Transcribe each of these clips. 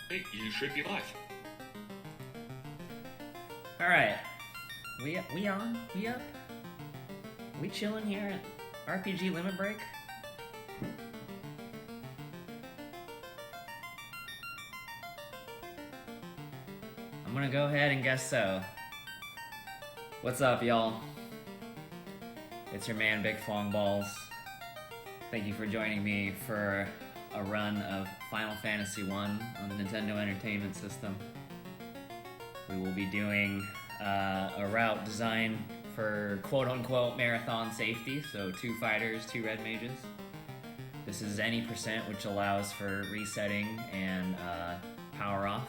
Hey, you should be live. Alright. We on? We up? We chilling here at RPG Limit Break? I'm gonna go ahead and guess so. What's up, y'all? It's your man, bichphuongballz. Thank you for joining me for a run of Final Fantasy I on the Nintendo Entertainment System. We will be doing a route designed for quote-unquote marathon safety, so 2 fighters, 2 red mages. This is any percent, which allows for resetting and power off.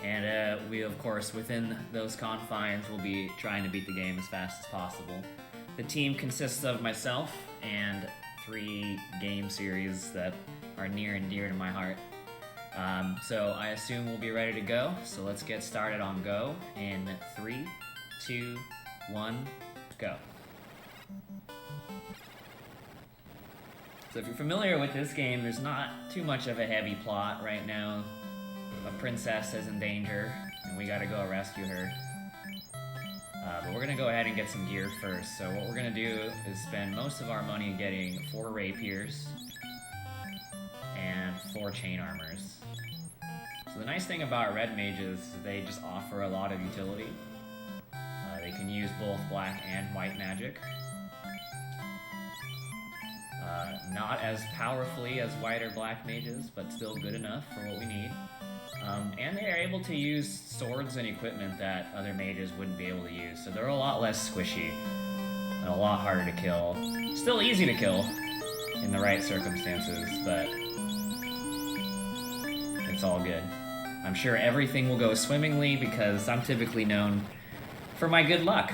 And we, of course, within those confines, will be trying to beat the game as fast as possible. The team consists of myself and 3 game series that are near and dear to my heart. So I assume we'll be ready to go, so let's get started on go in 3, 2, 1, go. So if you're familiar with this game, there's not too much of a heavy plot right now. A princess is in danger, and we gotta go rescue her. But we're gonna go ahead and get some gear first. So what we're gonna do is spend most of our money getting 4 rapiers and 4 chain armors. So the nice thing about red mages is they just offer a lot of utility. They can use both black and white magic. Not as powerfully as white or black mages, but still good enough for what we need. And they are able to use swords and equipment that other mages wouldn't be able to use, so they're a lot less squishy and a lot harder to kill. Still easy to kill in the right circumstances, but it's all good. I'm sure everything will go swimmingly because I'm typically known for my good luck.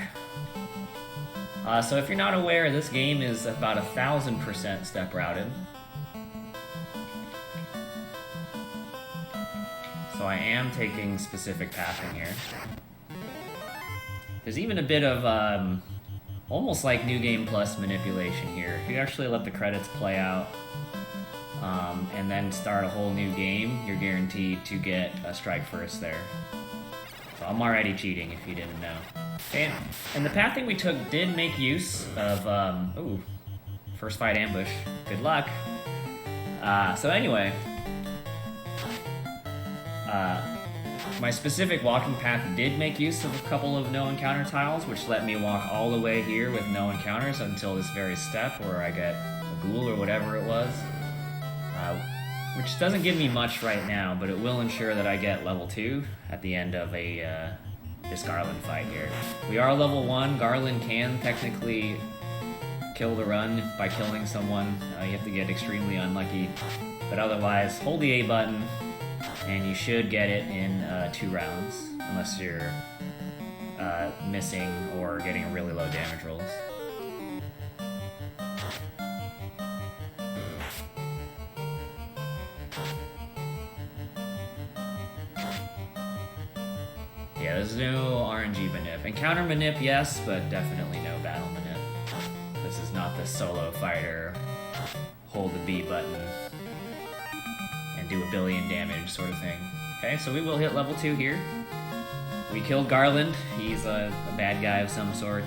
So if you're not aware, this game is about 1,000% step routed. So I am taking specific pathing here. There's even a bit of almost like New Game Plus manipulation here. If you actually let the credits play out and then start a whole new game, you're guaranteed to get a strike first there. So I'm already cheating if you didn't know. And the pathing we took did make use of, ooh, first fight ambush. Good luck. So anyway, my specific walking path did make use of a couple of no encounter tiles, which let me walk all the way here with no encounters until this very step where I get a ghoul or whatever it was. Which doesn't give me much right now, but it will ensure that I get level 2 at the end of this Garland fight here. We are level 1. Garland can technically kill the run by killing someone. You have to get extremely unlucky. But otherwise, hold the A button, and you should get it in 2 rounds, unless you're missing or getting really low damage rolls. Yeah, there's no RNG manip. Encounter manip, yes, but definitely no battle manip. This is not the solo fighter, hold the B button, and do 1 billion damage sort of thing. Okay, so we will hit level 2 here. We killed Garland. He's a bad guy of some sort.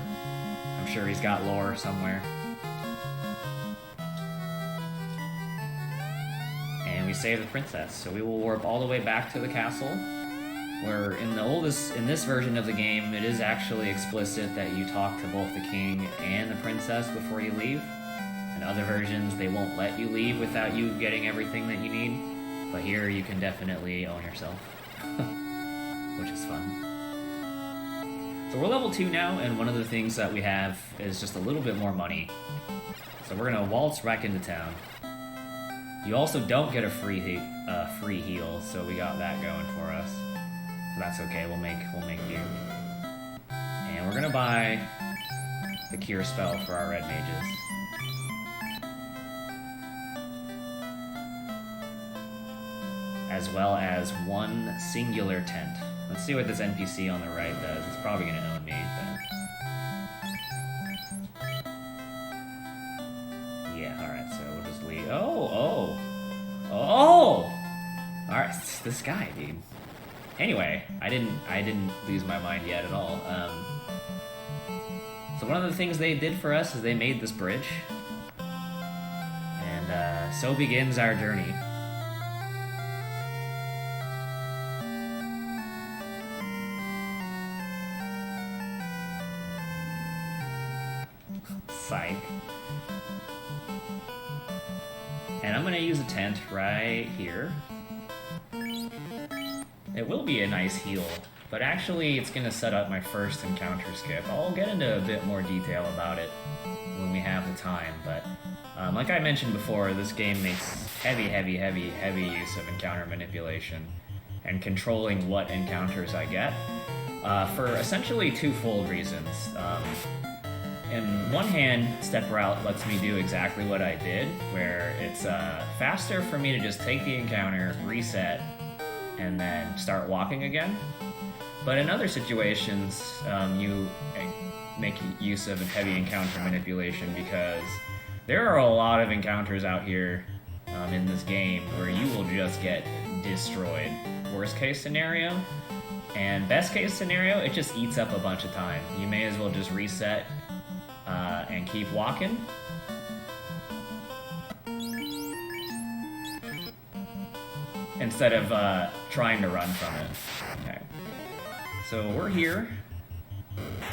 I'm sure he's got lore somewhere. And we saved the princess. So we will warp all the way back to the castle, where in this version of the game, it is actually explicit that you talk to both the king and the princess before you leave. In other versions, they won't let you leave without you getting everything that you need. But here, you can definitely own yourself, which is fun. So we're level 2 now, and one of the things that we have is just a little bit more money. So we're gonna waltz back into town. You also don't get a free heal, so we got that going for us. So that's okay. We'll make do. And we're gonna buy the cure spell for our red mages. As well as 1 singular tent. Let's see what this NPC on the right does. It's probably gonna own me, but... Yeah, alright, so we'll just leave. Oh! Oh! Alright, this guy, dude. Anyway, I didn't lose my mind yet at all. So one of the things they did for us is they made this bridge. And so begins our journey. Psych. And I'm gonna use a tent right here. It will be a nice heal, but actually it's gonna set up my first encounter skip. I'll get into a bit more detail about it when we have the time, but like I mentioned before, this game makes heavy use of encounter manipulation and controlling what encounters I get for essentially twofold reasons. In one hand, Step Route lets me do exactly what I did, where it's faster for me to just take the encounter, reset, and then start walking again. But in other situations, you make use of heavy encounter manipulation because there are a lot of encounters out here in this game where you will just get destroyed. Worst case scenario, and best case scenario, it just eats up a bunch of time. You may as well just reset and keep walking. Instead of trying to run from it. Okay. So we're here.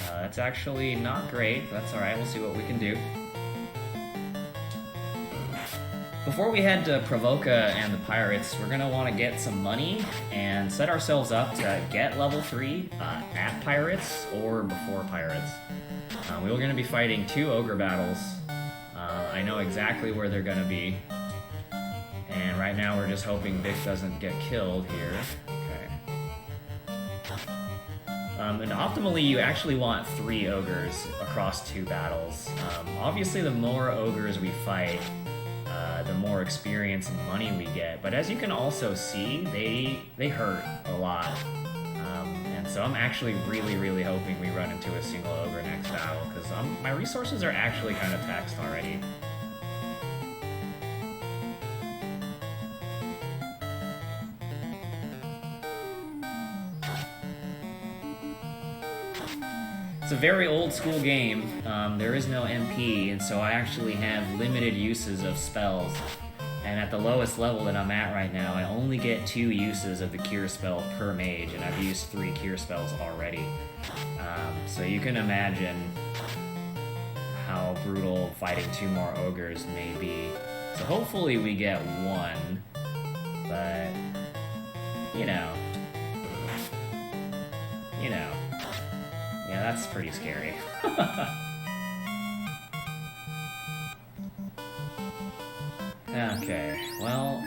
That's actually not great. That's alright, we'll see what we can do. Before we head to Provoca and the pirates, we're gonna want to get some money and set ourselves up to get level 3 at pirates or before pirates. We were gonna be fighting 2 ogre battles. I know exactly where they're gonna be. And right now we're just hoping Vic doesn't get killed here. Okay. And optimally you actually want 3 ogres across 2 battles. Obviously the more ogres we fight, the more experience and money we get. But as you can also see, they hurt a lot. And so I'm actually really hoping we run into a single ogre next battle, because my resources are actually kind of taxed already. It's a very old school game. There is no MP, and so I actually have limited uses of spells. And at the lowest level that I'm at right now, I only get 2 uses of the cure spell per mage, and I've used 3 cure spells already. So you can imagine how brutal fighting 2 more ogres may be. So hopefully we get 1, but you know. Yeah, that's pretty scary. Okay, well,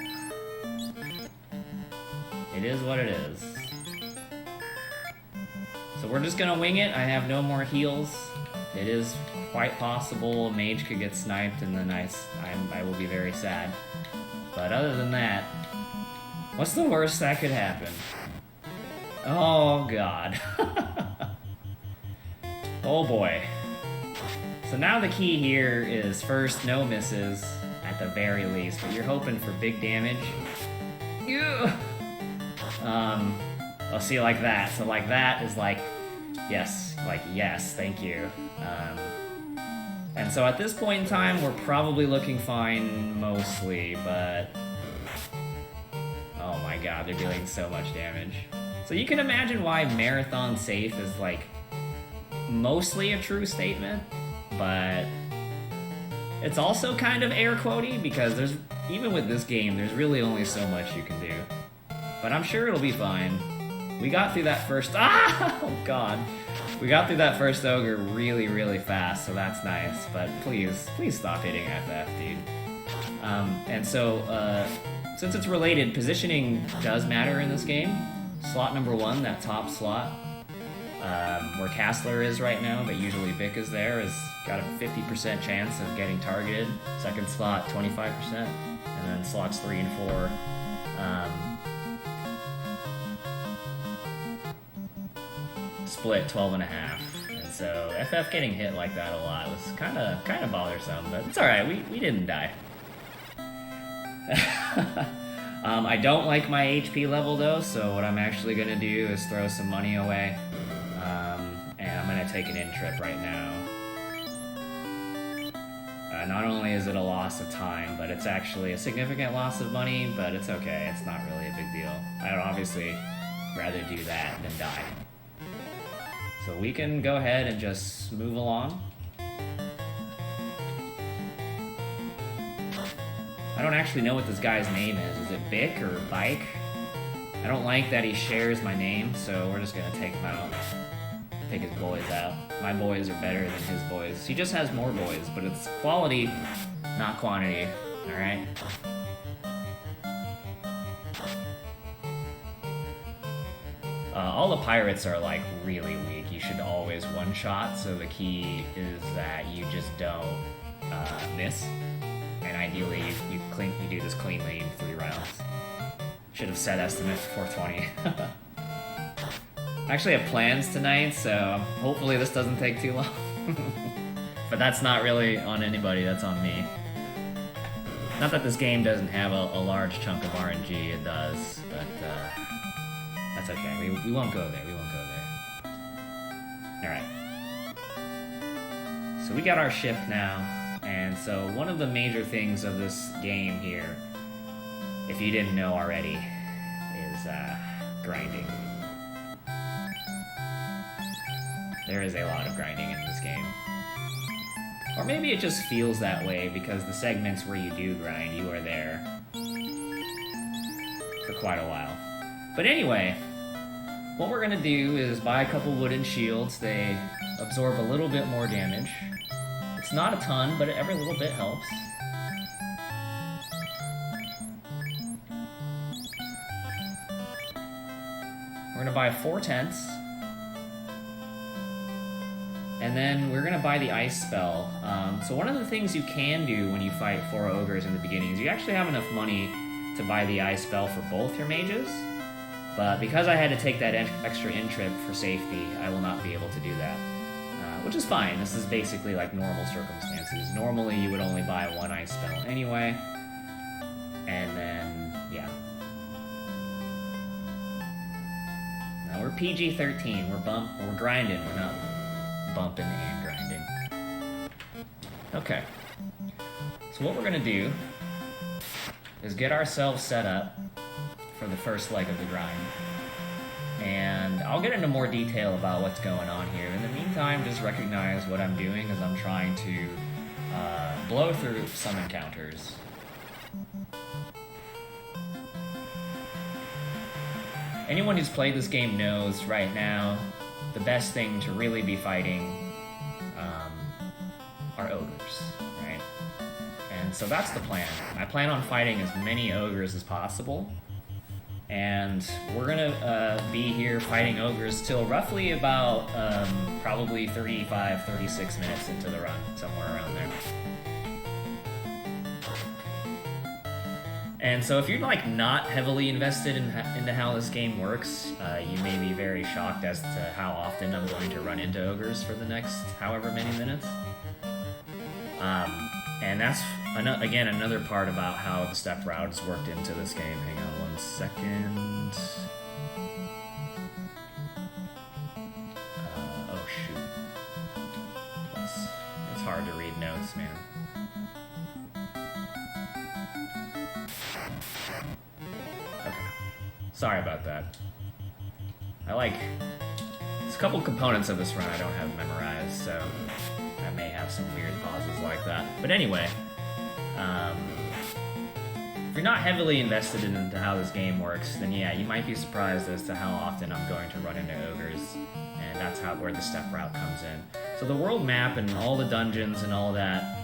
it is what it is. So we're just gonna wing it. I have no more heals. It is quite possible a mage could get sniped and then I will be very sad. But other than that, what's the worst that could happen? Oh god. Oh boy. So now the key here is first, no misses, at the very least, but you're hoping for big damage. I'll see like that. So like that is like, yes, thank you. And so at this point in time, we're probably looking fine mostly, but oh my god, they're dealing so much damage. So you can imagine why marathon safe is like mostly a true statement, but it's also kind of air quotey because even with this game, there's really only so much you can do. But I'm sure it'll be fine. We got through that first, oh god. We got through that first ogre really fast, so that's nice, but please stop hitting FF, dude. And so, since it's related, positioning does matter in this game. Slot number 1, that top slot, where Castler is right now, but usually Vic is there, has got a 50% chance of getting targeted. Second slot, 25%, and then slots 3 and 4. Split 12.5, and so FF getting hit like that a lot was kind of bothersome, but it's all right. We didn't die. I don't like my HP level though, so what I'm actually gonna do is throw some money away. And I'm gonna take an in trip right now. Not only is it a loss of time, but it's actually a significant loss of money, but it's okay, it's not really a big deal. I'd obviously rather do that than die. So we can go ahead and just move along. I don't actually know what this guy's name is. Is it Bick or Bike? I don't like that he shares my name, so we're just gonna take him out. Take his boys out. My boys are better than his boys. He just has more boys, but it's quality, not quantity. Alright? All the pirates are like really weak. You should always one-shot, so the key is that you just don't miss. And ideally, you do this cleanly in 3 rounds. Should have set estimate for 420. I actually have plans tonight, so hopefully this doesn't take too long. But that's not really on anybody, that's on me. Not that this game doesn't have a large chunk of RNG, it does, but that's okay. We won't go there, we won't go there. Alright. So we got our ship now, and so one of the major things of this game here, if you didn't know already, is grinding. There is a lot of grinding in this game. Or maybe it just feels that way because the segments where you do grind, you are there for quite a while. But anyway, what we're gonna do is buy a couple wooden shields. They absorb a little bit more damage. It's not a ton, but every little bit helps. We're gonna buy 4 tents. And then we're gonna buy the ice spell. So one of the things you can do when you fight 4 ogres in the beginning is you actually have enough money to buy the ice spell for both your mages. But because I had to take that extra in trip for safety, I will not be able to do that. Which is fine, this is basically like normal circumstances. Normally you would only buy 1 ice spell anyway. And then, yeah. Now we're PG-13, we're grinding, we're not bumping and grinding. Okay. So what we're gonna do is get ourselves set up for the first leg of the grind. And I'll get into more detail about what's going on here. In the meantime, just recognize what I'm doing as I'm trying to blow through some encounters. Anyone who's played this game knows right now the best thing to really be fighting are ogres, right? And so that's the plan. I plan on fighting as many ogres as possible, and we're gonna be here fighting ogres till roughly about probably 35, 36 minutes into the run, somewhere around there. And so if you're like not heavily invested into how this game works, you may be very shocked as to how often I'm going to run into ogres for the next however many minutes. And that's, again, another part about how the step routes worked into this game. Hang on 1 second. Oh shoot. It's hard to read notes, man. Okay. Sorry about that. There's a couple components of this run I don't have memorized, so I may have some weird pauses like that. But anyway, if you're not heavily invested into how this game works, then yeah, you might be surprised as to how often I'm going to run into ogres, and that's where the step route comes in. So the world map and all the dungeons and all that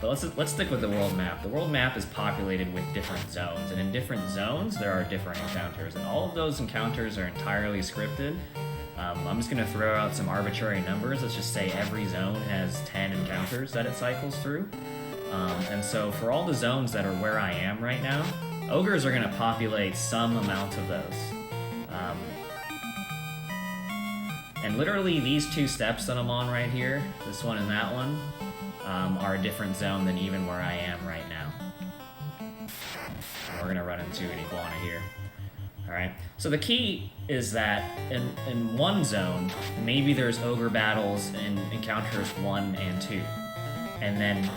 but let's stick with the world map. The world map is populated with different zones, and in different zones there are different encounters, and all of those encounters are entirely scripted. I'm just going to throw out some arbitrary numbers. Let's just say every zone has 10 encounters that it cycles through. And so for all the zones that are where I am right now, ogres are going to populate some amount of those. And literally these 2 steps that I'm on right here, this one and that one, are a different zone than even where I am right now. We're gonna run into an iguana here. Alright, so the key is that in one zone, maybe there's ogre battles in encounters 1 and 2. And then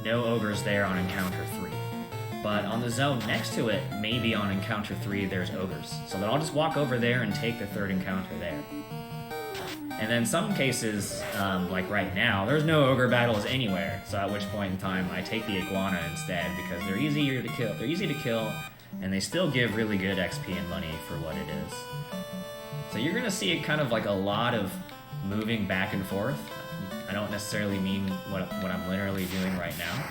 no ogres there on encounter 3. But on the zone next to it, maybe on encounter 3 there's ogres. So then I'll just walk over there and take the third encounter there. And then some cases, like right now, there's no ogre battles anywhere. So at which point in time I take the iguana instead because they're easier to kill. They're easy to kill, and they still give really good XP and money for what it is. So you're gonna see it kind of like a lot of moving back and forth. I don't necessarily mean what I'm literally doing right now,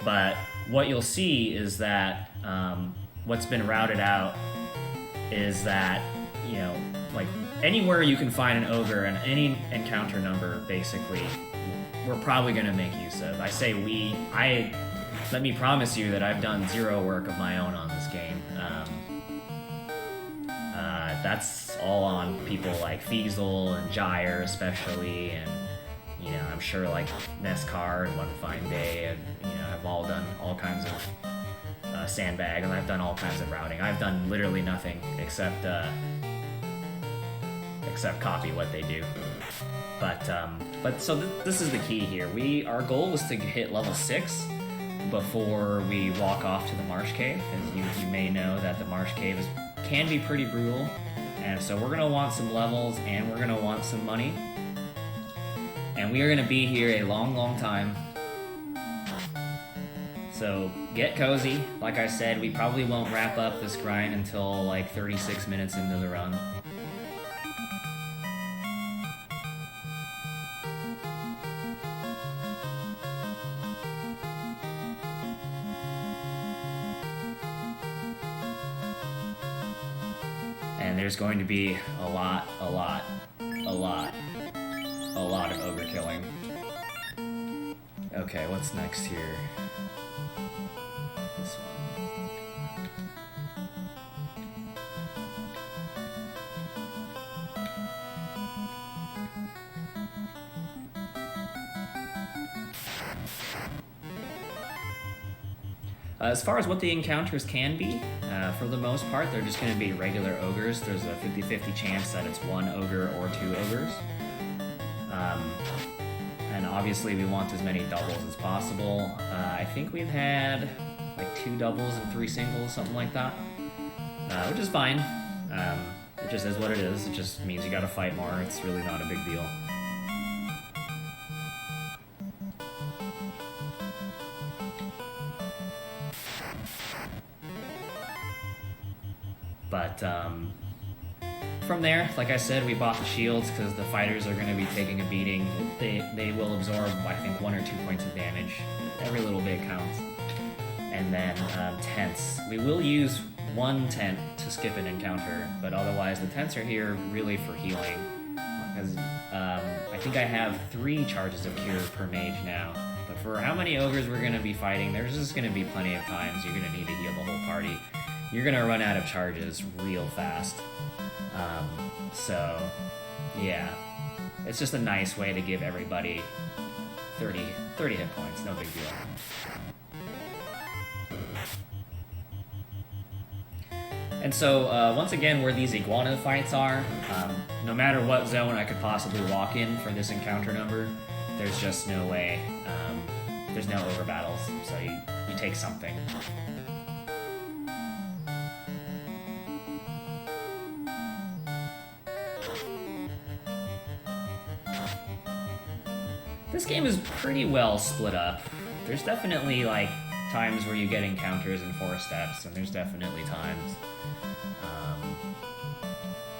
but what you'll see is that what's been routed out is that, you know, like anywhere you can find an ogre and any encounter number, basically, we're probably going to make use of. I say let me promise you that I've done zero work of my own on this game. That's all on people like Fiesel and Gyre especially, and you know, I'm sure like Nescar and One Fine Day, and you know, have all done all kinds of sandbag, and I've done all kinds of routing. I've done literally nothing except copy what they do. But so this is the key here. Our goal was to hit level 6 before we walk off to the Marsh Cave, as you may know that the Marsh Cave can be pretty brutal, and so we're gonna want some levels and we're gonna want some money. And we are going to be here a long, long time. So get cozy. Like I said, we probably won't wrap up this grind until like 36 minutes into the run. And there's going to be a lot of ogre killing. Okay, what's next here? This one. As far as what the encounters can be, for the most part, they're just going to be regular ogres. There's a 50-50 chance that it's one ogre or 2 ogres. And obviously we want as many doubles as possible. I think we've had like 2 doubles and 3 singles, something like that, which is fine. It just is what it is. It just means you gotta fight more. It's really not a big deal. But from there, like I said, we bought the shields because the fighters are going to be taking a beating. They will absorb, I think, 1 or 2 points of damage. Every little bit counts. And then tents. We will use 1 tent to skip an encounter, but otherwise the tents are here really for healing. Because I think I have 3 charges of cure per mage now. But for how many ogres we're going to be fighting, there's just going to be plenty of times you're going to need to heal the whole party. You're going to run out of charges real fast. So, yeah, it's just a nice way to give everybody 30 hit points, no big deal. And so, once again, where these iguana fights are, no matter what zone I could possibly walk in for this encounter number, there's just no way, there's no ogre battles, so you take something. This game is pretty well split up. There's definitely like times where you get encounters in 4 steps, and there's definitely times.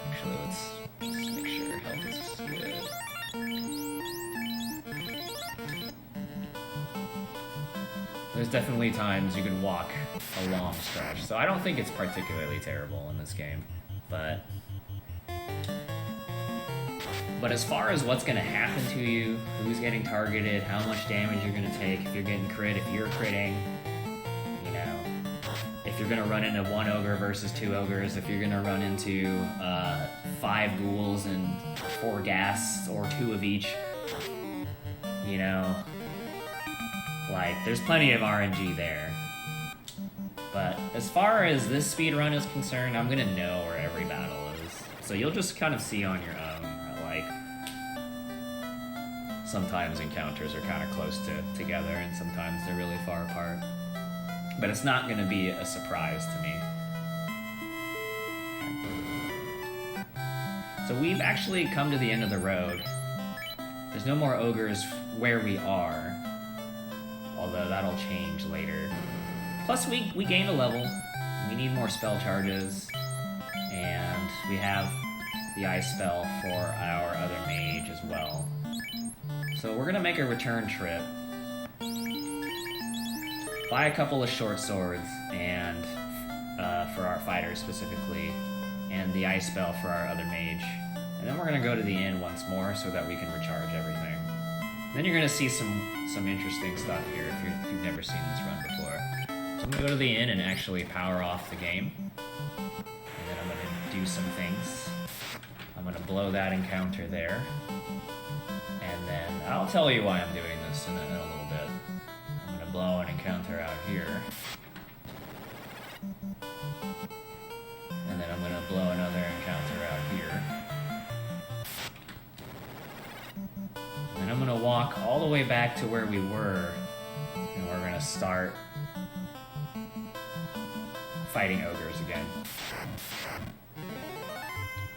Actually, let's just make sure health is good. There's definitely times you can walk a long stretch, so I don't think it's particularly terrible in this game, but as far as what's going to happen to you, who's getting targeted, how much damage you're going to take, if you're getting crit, if you're critting, you know, if you're going to run into 1 ogre versus 2 ogres, if you're going to run into 5 ghouls and 4 ghasts, or 2 of each, you know, like, there's plenty of RNG there. But as far as this speedrun is concerned, I'm gonna know where every battle is. So you'll just kind of see on your own, like, sometimes encounters are kind of close together and sometimes they're really far apart. But it's not gonna be a surprise to me. So we've actually come to the end of the road. There's no more ogres where we are, although that'll change later. Plus we gained a level, we need more spell charges, and we have the ice spell for our other mage as well. So we're gonna make a return trip, buy a couple of short swords, and for our fighters specifically, and the ice spell for our other mage. And then we're gonna go to the inn once more so that we can recharge everything. And then you're gonna see some interesting stuff here if you've never seen this run before. So I'm gonna go to the inn and actually power off the game. And then I'm gonna do some things. I'm gonna blow that encounter there. And then I'll tell you why I'm doing this in a little bit. I'm gonna blow an encounter out here. And then I'm gonna blow another encounter out here. And then I'm gonna walk all the way back to where we were, and we're gonna start fighting ogres again.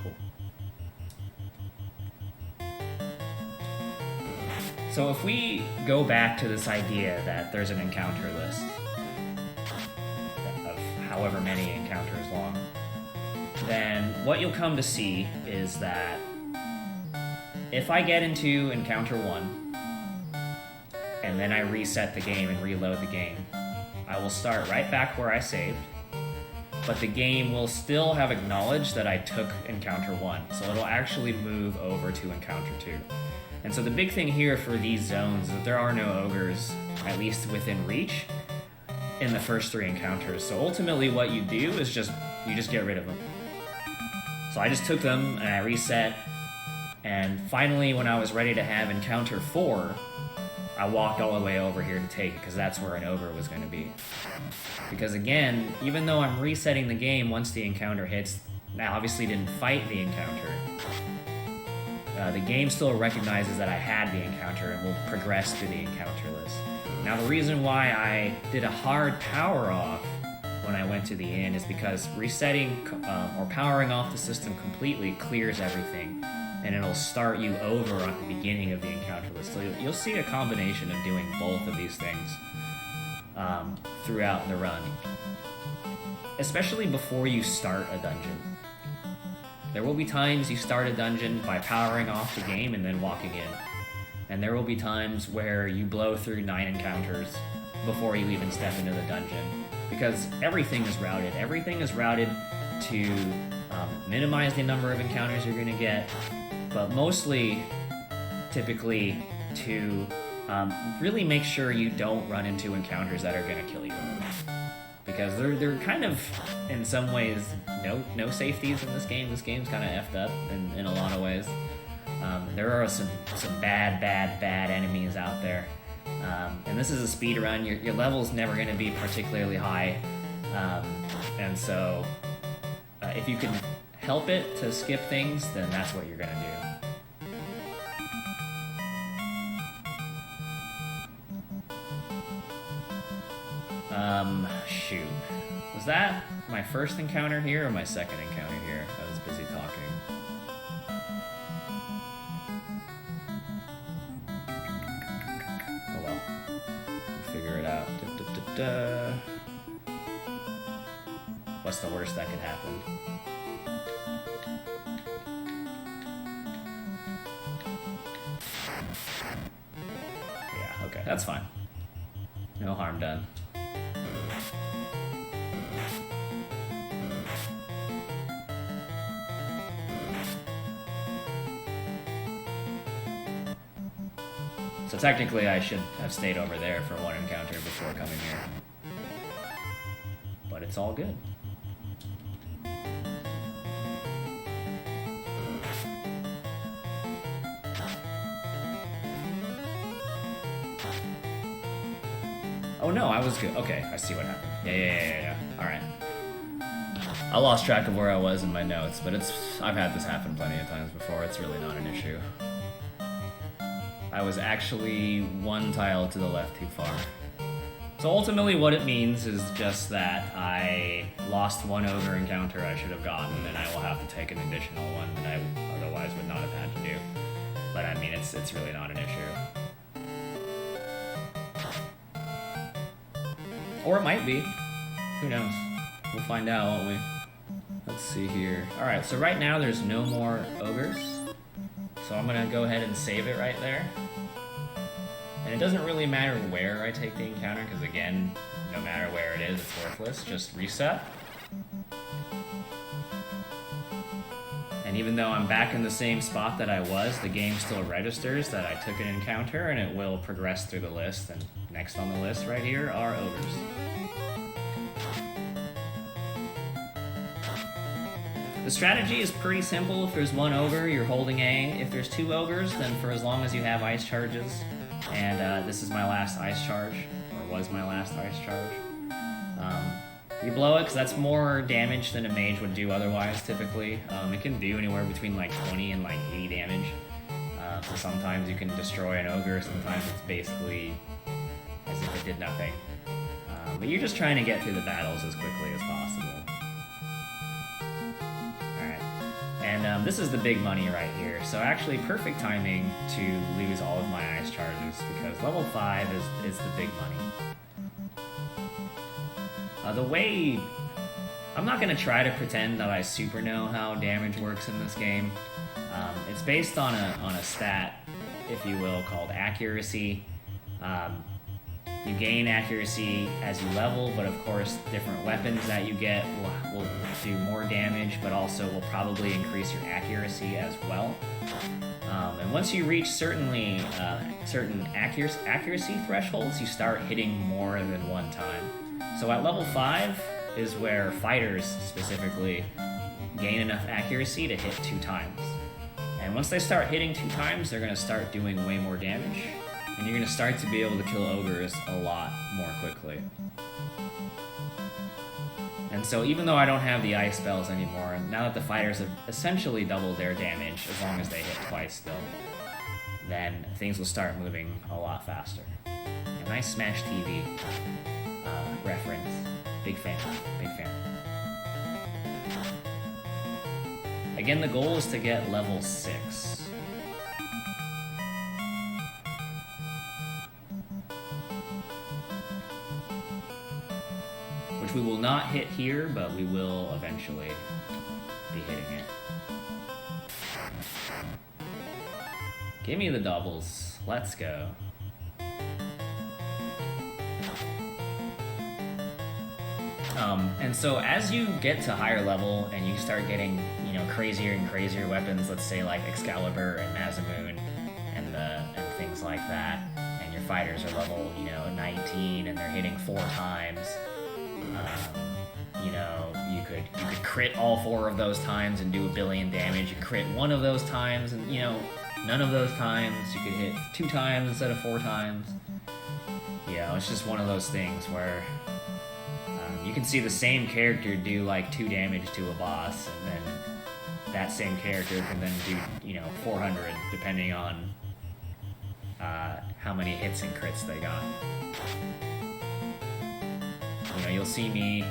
Cool. So if we go back to this idea that there's an encounter list of however many encounters long, then what you'll come to see is that if I get into encounter 1, and then I reset the game and reload the game, I will start right back where I saved, but the game will still have acknowledged that I took encounter 1, so it'll actually move over to encounter 2. And so the big thing here for these zones is that there are no ogres, at least within reach, in the first 3 encounters. So ultimately what you do is you just get rid of them. So I just took them and I reset, and finally when I was ready to have encounter 4, I walked all the way over here to take it, because that's where an ogre was going to be. Because again, even though I'm resetting the game once the encounter hits, I obviously didn't fight the encounter. The game still recognizes that I had the encounter and will progress through the encounter list. Now the reason why I did a hard power off when I went to the inn is because resetting or powering off the system completely clears everything, and it'll start you over at the beginning of the encounter list. So you'll see a combination of doing both of these things throughout the run, especially before you start a dungeon. There will be times you start a dungeon by powering off the game and then walking in. And there will be times where you blow through 9 encounters before you even step into the dungeon. Because everything is routed. Everything is routed to minimize the number of encounters you're going to get, but mostly, typically, to really make sure you don't run into encounters that are going to kill you. Because they're kind of, in some ways, no safeties in this game. This game's kind of effed up in a lot of ways. There are some bad enemies out there. And this is a speed run. Your level's never going to be particularly high. And so, if you can help it to skip things, then that's what you're going to do. Shoot. Was that my first encounter here or my second encounter here? I was busy talking. Oh well. We'll figure it out. What's the worst that could happen? Yeah, okay, that's fine. No harm done. So technically I should have stayed over there for one encounter before coming here. But it's all good. Oh Oh no, I was good. Okay, I see what happened. Yeah. Alright. I lost track of where I was in my notes, but I've had this happen plenty of times before. It's really not an issue. I was actually one tile to the left too far. So ultimately what it means is just that I lost one ogre encounter I should have gotten, and I will have to take an additional one that I otherwise would not have had to do. But I mean, it's really not an issue. Or it might be. Who knows? We'll find out, won't we? Let's see here. Alright, so right now there's no more ogres. So I'm gonna go ahead and save it right there. And it doesn't really matter where I take the encounter, because again, no matter where it is, it's worthless. Just reset. And even though I'm back in the same spot that I was, the game still registers that I took an encounter, and it will progress through the list. And next on the list right here are ogres. The strategy is pretty simple. If there's one ogre, you're holding A. If there's two ogres, then for as long as you have ice charges, and this is my last ice charge, or was my last ice charge, you blow it, because that's more damage than a mage would do otherwise, typically. It can do anywhere between like 20 and like 80 damage. So sometimes you can destroy an ogre, sometimes it's basically as if it did nothing. But you're just trying to get through the battles as quickly as possible. And this is the big money right here. So actually perfect timing to lose all of my ice charges, because level 5 is the big money. The way... I'm not going to try to pretend that I super know how damage works in this game. It's based on a stat, if you will, called accuracy. You gain accuracy as you level, but of course different weapons that you get will do more damage, but also will probably increase your accuracy as well. And once you reach certain accuracy thresholds, you start hitting more than one time. So at level 5 is where fighters specifically gain enough accuracy to hit 2 times. And once they start hitting 2 times, they're going to start doing way more damage. And you're going to start to be able to kill ogres a lot more quickly. And so even though I don't have the ice spells anymore, now that the fighters have essentially doubled their damage, as long as they hit twice still, then things will start moving a lot faster. A nice Smash TV reference. Big fan. Big fan. Again, the goal is to get level 6. Which we will not hit here, but we will eventually be hitting it. Give me the doubles. Let's go. And so as you get to higher level and you start getting, crazier and crazier weapons, let's say like Excalibur and Mazamoon and things like that, and your fighters are level, 19 and they're hitting 4 times. You could crit all 4 of those times and do 1 billion damage. You crit 1 of those times and, none of those times. You could hit 2 times instead of 4 times. It's just one of those things where you can see the same character do like 2 damage to a boss, and then that same character can then do, 400 depending on how many hits and crits they got. You'll see me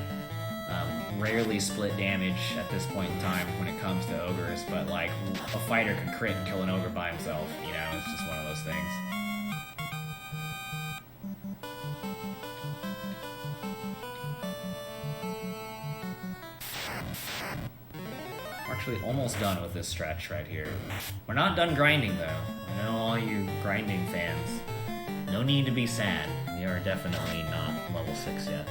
rarely split damage at this point in time when it comes to ogres, but like a fighter could crit and kill an ogre by himself, it's just one of those things. We're actually almost done with this stretch right here. We're not done grinding though. I know all you grinding fans. No need to be sad. We are definitely not level 6 yet.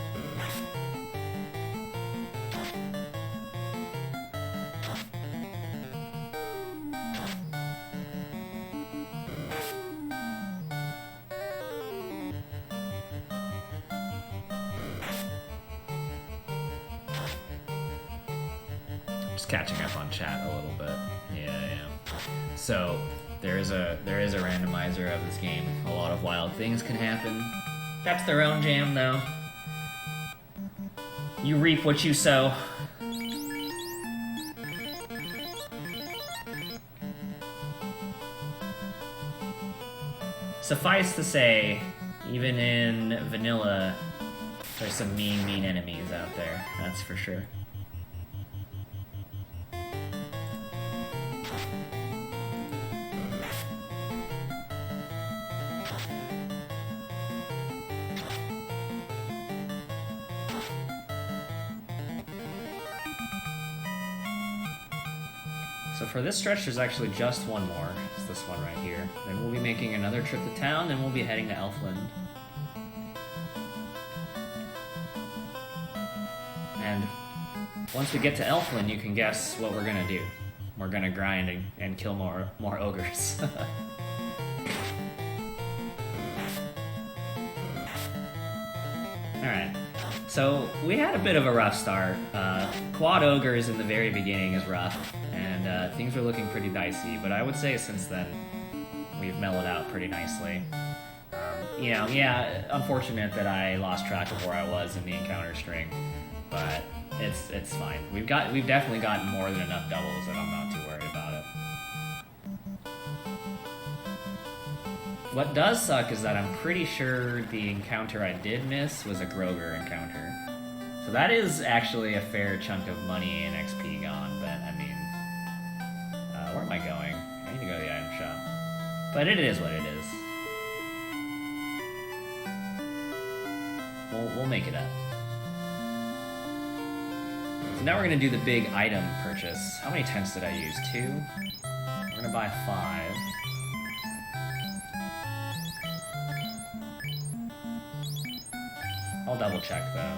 Just catching up on chat a little bit. Yeah. So there is a randomizer of this game. A lot of wild things can happen. That's their own jam, though. You reap what you sow. Suffice to say, even in vanilla, there's some mean enemies out there. That's for sure. So for this stretch, there's actually just one more. It's this one right here. Then we'll be making another trip to town, then we'll be heading to Elfland. And once we get to Elfland, you can guess what we're gonna do. We're gonna grind and kill more ogres. Alright, so we had a bit of a rough start. Quad ogres in the very beginning is rough, and things were looking pretty dicey, but I would say since then, we've mellowed out pretty nicely. You know, yeah, unfortunate that I lost track of where I was in the encounter string, but it's fine. We've definitely gotten more than enough doubles that I'm not too worried about it. What does suck is that I'm pretty sure the encounter I did miss was a Groger encounter. So that is actually a fair chunk of money and XP gone, but I mean, where am I going? I need to go to the item shop. But it is what it is. We'll make it up. So now we're gonna do the big item purchase. How many tents did I use? 2? We're gonna buy 5. I'll double check though.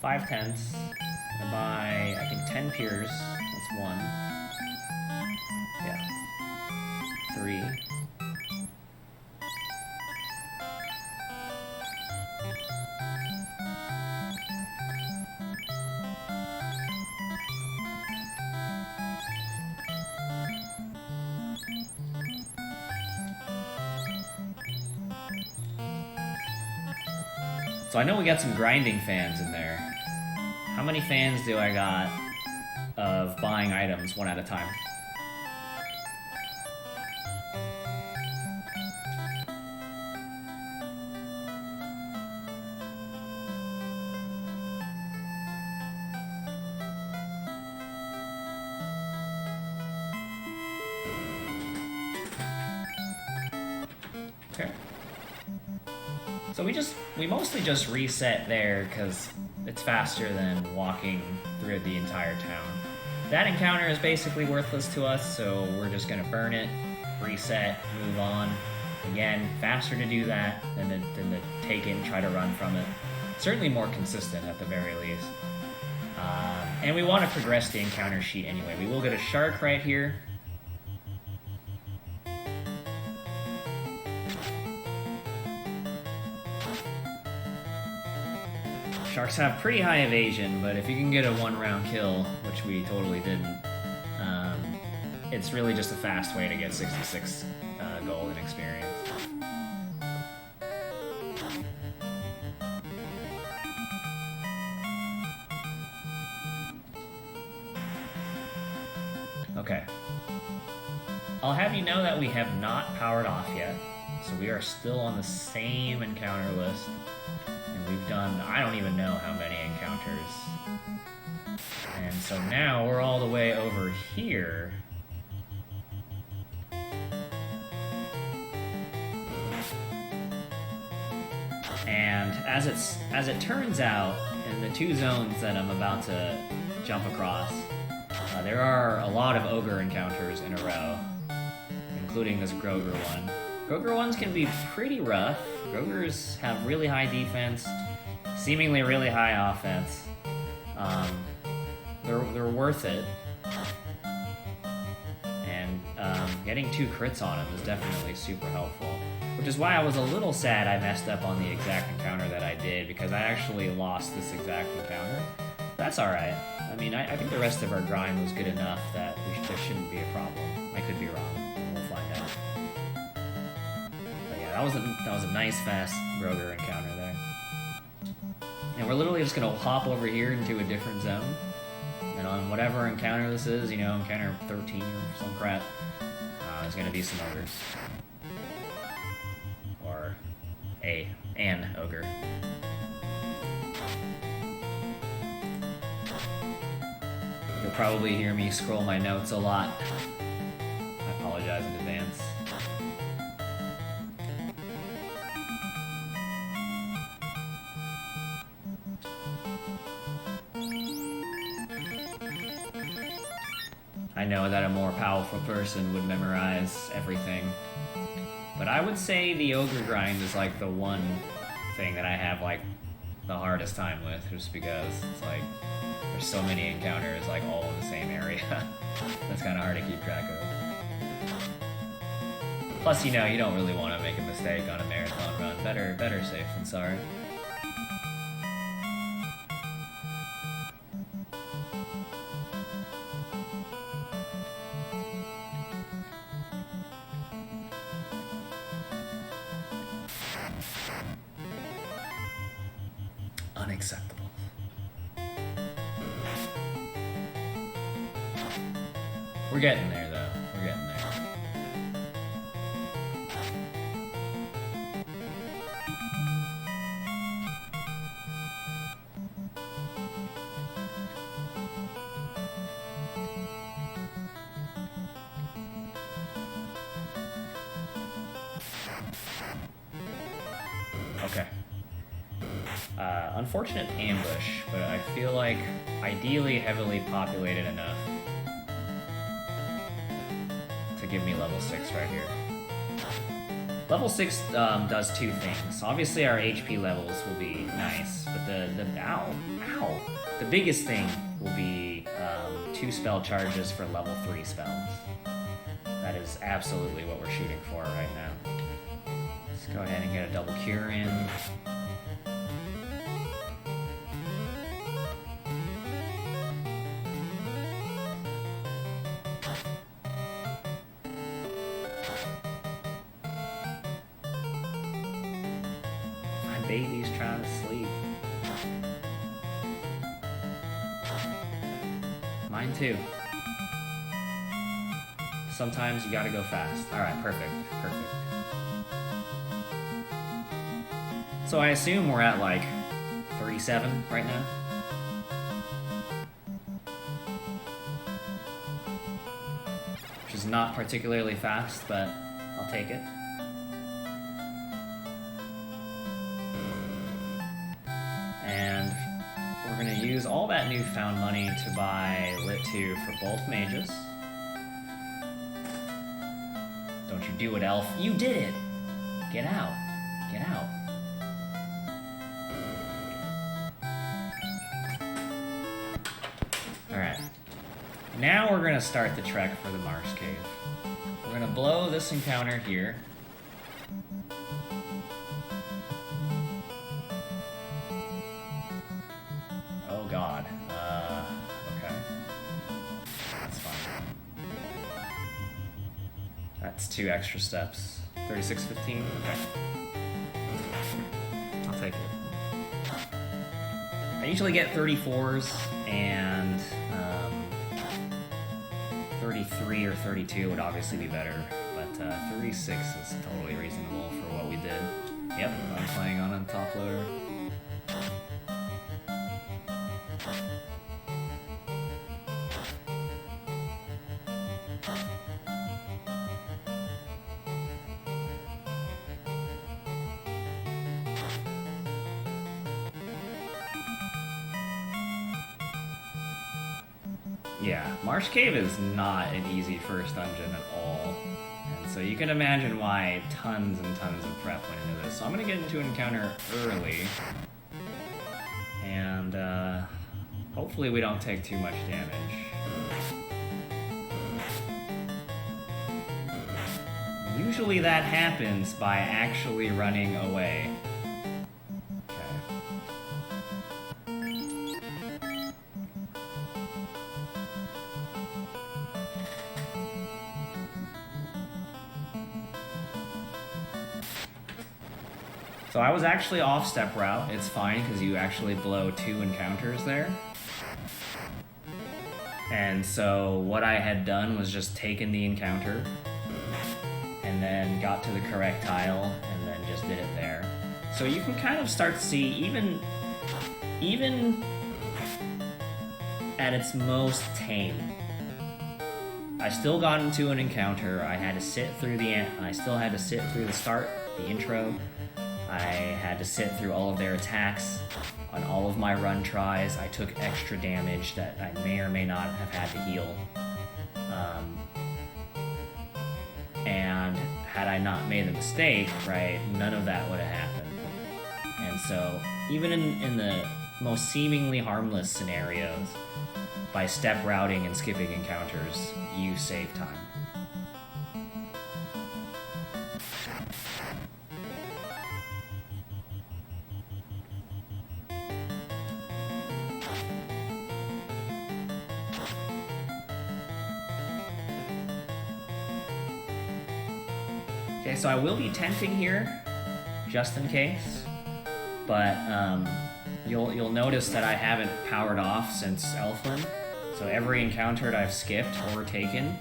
5 tents. I'm gonna buy, I think, 10 piers. That's 1. Yeah. 3. So I know we got some grinding fans in there. How many fans do I got of buying items one at a time? Okay. So we mostly just reset there because it's faster than walking through the entire town. That encounter is basically worthless to us, so we're just gonna burn it, reset, move on. Again, faster to do that than to take it and try to run from it. Certainly more consistent at the very least. And we want to progress the encounter sheet anyway. We will get a shark right here. Sharks have pretty high evasion, but if you can get a 1-round kill, which we totally didn't, it's really just a fast way to get 66 gold and experience. Okay. I'll have you know that we have not powered off yet, so we are still on the same encounter list. We've done, I don't even know how many encounters. And so now we're all the way over here. And as it turns out, in the 2 zones that I'm about to jump across, there are a lot of ogre encounters in a row, including this Groger one. Groger ones can be pretty rough. Grogers have really high defense, seemingly really high offense. They're worth it. And getting 2 crits on them is definitely super helpful. Which is why I was a little sad I messed up on the exact encounter that I did, because I actually lost this exact encounter. That's alright. I mean, I think the rest of our grind was good enough that there shouldn't be a problem. I could be wrong. We'll find out. But yeah, that was a nice, fast Groger encounter And we're literally just gonna hop over here into a different zone. And on whatever encounter this is, you know, encounter 13 or some crap, there's gonna be some ogres. Or an ogre. You'll probably hear me scroll my notes a lot. I apologize in advance. I know that a more powerful person would memorize everything, but I would say the ogre grind is like the one thing that I have like the hardest time with, just because it's like there's so many encounters like all in the same area. That's kind of hard to keep track of. Plus, you know, you don't really want to make a mistake on a marathon run. Better safe than sorry. Unacceptable. We're getting there, though. We're getting there. Okay. Unfortunate ambush, but I feel like ideally heavily populated enough to give me level 6 right here. Level 6 does two things. Obviously our HP levels will be nice, but the biggest thing will be 2 spell charges for level 3 spells. That is absolutely what we're shooting for right now. Let's go ahead and get a double cure in. Baby's trying to sleep. Mine too. Sometimes you gotta go fast. Alright, perfect. So I assume we're at like 37 right now. Which is not particularly fast, but I'll take it. And we're going to use all that newfound money to buy Lit 2 for both mages. Don't you do it, elf. You did it! Get out. Get out. Alright. Now we're going to start the trek for the Marsh Cave. We're going to blow this encounter here. Oh god. Okay. That's fine. That's 2 extra steps. 36:15? Okay. I'll take it. I usually get 34s and 33 or 32 would obviously be better, but 36 is totally reasonable for what we did. Yep, I'm playing on a top loader. Yeah, Marsh Cave is not an easy first dungeon at all, and so you can imagine why tons and tons of prep went into this. So I'm going to get into an encounter early, and hopefully we don't take too much damage. Usually that happens by actually running away. So I was actually off step route. It's fine because you actually blow 2 encounters there. And so what I had done was just taken the encounter and then got to the correct tile and then just did it there. So you can kind of start to see even at its most tame, I still got into an encounter. I had to sit through I still had to sit through the start, the intro. I had to sit through all of their attacks. On all of my run tries, I took extra damage that I may or may not have had to heal. And had I not made the mistake, right, none of that would have happened. And so, even in the most seemingly harmless scenarios, by step routing and skipping encounters, you save time. Okay, so I will be tenting here, just in case, but you'll notice that I haven't powered off since Elfland, so every encounter that I've skipped or taken,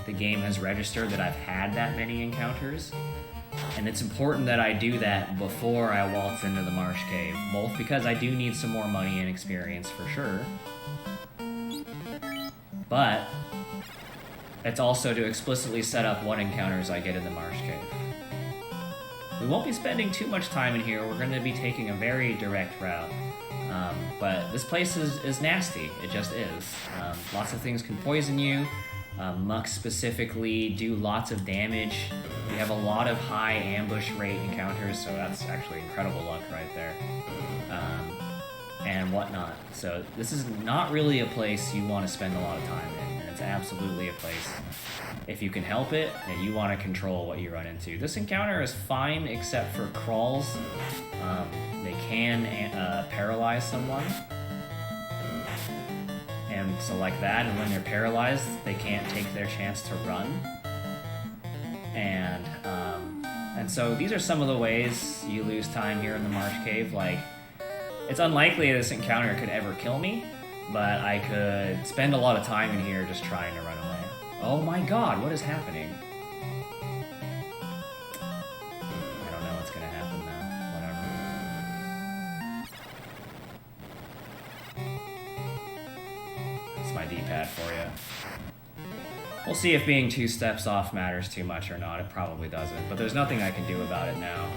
the game has registered that I've had that many encounters, and it's important that I do that before I waltz into the Marsh Cave, both because I do need some more money and experience for sure, but it's also to explicitly set up what encounters I get in the Marsh Cave. We won't be spending too much time in here. We're going to be taking a very direct route. But this place is nasty. It just is. Lots of things can poison you. Mucks specifically do lots of damage. We have a lot of high ambush rate encounters, so that's actually incredible luck right there. And whatnot. So this is not really a place you want to spend a lot of time in. It's absolutely a place, if you can help it, that you want to control what you run into. This encounter is fine except for crawls. They can paralyze someone. And so like that, and when they're paralyzed, they can't take their chance to run. And so these are some of the ways you lose time here in the Marsh Cave. Like, it's unlikely this encounter could ever kill me, but I could spend a lot of time in here just trying to run away. Oh my god, what is happening? I don't know what's gonna happen now. Whatever. That's my D-pad for you. We'll see if being 2 steps off matters too much or not. It probably doesn't, but there's nothing I can do about it now.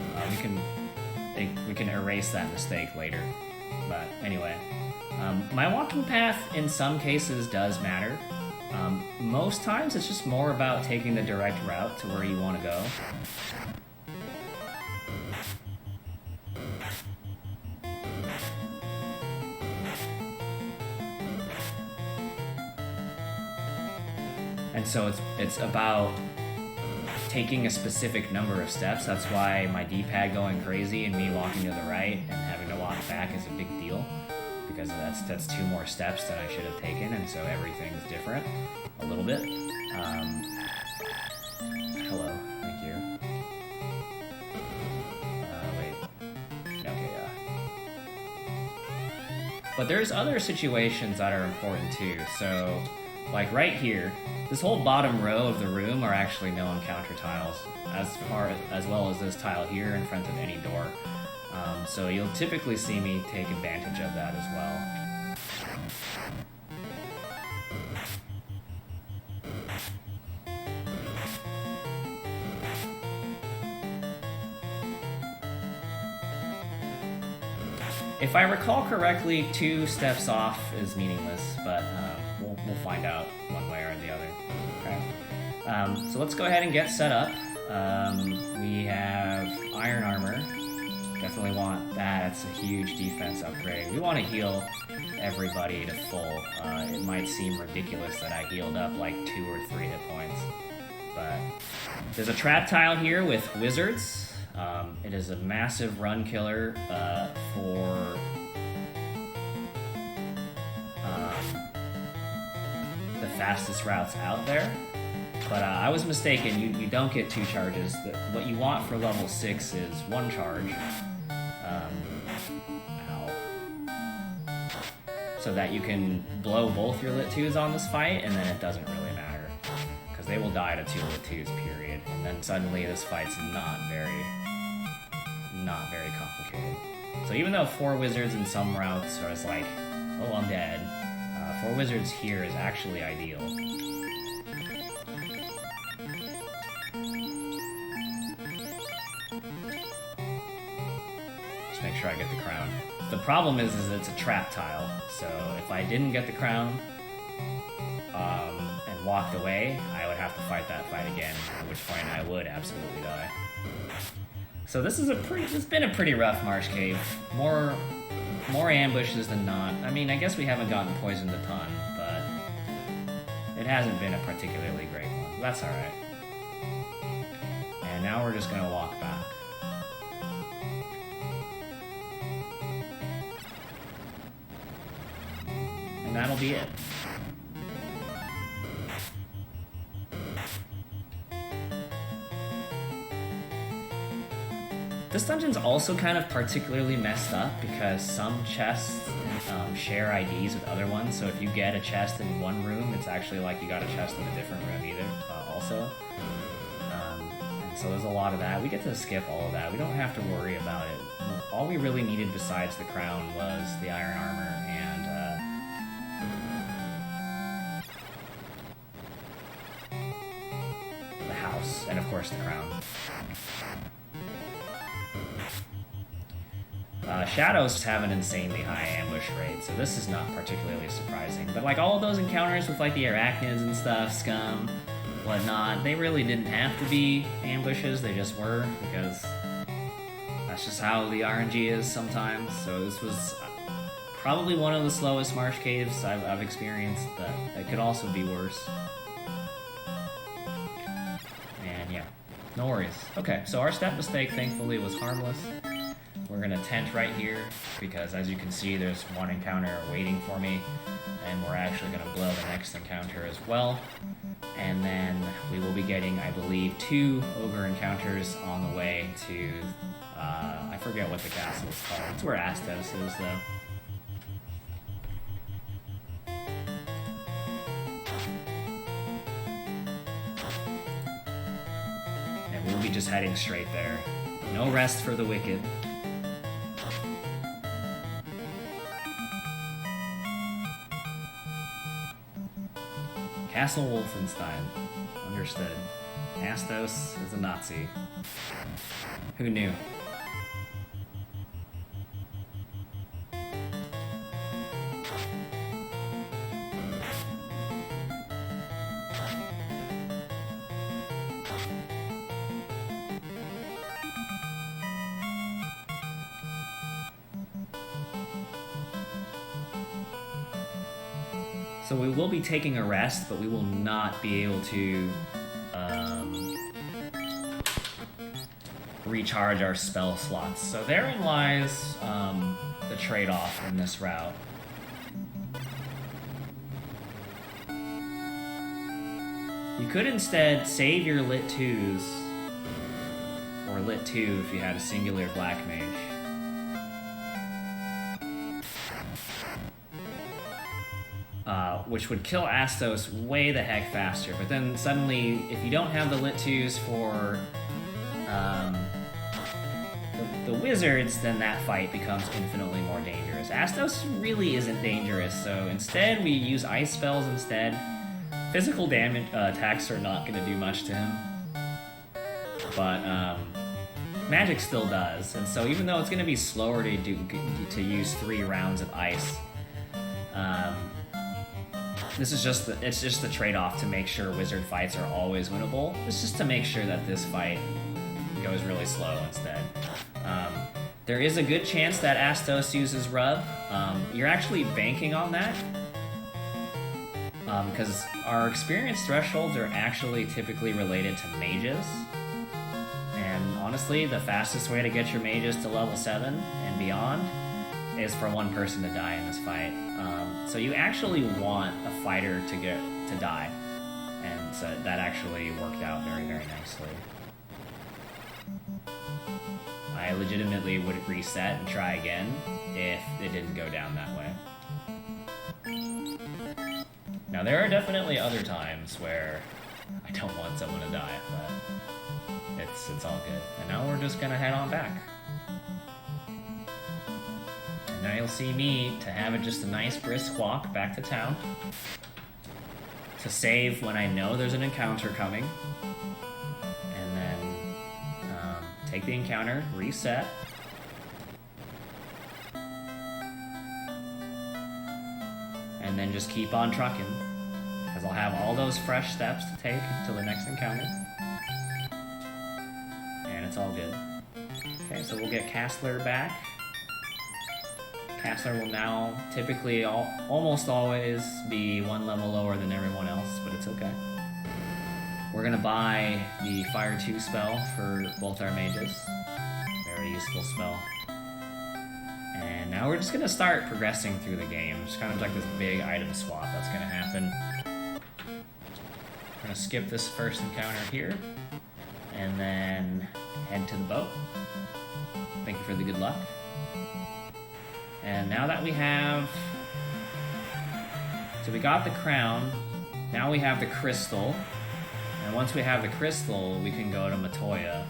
We can erase that mistake later. But anyway. My walking path in some cases does matter. Most times it's just more about taking the direct route to where you want to go. And so it's about taking a specific number of steps. That's why my D-pad going crazy and me walking to the right and having to walk back is a big deal. Because that's 2 more steps that I should have taken, and so everything's different a little bit. Hello, thank you. Wait. Okay, yeah. But there's other situations that are important too. So, like right here, this whole bottom row of the room are actually no encounter tiles, as well as this tile here in front of any door. So you'll typically see me take advantage of that as well. If I recall correctly, 2 steps off is meaningless, but we'll find out one way or the other. Okay. So let's go ahead and get set up. We have iron armor. Definitely want that. It's a huge defense upgrade. We want to heal everybody to full. It might seem ridiculous that I healed up like 2 or 3 hit points, but there's a trap tile here with wizards. It is a massive run killer for the fastest routes out there. But I was mistaken. You don't get 2 charges. What you want for level 6 is 1 charge, so that you can blow both your lit 2s on this fight, and then it doesn't really matter. Because they will die to 2 lit 2s, period. And then suddenly this fight's not very complicated. So even though 4 wizards in some routes are just like, oh, I'm dead, 4 wizards here is actually ideal. Just make sure I get the crown. The problem is it's a trap tile, so if I didn't get the crown and walked away, I would have to fight that fight again, at which point I would absolutely die. So this is it's been a pretty rough Marsh Cave. More ambushes than not. I mean, I guess we haven't gotten poisoned a ton, but it hasn't been a particularly great one. That's alright. And now we're just gonna walk back. And that'll be it. This dungeon's also kind of particularly messed up because some chests share IDs with other ones, so if you get a chest in one room, it's actually like you got a chest in a different room also. And so there's a lot of that. We get to skip all of that. We don't have to worry about it. All we really needed besides the crown was the iron armor and the house, and of course the crown. Shadows have an insanely high ambush rate, so this is not particularly surprising. But like all of those encounters with like the arachnids and stuff, scum, whatnot, they really didn't have to be ambushes, they just were, because that's just how the RNG is sometimes. So this was probably one of the slowest Marsh Caves I've experienced, but it could also be worse. And yeah, no worries. Okay, so our step mistake thankfully was harmless. We're gonna tent right here, because as you can see, there's one encounter waiting for me, and we're actually gonna blow the next encounter as well. And then we will be getting, I believe, 2 ogre encounters on the way to, I forget what the castle is called. It's where Astos is, though. And we'll be just heading straight there. No rest for the wicked. Castle Wolfenstein. Understood. Astos is a Nazi. Who knew? So we will be taking a rest, but we will not be able to recharge our spell slots. So therein lies the trade-off in this route. You could instead save your lit 2s, or lit 2 if you had a singular black mage. Which would kill Astos way the heck faster, but then suddenly, if you don't have the lit 2s for the wizards, then that fight becomes infinitely more dangerous. Astos really isn't dangerous, so instead we use ice spells instead. Physical damage attacks are not going to do much to him, but magic still does, and so even though it's going to be slower to use 3 rounds of ice, this is just it's just the trade-off to make sure wizard fights are always winnable. It's just to make sure that this fight goes really slow instead. There is a good chance that Astos uses rub. You're actually banking on that, because our experience thresholds are actually typically related to mages. And honestly, the fastest way to get your mages to level 7 and beyond is for one person to die in this fight. So you actually want a fighter to die, and so that actually worked out very, very nicely. I legitimately would reset and try again if it didn't go down that way. Now, there are definitely other times where I don't want someone to die, but it's all good. And now we're just gonna head on back. And now you'll see me to have it just a nice brisk walk back to town. To save when I know there's an encounter coming. And then take the encounter, reset. And then just keep on trucking. Because I'll have all those fresh steps to take until the next encounter. And it's all good. Okay, so we'll get Castler back. Castler will now typically almost always be one level lower than everyone else, but it's okay. We're gonna buy the Fire 2 spell for both our mages. Very useful spell. And now we're just gonna start progressing through the game. Just kind of like this big item swap that's gonna happen. We're gonna skip this first encounter here, and then head to the boat. Thank you for the good luck. And now that we have... So we got the crown, now we have the crystal, and once we have the crystal, we can go to Matoya.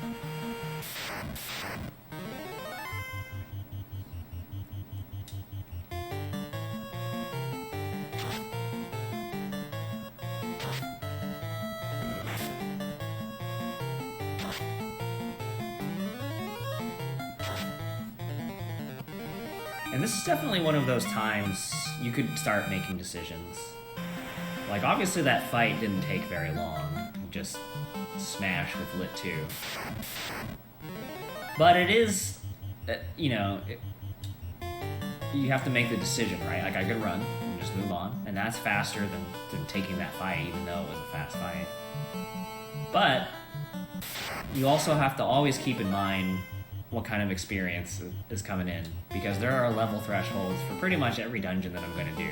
And this is definitely one of those times you could start making decisions. Like, obviously that fight didn't take very long. You just smash with Lit 2. But it is, you know, you have to make the decision, right? Like, I could run and just move on, and that's faster than taking that fight, even though it was a fast fight. But you also have to always keep in mind what kind of experience is coming in, because there are level thresholds for pretty much every dungeon that I'm going to do.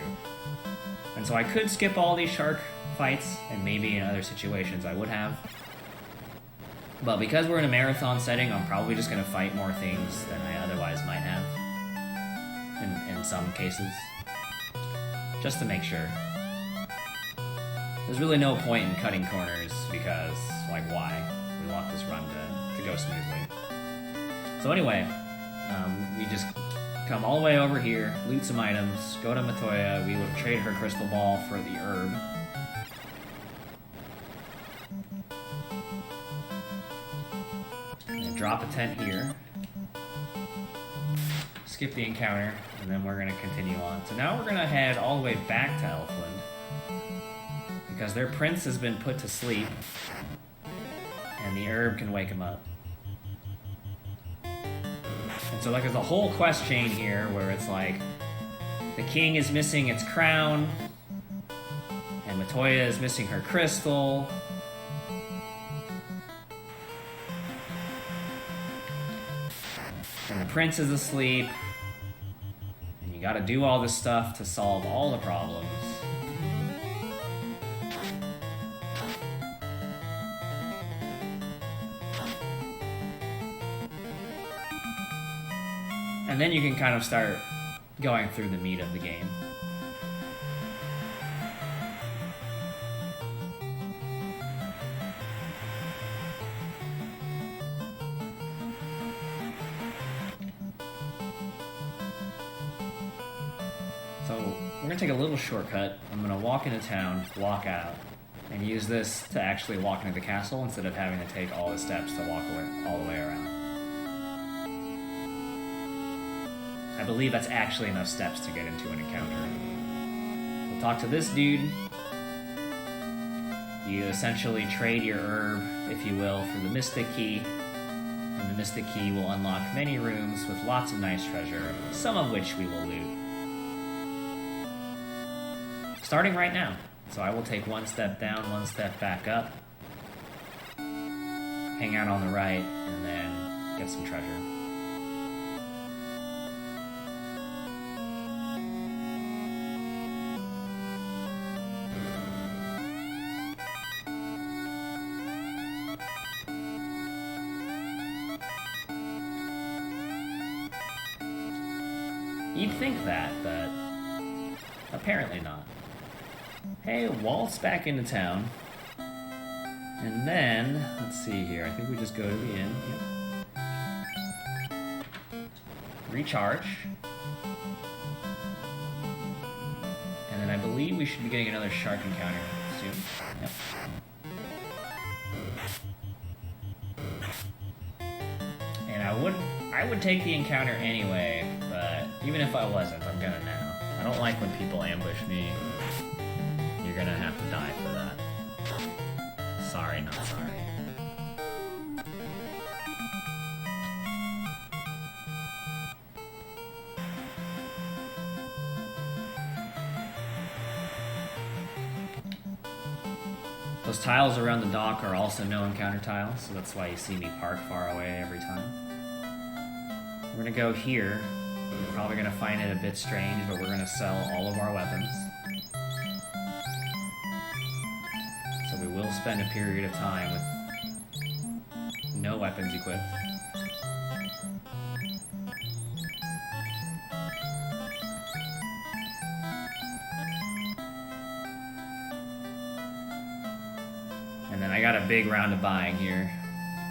And so I could skip all these shark fights, and maybe in other situations I would have. But because we're in a marathon setting, I'm probably just going to fight more things than I otherwise might have. In some cases. Just to make sure. There's really no point in cutting corners, because, like, why? We want this run to go smoothly. So anyway, we just come all the way over here, loot some items, go to Matoya, we will trade her crystal ball for the herb. And drop a tent here. Skip the encounter, and then we're going to continue on. So now we're going to head all the way back to Elfland, because their prince has been put to sleep, and the herb can wake him up. And so, like, there's a whole quest chain here where it's like the king is missing its crown, and Matoya is missing her crystal. And the prince is asleep. And you gotta do all this stuff to solve all the problems. And then you can kind of start going through the meat of the game. So we're gonna take a little shortcut. I'm gonna walk into town, walk out, and use this to actually walk into the castle instead of having to take all the steps to walk all the way around. I believe that's actually enough steps to get into an encounter. We'll talk to this dude. You essentially trade your herb, if you will, for the Mystic Key. And the Mystic Key will unlock many rooms with lots of nice treasure, some of which we will loot. Starting right now. So I will take one step down, one step back up. Hang out on the right, and then get some treasure. You'd think that, but apparently not. Hey, waltz back into town. And then, let's see here. I think we just go to the inn. Yep. Recharge. And then I believe we should be getting another shark encounter soon. Yep. And I would take the encounter anyway, but even if I wasn't, I'm gonna now. I don't like when people ambush me. You're gonna have to die for that. Sorry, not sorry. Those tiles around the dock are also no encounter tiles, so that's why you see me park far away every time. We're gonna go here. You're probably gonna find it a bit strange, but we're gonna sell all of our weapons. So we will spend a period of time with no weapons equipped. And then I got a big round of buying here.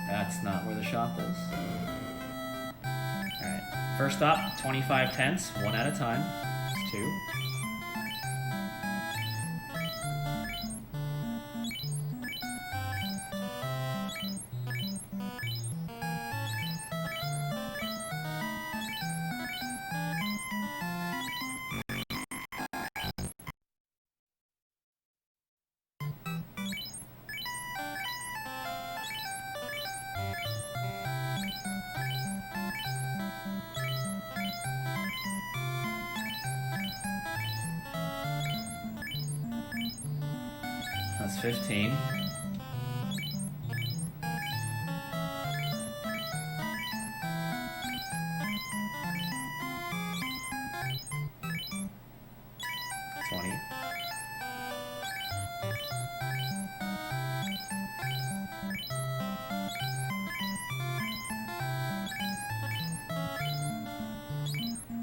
That's not where the shop is. Alright, first up, 25 tents, one at a time. That's 2. That's 15.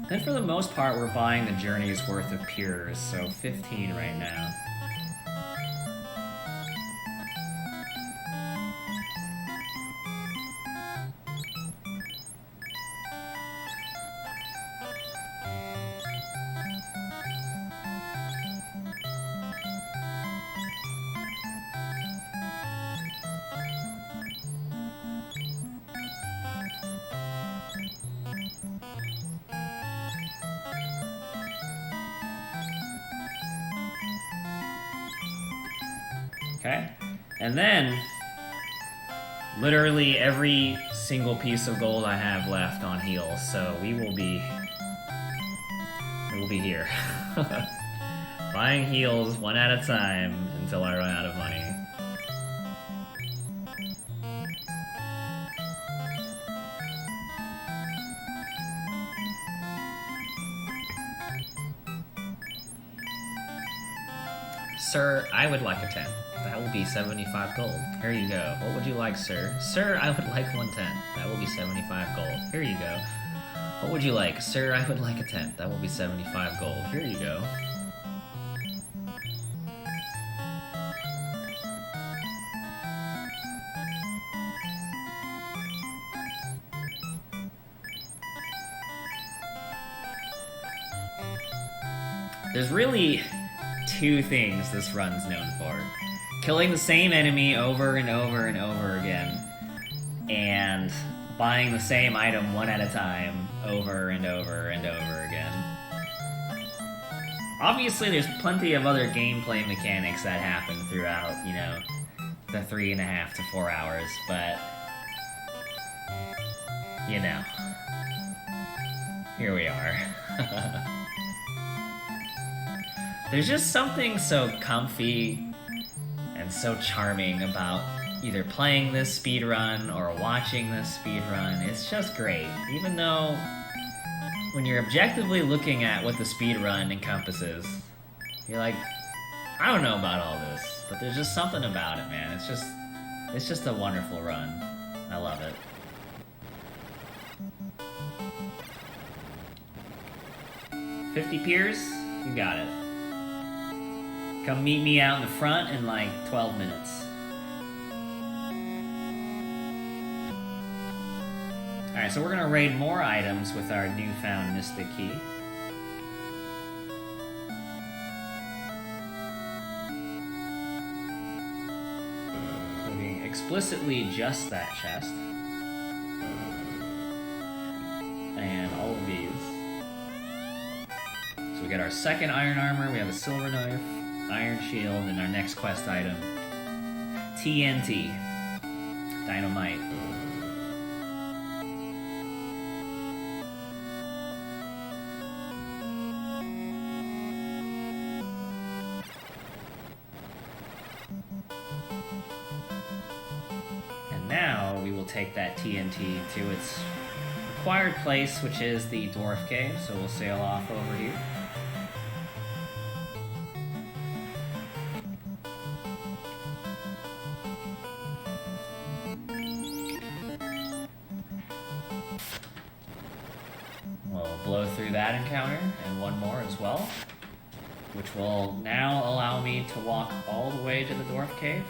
And for the most part, we're buying the journey's worth of pures, so 15 right now. Okay, and then literally every single piece of gold I have left on heals, so we will be here. Buying heals one at a time until I run out of money. Sir, I would like a 10. That will be 75 gold. Here you go. What would you like, sir? Sir, I would like 110. That will be 75 gold. Here you go. What would you like? Sir, I would like a 10. That will be 75 gold. Here you go. There's really 2 things this run's known for. Killing the same enemy over and over and over again, and buying the same item one at a time over and over and over again. Obviously, there's plenty of other gameplay mechanics that happen throughout, you know, the 3.5 to 4 hours, but, you know, here we are. There's just something so comfy and so charming about either playing this speedrun or watching this speedrun. It's just great. Even though when you're objectively looking at what the speedrun encompasses, you're like, I don't know about all this, but there's just something about it, man. It's just a wonderful run. I love it. $50 piers? You got it. Come meet me out in the front in like 12 minutes. Alright, so we're gonna raid more items with our newfound Mystic Key. Including explicitly just that chest. And all of these. So we get our second iron armor, we have a silver knife, iron shield, and our next quest item, TNT, dynamite. And now we will take that TNT to its required place, which is the Dwarf Cave, so we'll sail off over here. Blow through that encounter, and one more as well, which will now allow me to walk all the way to the Dwarf Cave.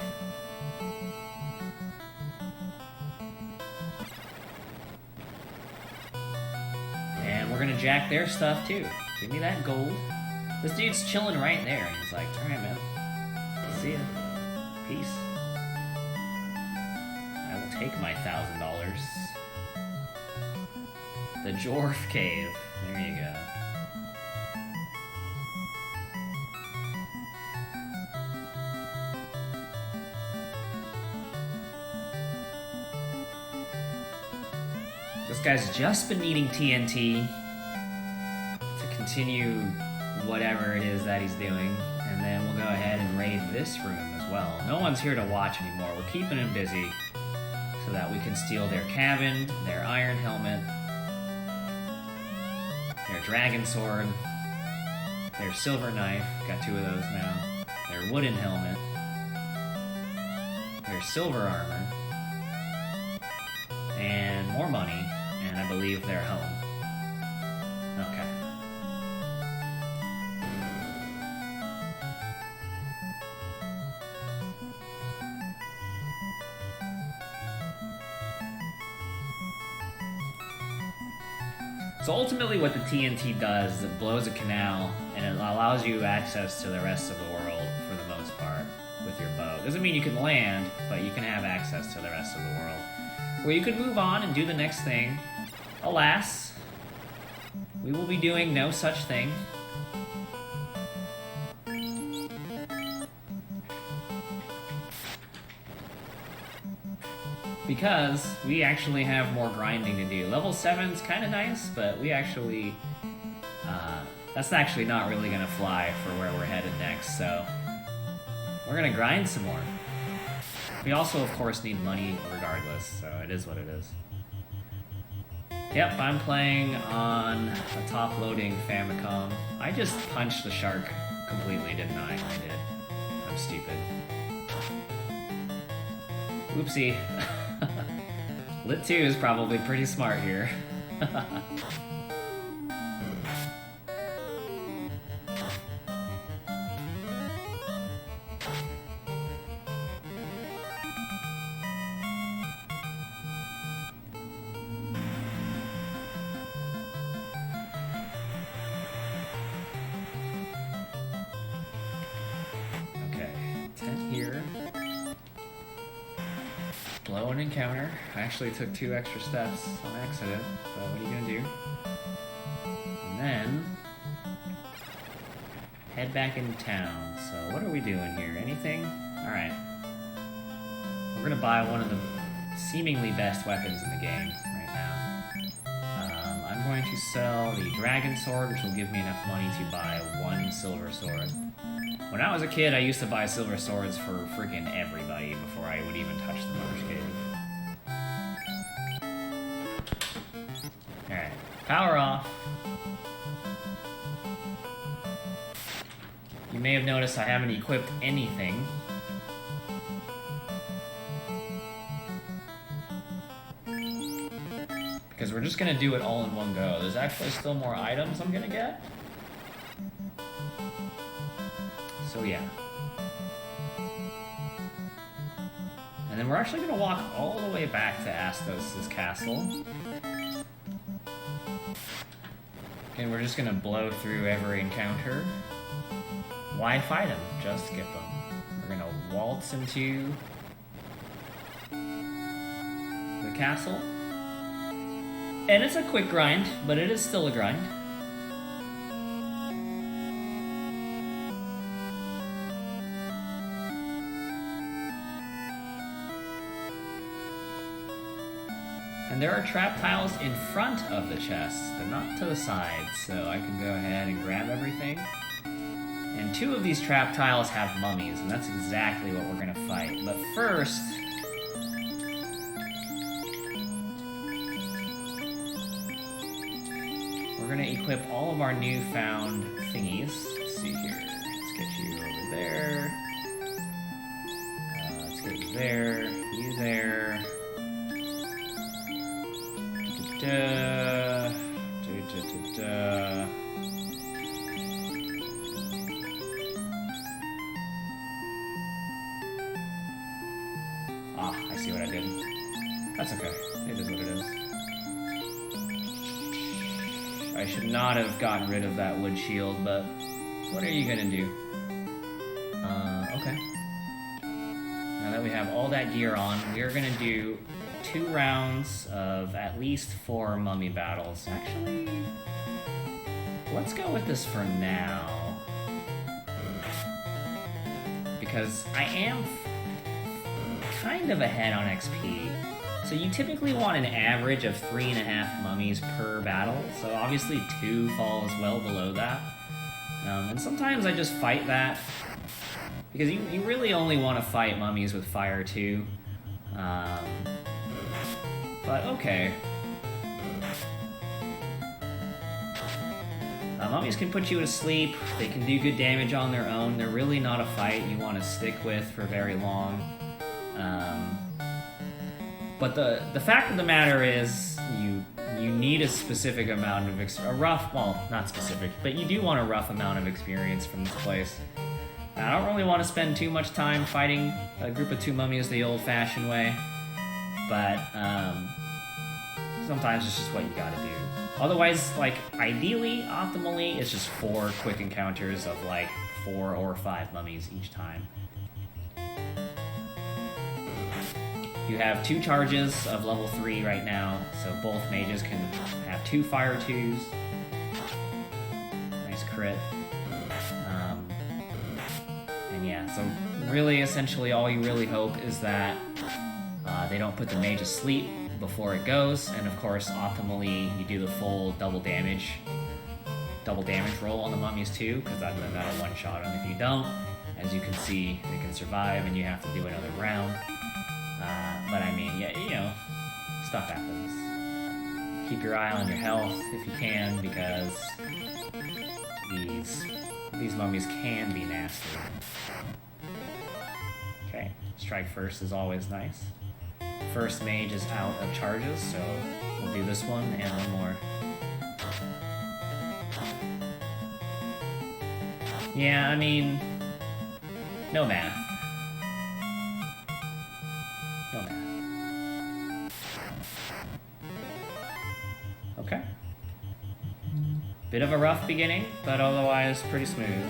And we're gonna jack their stuff too. Give me that gold. This dude's chilling right there, and he's like, alright man, see ya, peace. I will take my $1,000. The Dwarf Cave. There you go. This guy's just been needing TNT to continue whatever it is that he's doing, and then we'll go ahead and raid this room as well. No one's here to watch anymore. We're keeping him busy so that we can steal their cabin, their iron helmet, their dragon sword, their silver knife, got 2 of those now, their wooden helmet, their silver armor, and more money, and I believe their home. Okay. So ultimately what the TNT does is it blows a canal and it allows you access to the rest of the world for the most part with your bow. Doesn't mean you can land, but you can have access to the rest of the world. Where you could move on and do the next thing. Alas, we will be doing no such thing. Because we actually have more grinding to do. Level 7's kind of nice, but we actually... that's actually not really going to fly for where we're headed next, so... we're going to grind some more. We also, of course, need money regardless, so it is what it is. Yep, I'm playing on a top-loading Famicom. I just punched the shark completely, didn't I? I did. I'm stupid. Oopsie. Lit 2 is probably pretty smart here. Okay, 10 here. Blow an encounter. I actually took 2 extra steps on accident, but what are you gonna do? And then head back into town. So what are we doing here? Anything? Alright. We're gonna buy one of the seemingly best weapons in the game right now. I'm going to sell the dragon sword, which will give me enough money to buy 1 silver sword. When I was a kid, I used to buy silver swords for freaking everybody before I would even touch the Marsh Cave. Alright, power off. You may have noticed I haven't equipped anything. Because we're just gonna do it all in one go. There's actually still more items I'm gonna get. So yeah. And then we're actually going to walk all the way back to Astos' castle. And we're just going to blow through every encounter. Why fight them? Just skip them. We're going to waltz into the castle. And it's a quick grind, but it is still a grind. And there are trap tiles in front of the chest, but not to the sides, so I can go ahead and grab everything. And 2 of these trap tiles have mummies, and that's exactly what we're gonna fight. But first, we're gonna equip all of our newfound thingies. Let's see here. Let's get you over there. Let's get you there. You there. Ah, I see what I did. That's okay. It is what it is. I should not have gotten rid of that wood shield, but what are you gonna do? Okay. Now that we have all that gear on, we are gonna do 2 rounds of at least 4 mummy battles. Actually, let's go with this for now. Because I am kind of ahead on XP. So you typically want an average of 3.5 mummies per battle. So obviously 2 falls well below that. And sometimes I just fight that. Because you really only want to fight mummies with fire too. But okay. Mummies can put you to sleep. They can do good damage on their own. They're really not a fight you want to stick with for very long. But the fact of the matter is, you need a specific amount of not specific, but you do want a rough amount of experience from this place. I don't really want to spend too much time fighting a group of 2 mummies the old-fashioned way, but sometimes it's just what you gotta do. Otherwise, like, ideally, optimally, it's just 4 quick encounters of, like, 4 or 5 mummies each time. You have 2 charges of level 3 right now, so both mages can have 2 fire 2s. Nice crit. And yeah, so really, essentially, all you really hope is that they don't put the mage asleep before it goes, and of course, optimally, you do the full double damage roll on the mummies too, because that'll one-shot them. If you don't, as you can see, they can survive, and you have to do another round. But I mean, yeah, you know, stuff happens. Keep your eye on your health if you can, because these mummies can be nasty. Okay, strike first is always nice. First mage is out of charges, so we'll do this one and one more. Yeah, I mean, no math. No math. Okay. Bit of a rough beginning, but otherwise pretty smooth.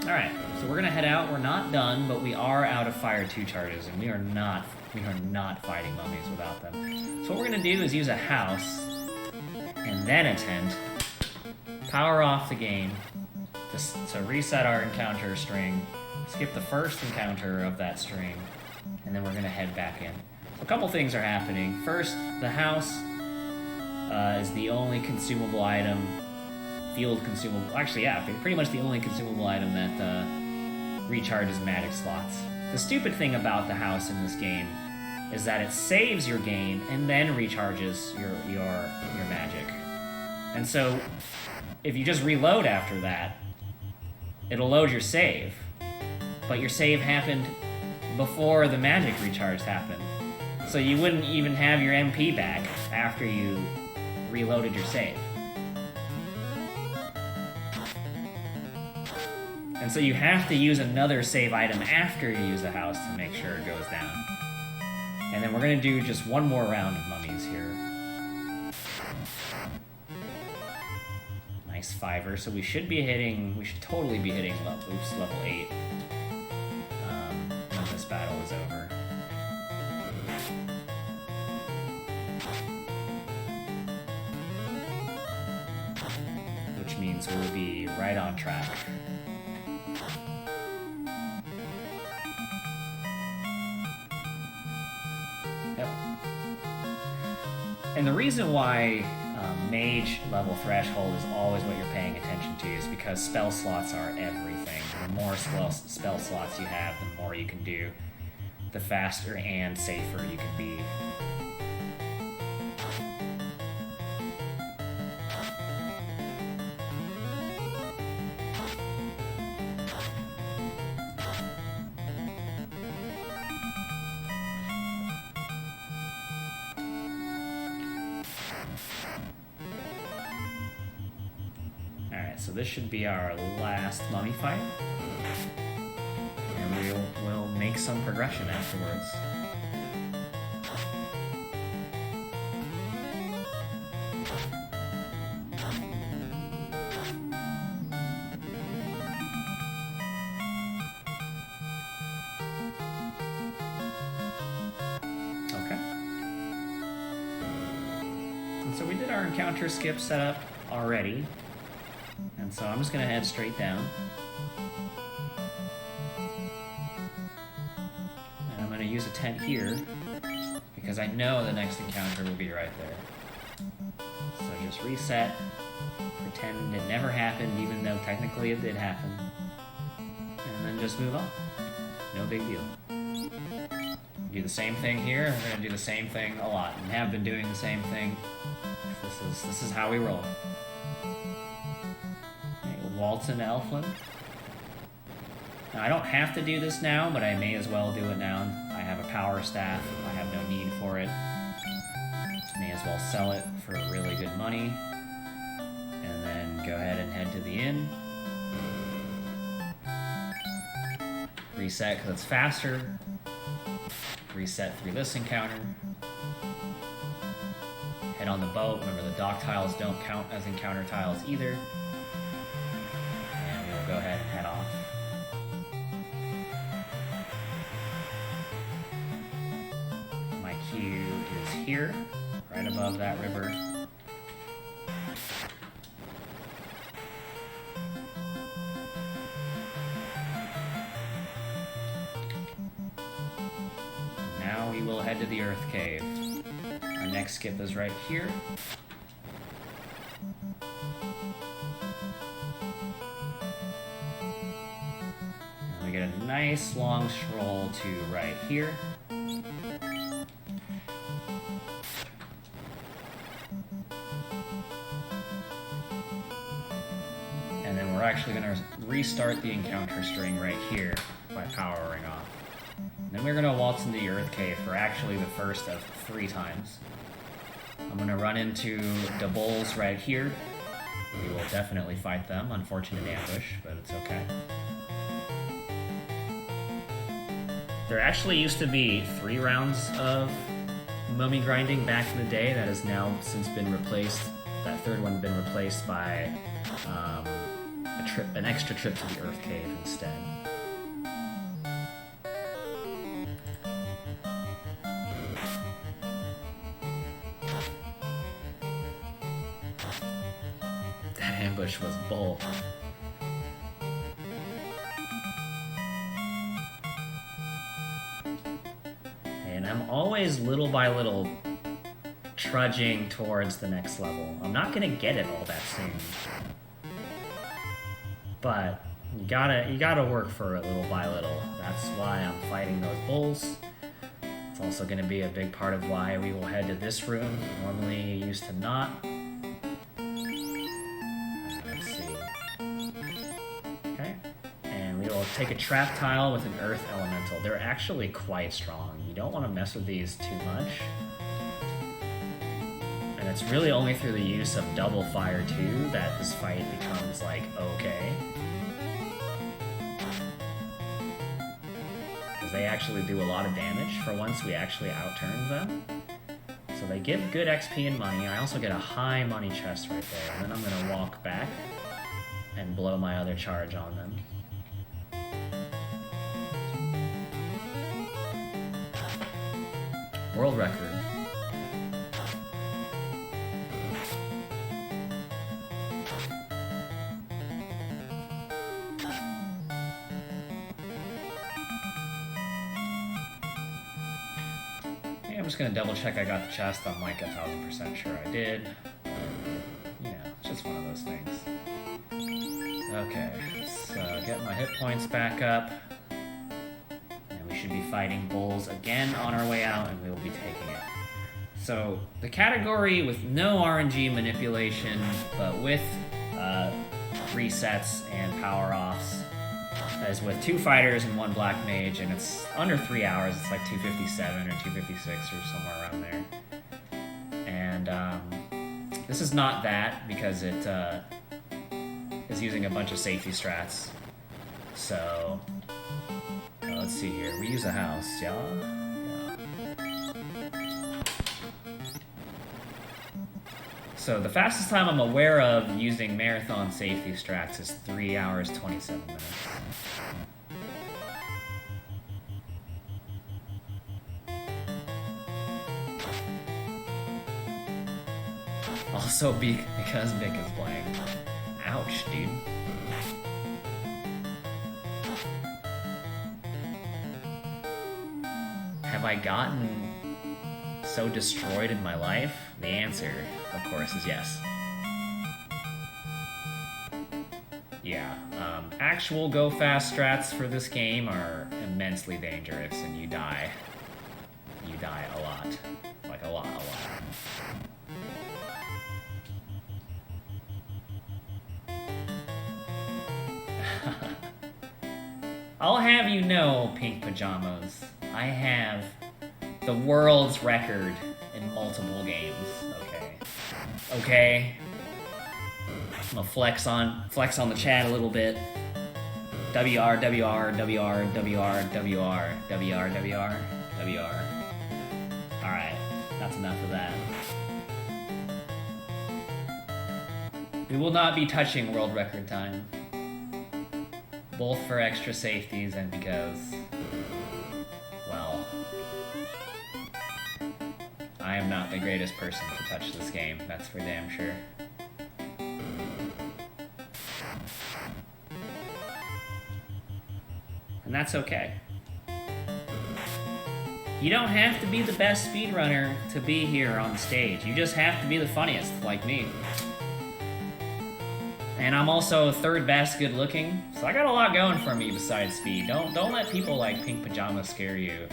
Alright, so we're gonna head out. We're not done, but we are out of fire 2 charges, and we are not fighting mummies without them. So what we're gonna do is use a house, and then a tent, power off the game, to reset our encounter string, skip the first encounter of that string, and then we're gonna head back in. So a couple things are happening. First, the house is the only consumable item, field consumable, actually yeah, pretty much the only consumable item that recharges magic slots. The stupid thing about the house in this game is that it saves your game and then recharges your magic. And so if you just reload after that, it'll load your save, but your save happened before the magic recharge happened. So you wouldn't even have your MP back after you reloaded your save. And so you have to use another save item after you use a house to make sure it goes down. And then we're gonna do just one more round of mummies here. Nice 5er, so we should totally be hitting level 8 when this battle is over. Which means we'll be right on track. Yep. And the reason why mage level threshold is always what you're paying attention to is because spell slots are everything. The more spell slots you have, the more you can do, the faster and safer you can be. So this should be our last mummy fight, and we'll make some progression afterwards. Okay. And so we did our encounter skip setup already. And so I'm just going to head straight down. And I'm going to use a tent here, because I know the next encounter will be right there. So just reset, pretend it never happened, even though technically it did happen. And then just move on. No big deal. Do the same thing here, we're going to do the same thing a lot, and have been doing the same thing. This is how we roll. Waltz into Elfland. Now, I don't have to do this now, but I may as well do it now. I have a power staff. I have no need for it. May as well sell it for really good money. And then go ahead and head to the inn. Reset because it's faster. Reset through this encounter. Head on the boat. Remember, the dock tiles don't count as encounter tiles either. Go ahead and head off. My queue is here, right above that river. Now we will head to the Earth Cave. Our next skip is right here. We get a nice long stroll to right here. And then we're actually going to restart the encounter string right here by powering off. And then we're going to waltz into the Earth Cave for actually the first of 3 times. I'm going to run into the bulls right here. We will definitely fight them. Unfortunate ambush, but it's okay. There actually used to be 3 rounds of mummy grinding back in the day. That has now since been replaced. That 3rd one been replaced by an extra trip to the Earth Cave instead. That ambush was bull. And I'm always little by little trudging towards the next level. I'm not gonna get it all that soon, but you gotta work for it little by little. That's why I'm fighting those bulls. It's also gonna be a big part of why we will head to this room. Normally used to not. Let's see. Okay, and we will take a trap tile with an earth elemental. They're actually quite strong. You don't want to mess with these too much. And it's really only through the use of double fire 2 that this fight becomes, like, okay. Because they actually do a lot of damage for once we actually outturn them. So they give good XP and money. I also get a high money chest right there. And then I'm going to walk back and blow my other charge on them. World record. I'm just gonna double check I got the chest. I'm like 1000% sure I did. You know, it's just one of those things. Okay, so get my hit points back up. And we should be fighting bulls again on our way out, and we will be taking it. So, the category with no RNG manipulation, but with resets and power-offs, is with 2 fighters and 1 black mage, and it's under 3 hours. It's like 257 or 256 or somewhere around there. And this is not that because it is using a bunch of safety strats. So let's see here. We use a house, yeah. So the fastest time I'm aware of using marathon safety strats is 3 hours 27 minutes. Also because Vic is playing. Ouch, dude. Have I gotten so destroyed in my life? The answer, of course, is yes. Yeah, actual go-fast strats for this game are immensely dangerous, and you die. You die a lot. Like, a lot. I'll have you know, Pink Pajamas, I have the world's record in multiple games. Okay. I'm gonna flex on the chat a little bit. WR. Alright, that's enough of that. We will not be touching world record time. Both for extra safeties and because, well, I am not the greatest person to touch this game, that's for damn sure. And that's okay. You don't have to be the best speedrunner to be here on stage. You just have to be the funniest, like me. And I'm also third best good looking, so I got a lot going for me besides speed. Don't let people like Pink Pajamas scare you.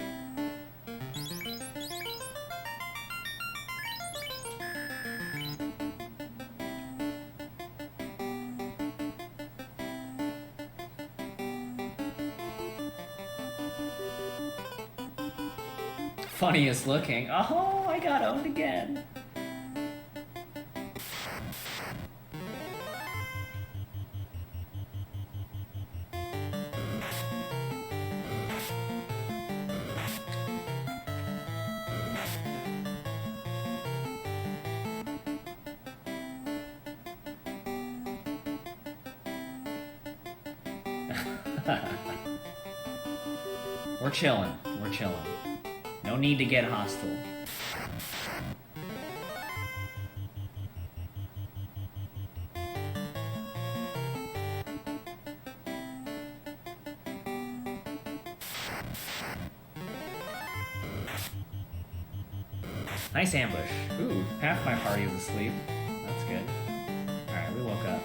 Funniest looking. Oh, I got owned again. We're chilling. No need to get hostile. Nice ambush. Ooh, half my party is asleep. That's good. Alright, we woke up.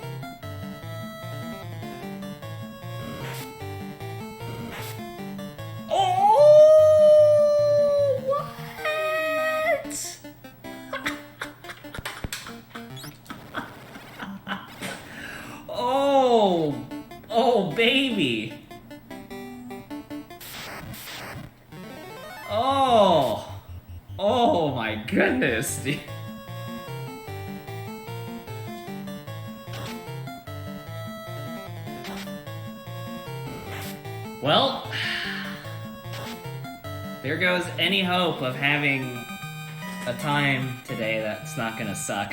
Oh! Oh my goodness, dude. Well, there goes any hope of having a time today that's not gonna suck.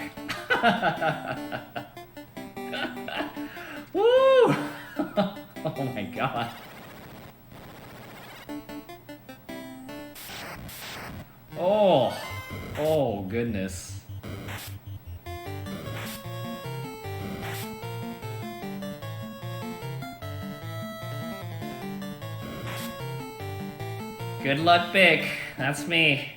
Woo! Oh my god. Oh, oh goodness. Good luck, Big. That's me.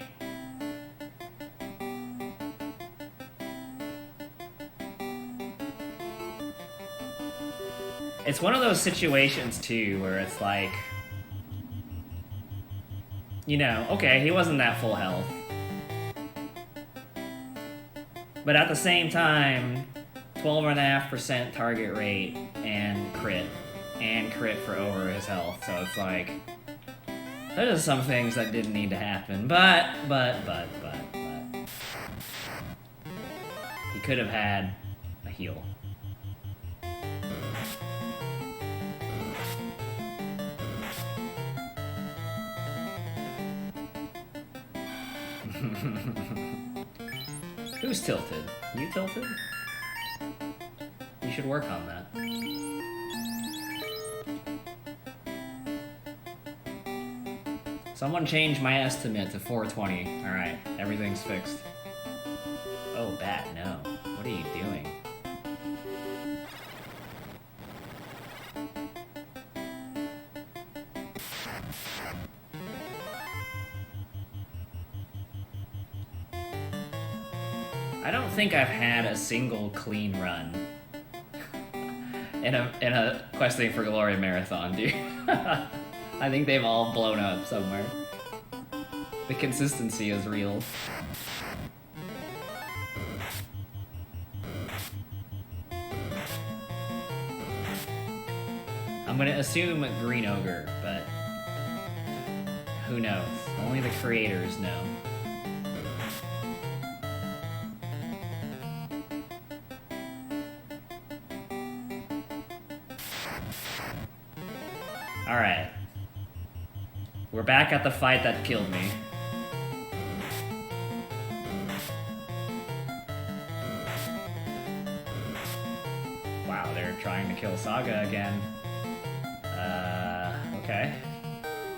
It's one of those situations, too, where it's like, you know, okay, he wasn't that full health. But at the same time, 12.5% target rate and crit for over his health. So it's like, there's some things that didn't need to happen, but. He could have had a heal. Who's tilted? You tilted? You should work on that. Someone change my estimate to 420. Alright, everything's fixed. Oh, bat, no. What are you doing? I don't think I've had a single clean run in a Questing for Glory marathon, dude. I think they've all blown up somewhere. The consistency is real. I'm gonna assume Green Ogre, but who knows? Only the creators know. Alright. We're back at the fight that killed me. Wow, they're trying to kill Saga again. Okay.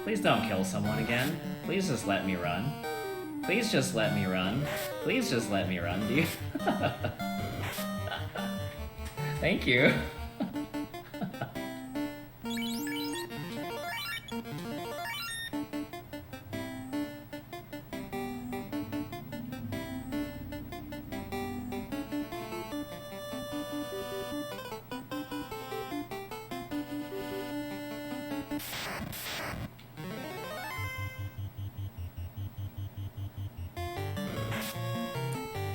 Please don't kill someone again. Please just let me run. Please just let me run. Please just let me run, dude. Thank you.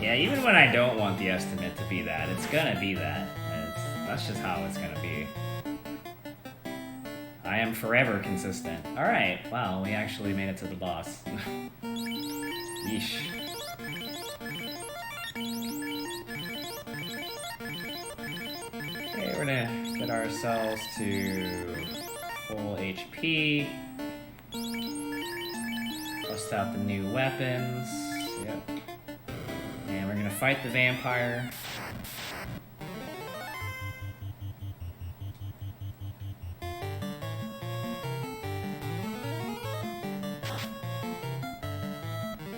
Yeah, even when I don't want the estimate to be that, it's gonna be that. That's just how it's gonna be. I am forever consistent. Alright, wow, we actually made it to the boss. Yeesh. Okay, we're gonna get ourselves to full HP. Bust out the new weapons. Yep. And we're gonna fight the vampire.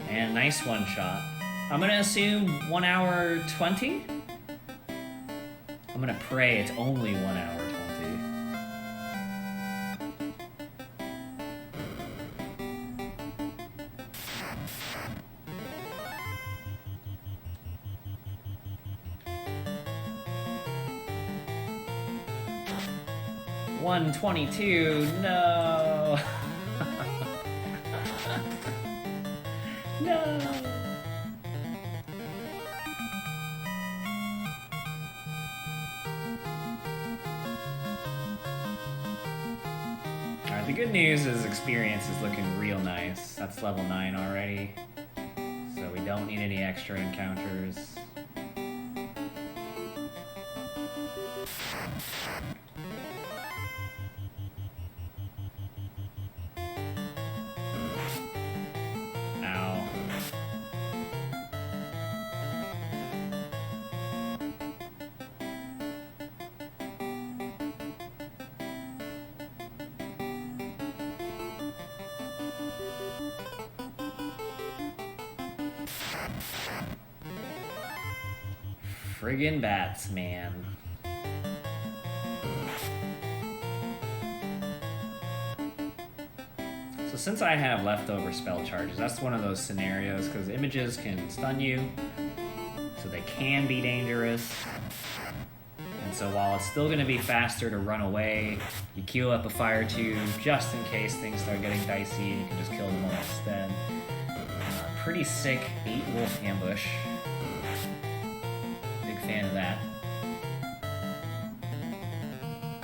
And nice one shot. I'm gonna assume 1 hour 20? I'm gonna pray it's only 1 hour 20. $122, no. No. Alright, The good news is experience is looking real nice. That's level 9 already. So we don't need any extra encounters. Ow. Friggin' bats, man. So since I have leftover spell charges, that's one of those scenarios, because images can stun you, so they can be dangerous. And so while it's still going to be faster to run away, you queue up a fire tube just in case things start getting dicey, you can just kill them all instead. Pretty sick 8-wolf ambush. Fan of that.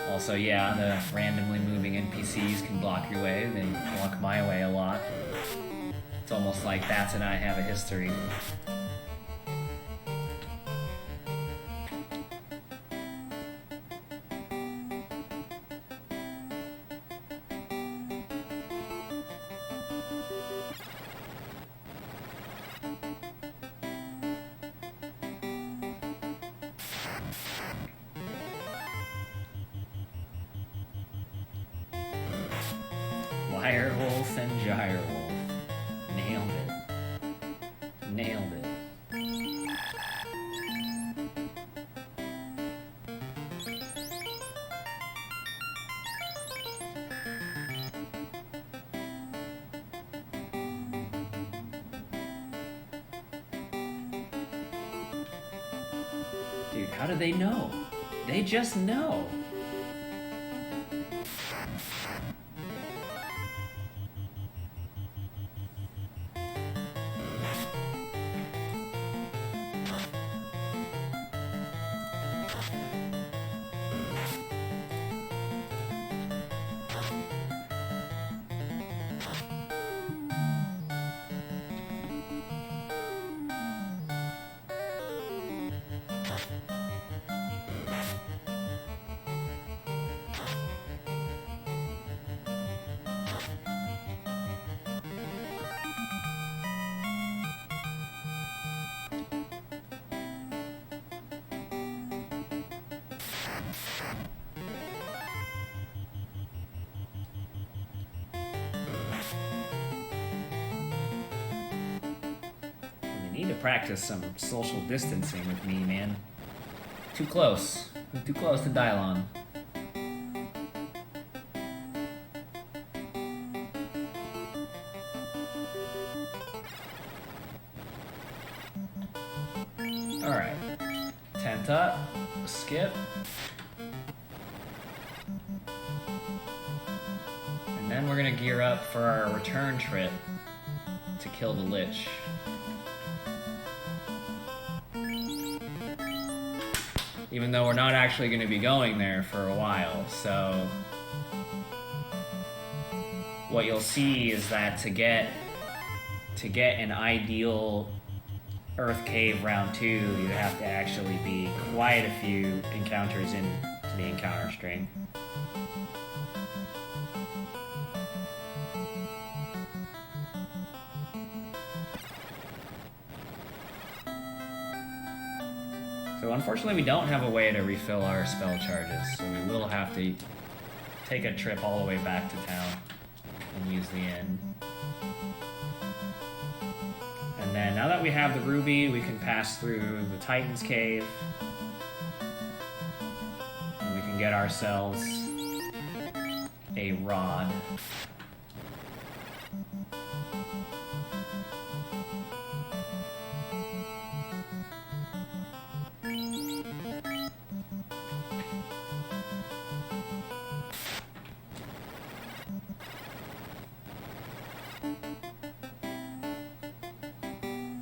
Also, yeah, the randomly moving NPCs can block your way. They block my way a lot. It's almost like Bats and I have a history. Wirewolf and Gyrewolf. Nailed it. Nailed it. Dude, how do they know? They just know. Need to practice some social distancing with me, man. Too close. I'm too close to Dylon. Alright. Tenta. Skip. And then we're gonna gear up for our return trip to kill the Lich. Even though we're not actually going to be going there for a while, so what you'll see is that to get an ideal Earth Cave round 2, you have to actually be quite a few encounters into the encounter string. So unfortunately we don't have a way to refill our spell charges, so we will have to take a trip all the way back to town and use the inn. And then now that we have the ruby, we can pass through the Titan's Cave. And we can get ourselves a rod.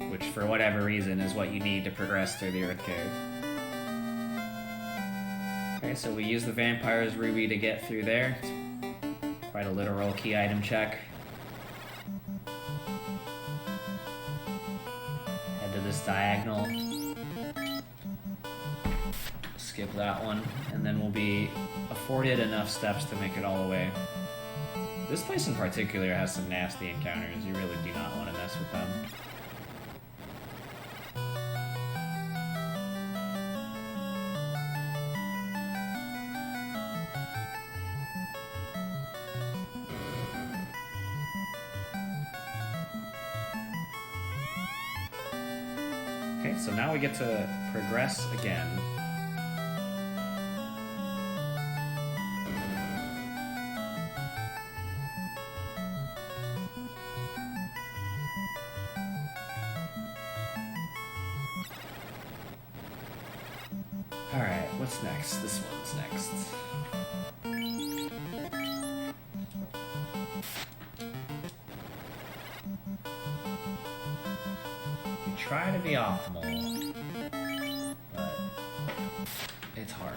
Which, for whatever reason, is what you need to progress through the Earth Cave. Okay, so we use the Vampire's Ruby to get through there. It's Try to literal key item check. Head to this diagonal. Skip that one, and then we'll be afforded enough steps to make it all the way. This place in particular has some nasty encounters. You really do not want to mess with them. Okay, so now we get to progress again. Alright, what's next? This one's next. We try to be optimal, but it's hard.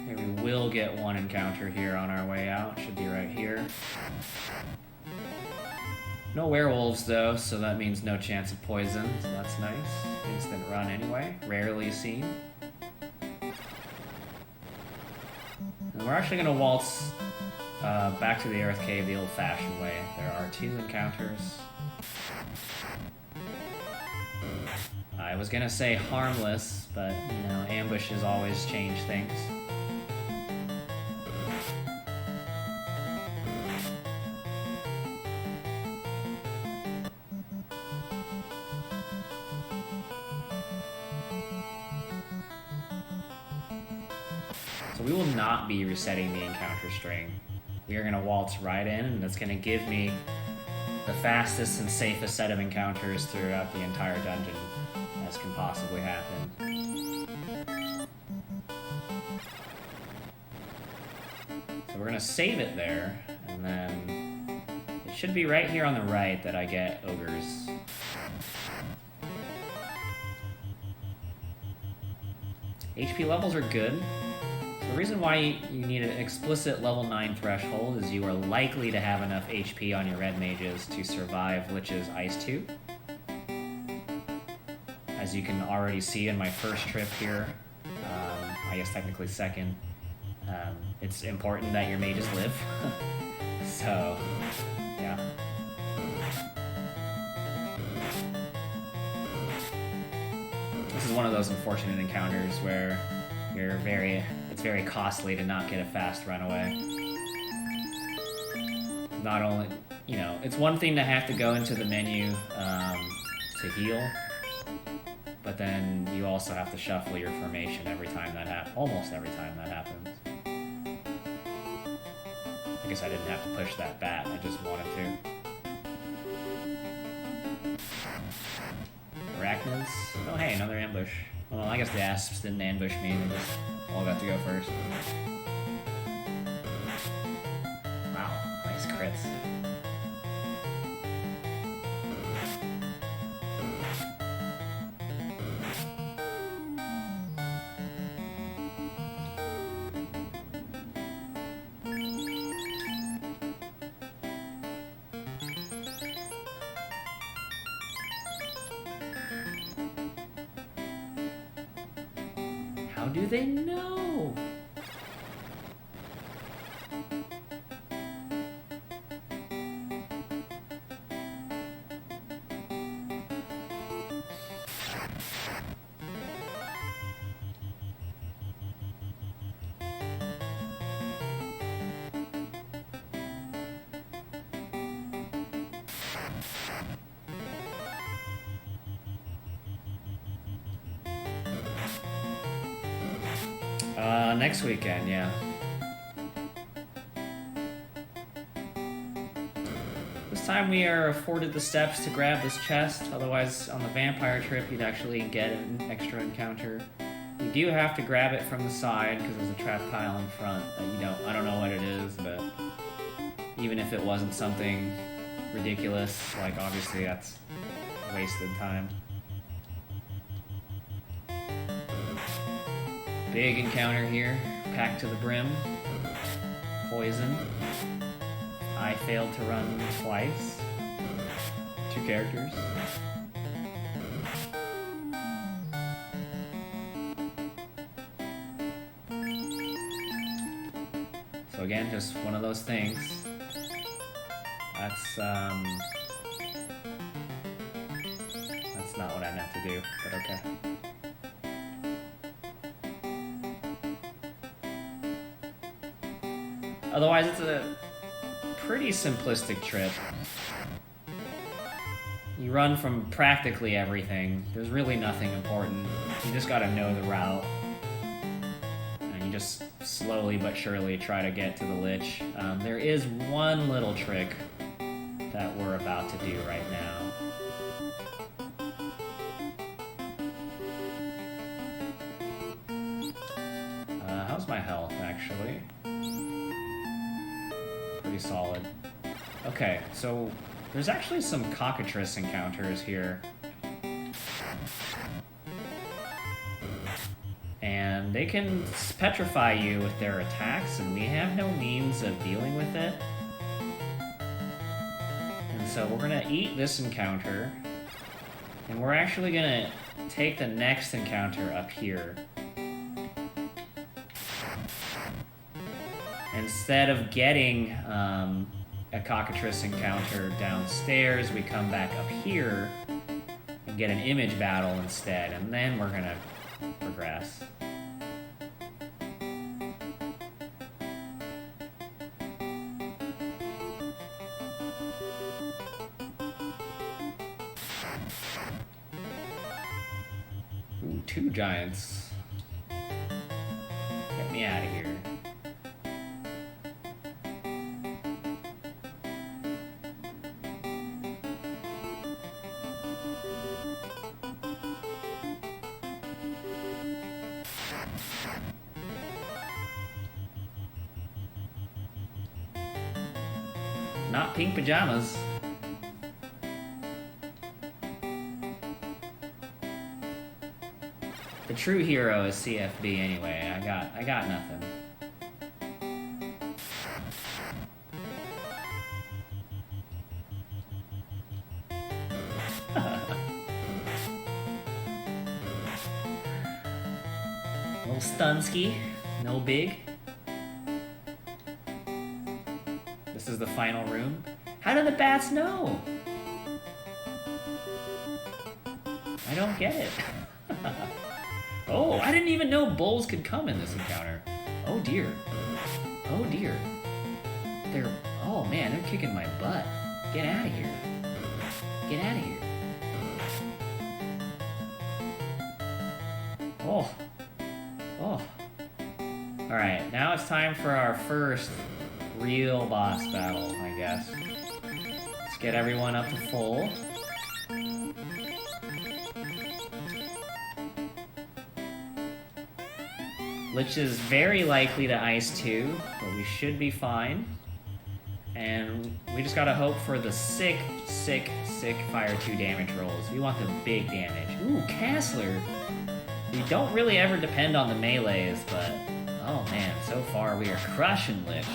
Okay, we will get one encounter here on our way out. Should be right here. No werewolves though, so that means no chance of poison, so that's nice. Instant run anyway, rarely seen. And we're actually going to waltz back to the Earth Cave the old-fashioned way. There are 2 encounters. I was going to say harmless, but, you know, ambushes always change things. So we will not be resetting the encounter string. We are going to waltz right in, and that's going to give me the fastest and safest set of encounters throughout the entire dungeon as can possibly happen. So we're going to save it there, and then it should be right here on the right that I get ogres. HP levels are good. The reason why you need an explicit level 9 threshold is you are likely to have enough HP on your red mages to survive Lich's Ice 2. As you can already see in my first trip here, I guess technically second, it's important that your mages live. So, yeah. This is one of those unfortunate encounters where it's very costly to not get a fast runaway. Not only, you know, it's one thing to have to go into the menu to heal, but then you also have to shuffle your formation every time that happens. Almost every time that happens. I guess I didn't have to push that bat, I just wanted to. Arachnids? Oh hey, another ambush. Well, I guess the asps didn't ambush me, they just all got to go first. Wow, nice crits. How do they know? Next weekend, yeah. This time we are afforded the steps to grab this chest, otherwise on the vampire trip you'd actually get an extra encounter. You do have to grab it from the side because there's a trap tile in front that you don't, I don't know what it is, but even if it wasn't something ridiculous. Like, obviously that's wasted time. Big encounter here, packed to the brim. Poison. I failed to run twice. 2 characters. So again, just one of those things. That's not what I meant to do, but okay. Otherwise, it's a pretty simplistic trip. You run from practically everything. There's really nothing important. You just gotta know the route. And you just slowly but surely try to get to the Lich. There is one little trick that we're about to do right now. How's my health, actually? Pretty solid. Okay, so there's actually some cockatrice encounters here. And they can petrify you with their attacks, and we have no means of dealing with it. And so we're gonna eat this encounter, and we're actually gonna take the next encounter up here. Instead of getting a cockatrice encounter downstairs, we come back up here and get an image battle instead, and then we're gonna progress. Ooh, 2 giants. Get me out of here. Not pink pajamas. The true hero is CFB anyway. I got nothing. Little Stunsky, no big. This is the final room. How do the bats know? I don't get it. Oh, I didn't even know bulls could come in this encounter. Oh dear. Oh dear. Oh man, they're kicking my butt. Get out of here. Get out of here. Oh. Oh. Alright, now it's time for our first real boss battle, I guess. Let's get everyone up to full. Lich is very likely to ice 2, but we should be fine. And we just gotta hope for the sick fire 2 damage rolls. We want the big damage. Ooh, Castler! We don't really ever depend on the melees, but oh man, so far we are crushing Lich.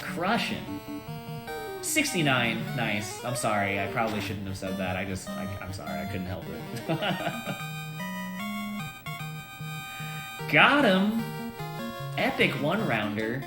Crushing. 69, nice. I'm sorry, I probably shouldn't have said that. I'm sorry, I couldn't help it. Got him! Epic 1-rounder.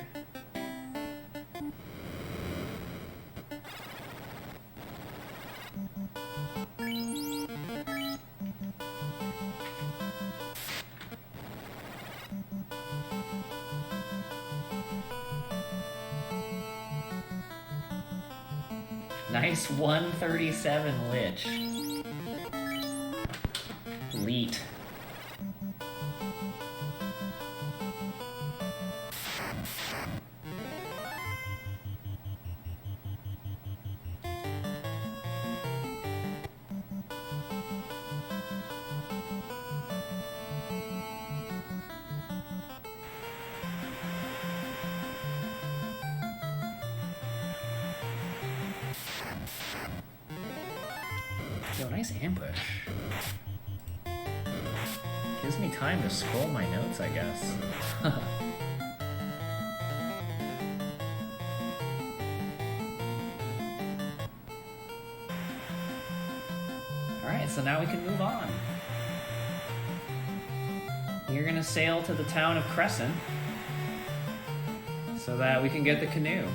Nice 137 Lich. Leet. Oh, nice ambush. Gives me time to scroll my notes, I guess. Alright, so now we can move on. We're gonna sail to the town of Crescent so that we can get the canoe.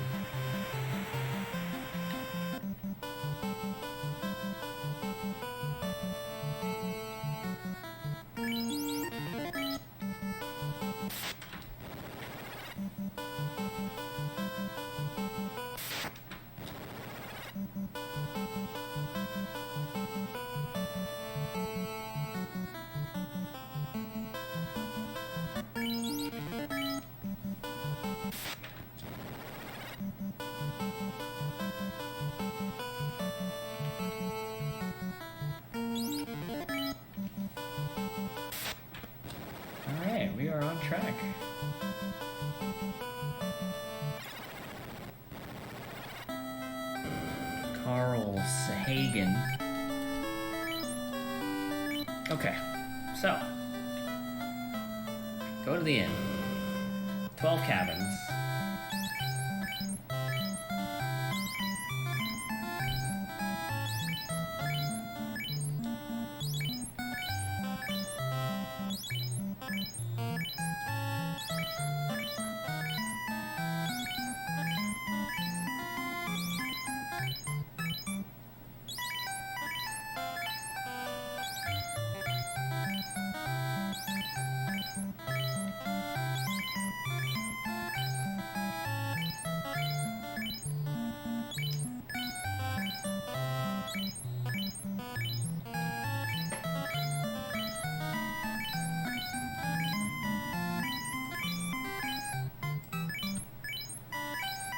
We are on track. Carl Sahagan. Okay, so go to the inn. 12 cabins.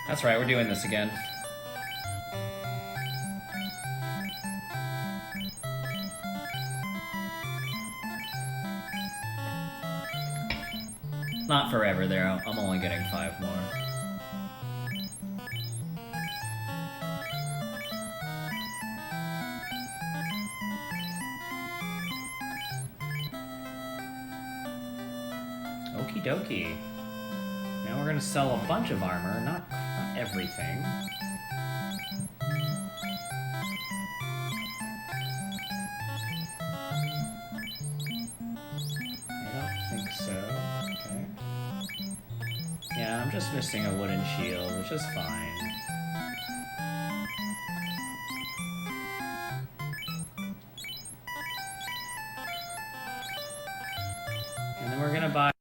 That's right, we're doing this again. Not forever there, I'm only getting 5 more. Okie dokie. Now we're gonna sell a bunch of armor, not everything. I don't think so. Okay. Yeah, I'm just missing a wooden shield, which is fine. And then we're gonna buy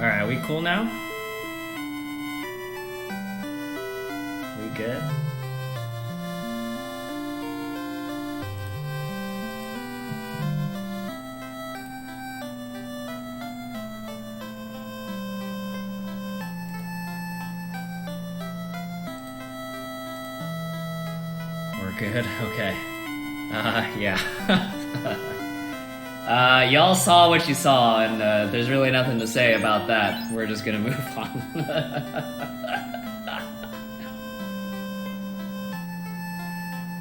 Alright, we cool now? We good? We're good? Okay. Yeah. Y'all saw what you saw, and there's really nothing to say about that. We're just gonna move on.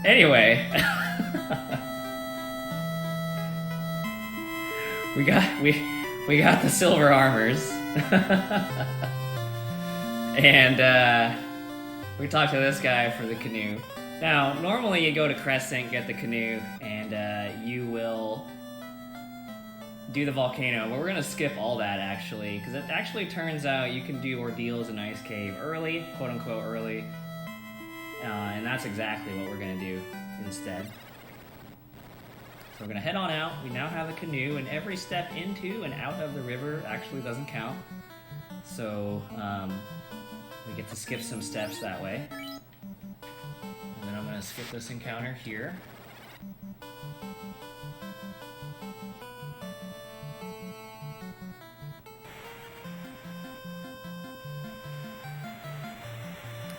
Anyway, we got the silver armors, and we talked to this guy for the canoe. Now, normally you go to Crescent, get the canoe, and you will do the volcano, but we're gonna skip all that actually, because it actually turns out you can do Ordeals and Ice Cave early, quote unquote early, and that's exactly what we're gonna do instead. So we're gonna head on out. We now have a canoe, and every step into and out of the river actually doesn't count. So We get to skip some steps that way. And then I'm gonna skip this encounter here.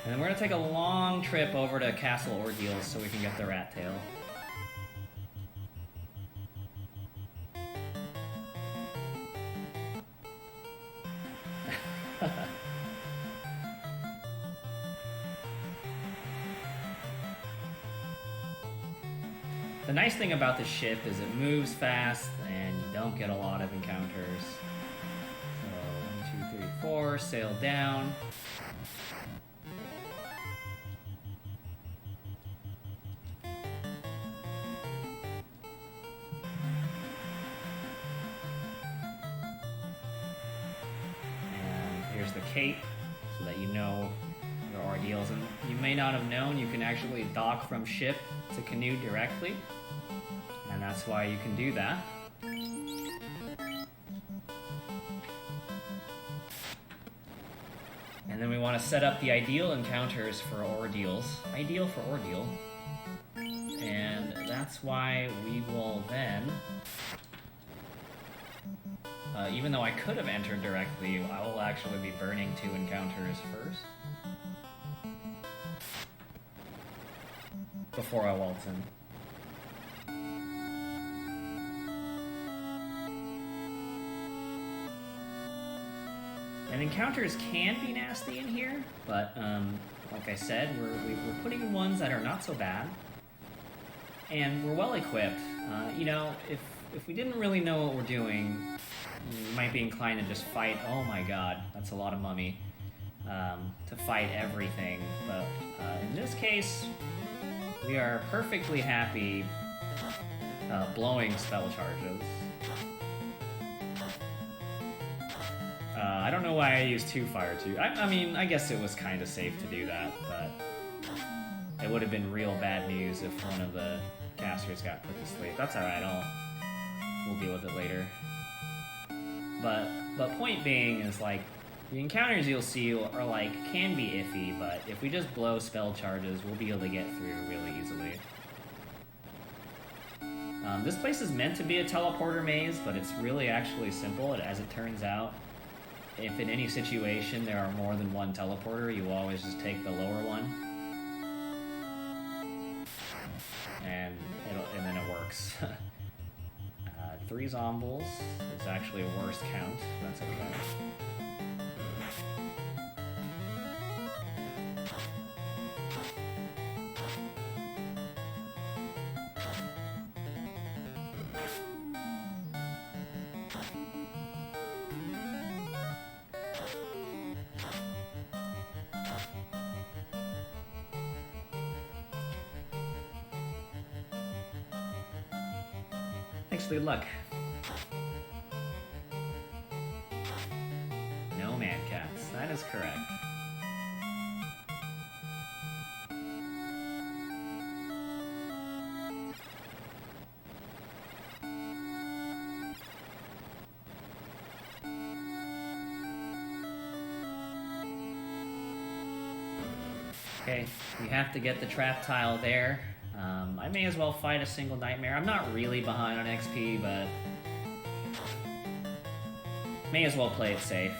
And then we're gonna take a long trip over to Castle Ordeals so we can get the rat tail. The nice thing about the ship is it moves fast and you don't get a lot of encounters. So 1, 2, 3, 4, sail down. And here's the cape so that you know your Ordeals. And you may not have known, you can actually dock from ship to canoe directly. And that's why you can do that. And then we want to set up the ideal encounters for Ordeals. Ideal for Ordeal. And that's why we will then... even though I could have entered directly, I will actually be burning 2 encounters first. Before I waltz in. And encounters can be nasty in here, but like I said, we're putting in ones that are not so bad, and we're well equipped. You know, if we didn't really know what we're doing, we might be inclined to just fight. Oh my god, that's a lot of mummy. To fight everything, but in this case, we are perfectly happy blowing spell charges. I don't know why I used 2 fire too. I mean, I guess it was kind of safe to do that, but it would have been real bad news if one of the casters got put to sleep. That's alright, we'll deal with it later. But point being is, like, the encounters you'll see are, like, can be iffy, but if we just blow spell charges, we'll be able to get through really easily. This place is meant to be a teleporter maze, but it's really actually simple, as it turns out. If in any situation there are more than 1 teleporter, you always just take the lower one. And then it works. 3 zombies is actually a worse count. That's okay. Good luck. No man cats. That is correct. Okay, we have to get the trap tile there. I may as well fight a single nightmare. I'm not really behind on XP, but may as well play it safe.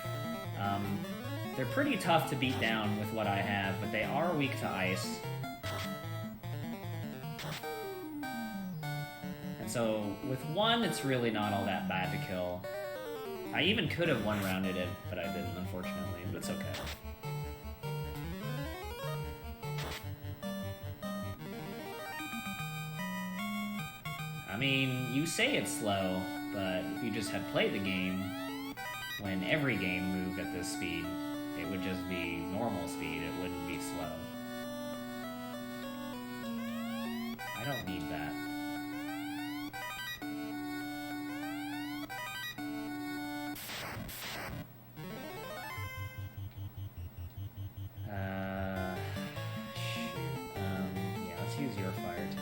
They're pretty tough to beat down with what I have, but they are weak to ice. And so with 1, it's really not all that bad to kill. I even could have 1-rounded it, but I didn't, unfortunately, but it's okay. I mean, you say it's slow, but if you just had played the game, when every game moved at this speed, it would just be normal speed, it wouldn't be slow. I don't need that. Shoot. Yeah, let's use your fire too.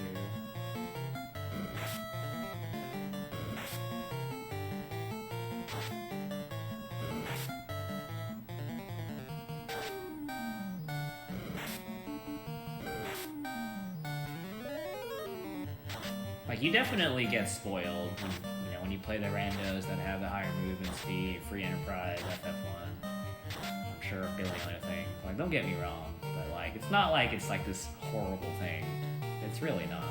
Like, you definitely get spoiled when, you know, when you play the randos that have the higher movement speed, free enterprise, FF1. I'm sure a billion other things. Like, don't get me wrong, but like, it's not like it's like this horrible thing. It's really not.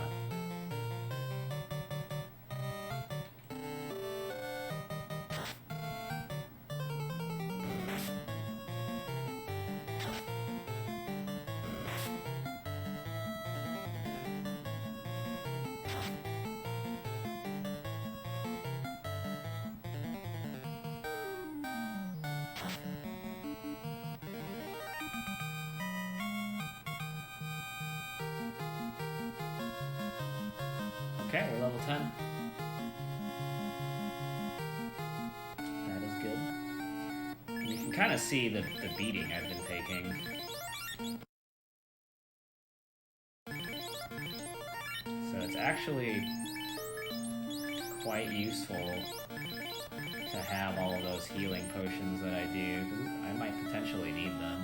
Okay, we're level 10. That is good. And you can kind of see the beating I've been taking. So it's actually quite useful to have all of those healing potions that I do. I might potentially need them.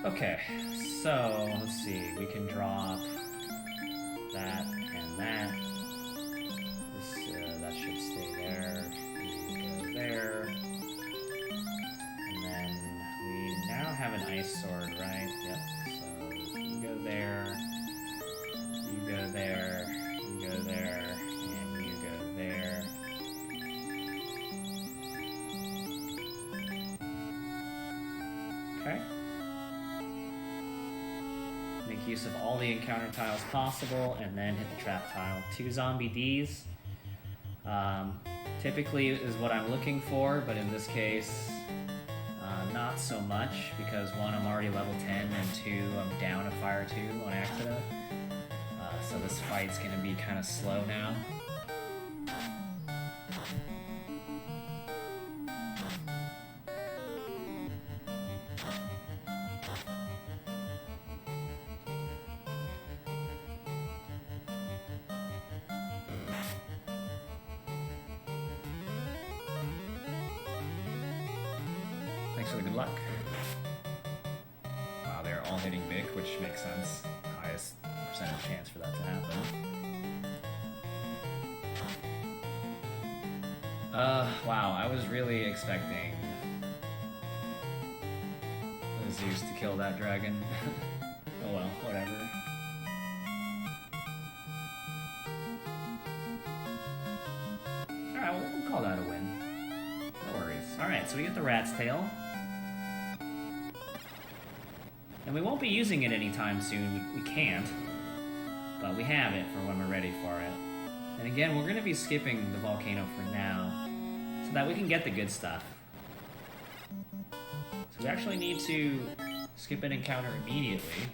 Okay, so let's see, we can drop that and that. This, that should stay there. You go there. And then we now have an ice sword, right? Yep, so you go there, you go there, you go there, and you go there. Okay. Make use of all the encounter tiles possible, and then hit the trap tile. 2 zombie Ds. Typically is what I'm looking for, but in this case, not so much, because 1, I'm already level 10, and 2, I'm down a fire 2 on accident. So this fight's gonna be kind of slow now. Thanks for the good luck. Wow, they're all hitting big, which makes sense. Highest percentage chance for that to happen. Wow, I was really expecting the Zeus to kill that dragon. Oh well, whatever. Alright, well, we'll call that a win. No worries. Alright, so we get the rat's tail. And we won't be using it anytime soon. We can't. But we have it for when we're ready for it. And again, we're going to be skipping the volcano for now, so that we can get the good stuff. So we actually need to skip an encounter immediately.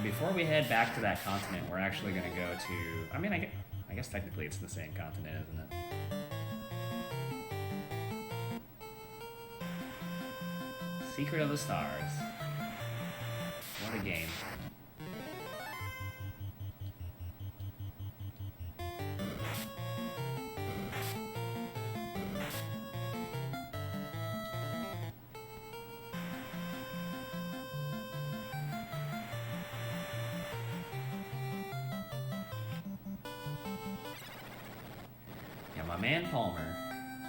Before we head back to that continent, we're actually going to go to... I mean, I guess technically it's the same continent, isn't it? Secret of the Stars. What a game. My man Palmer.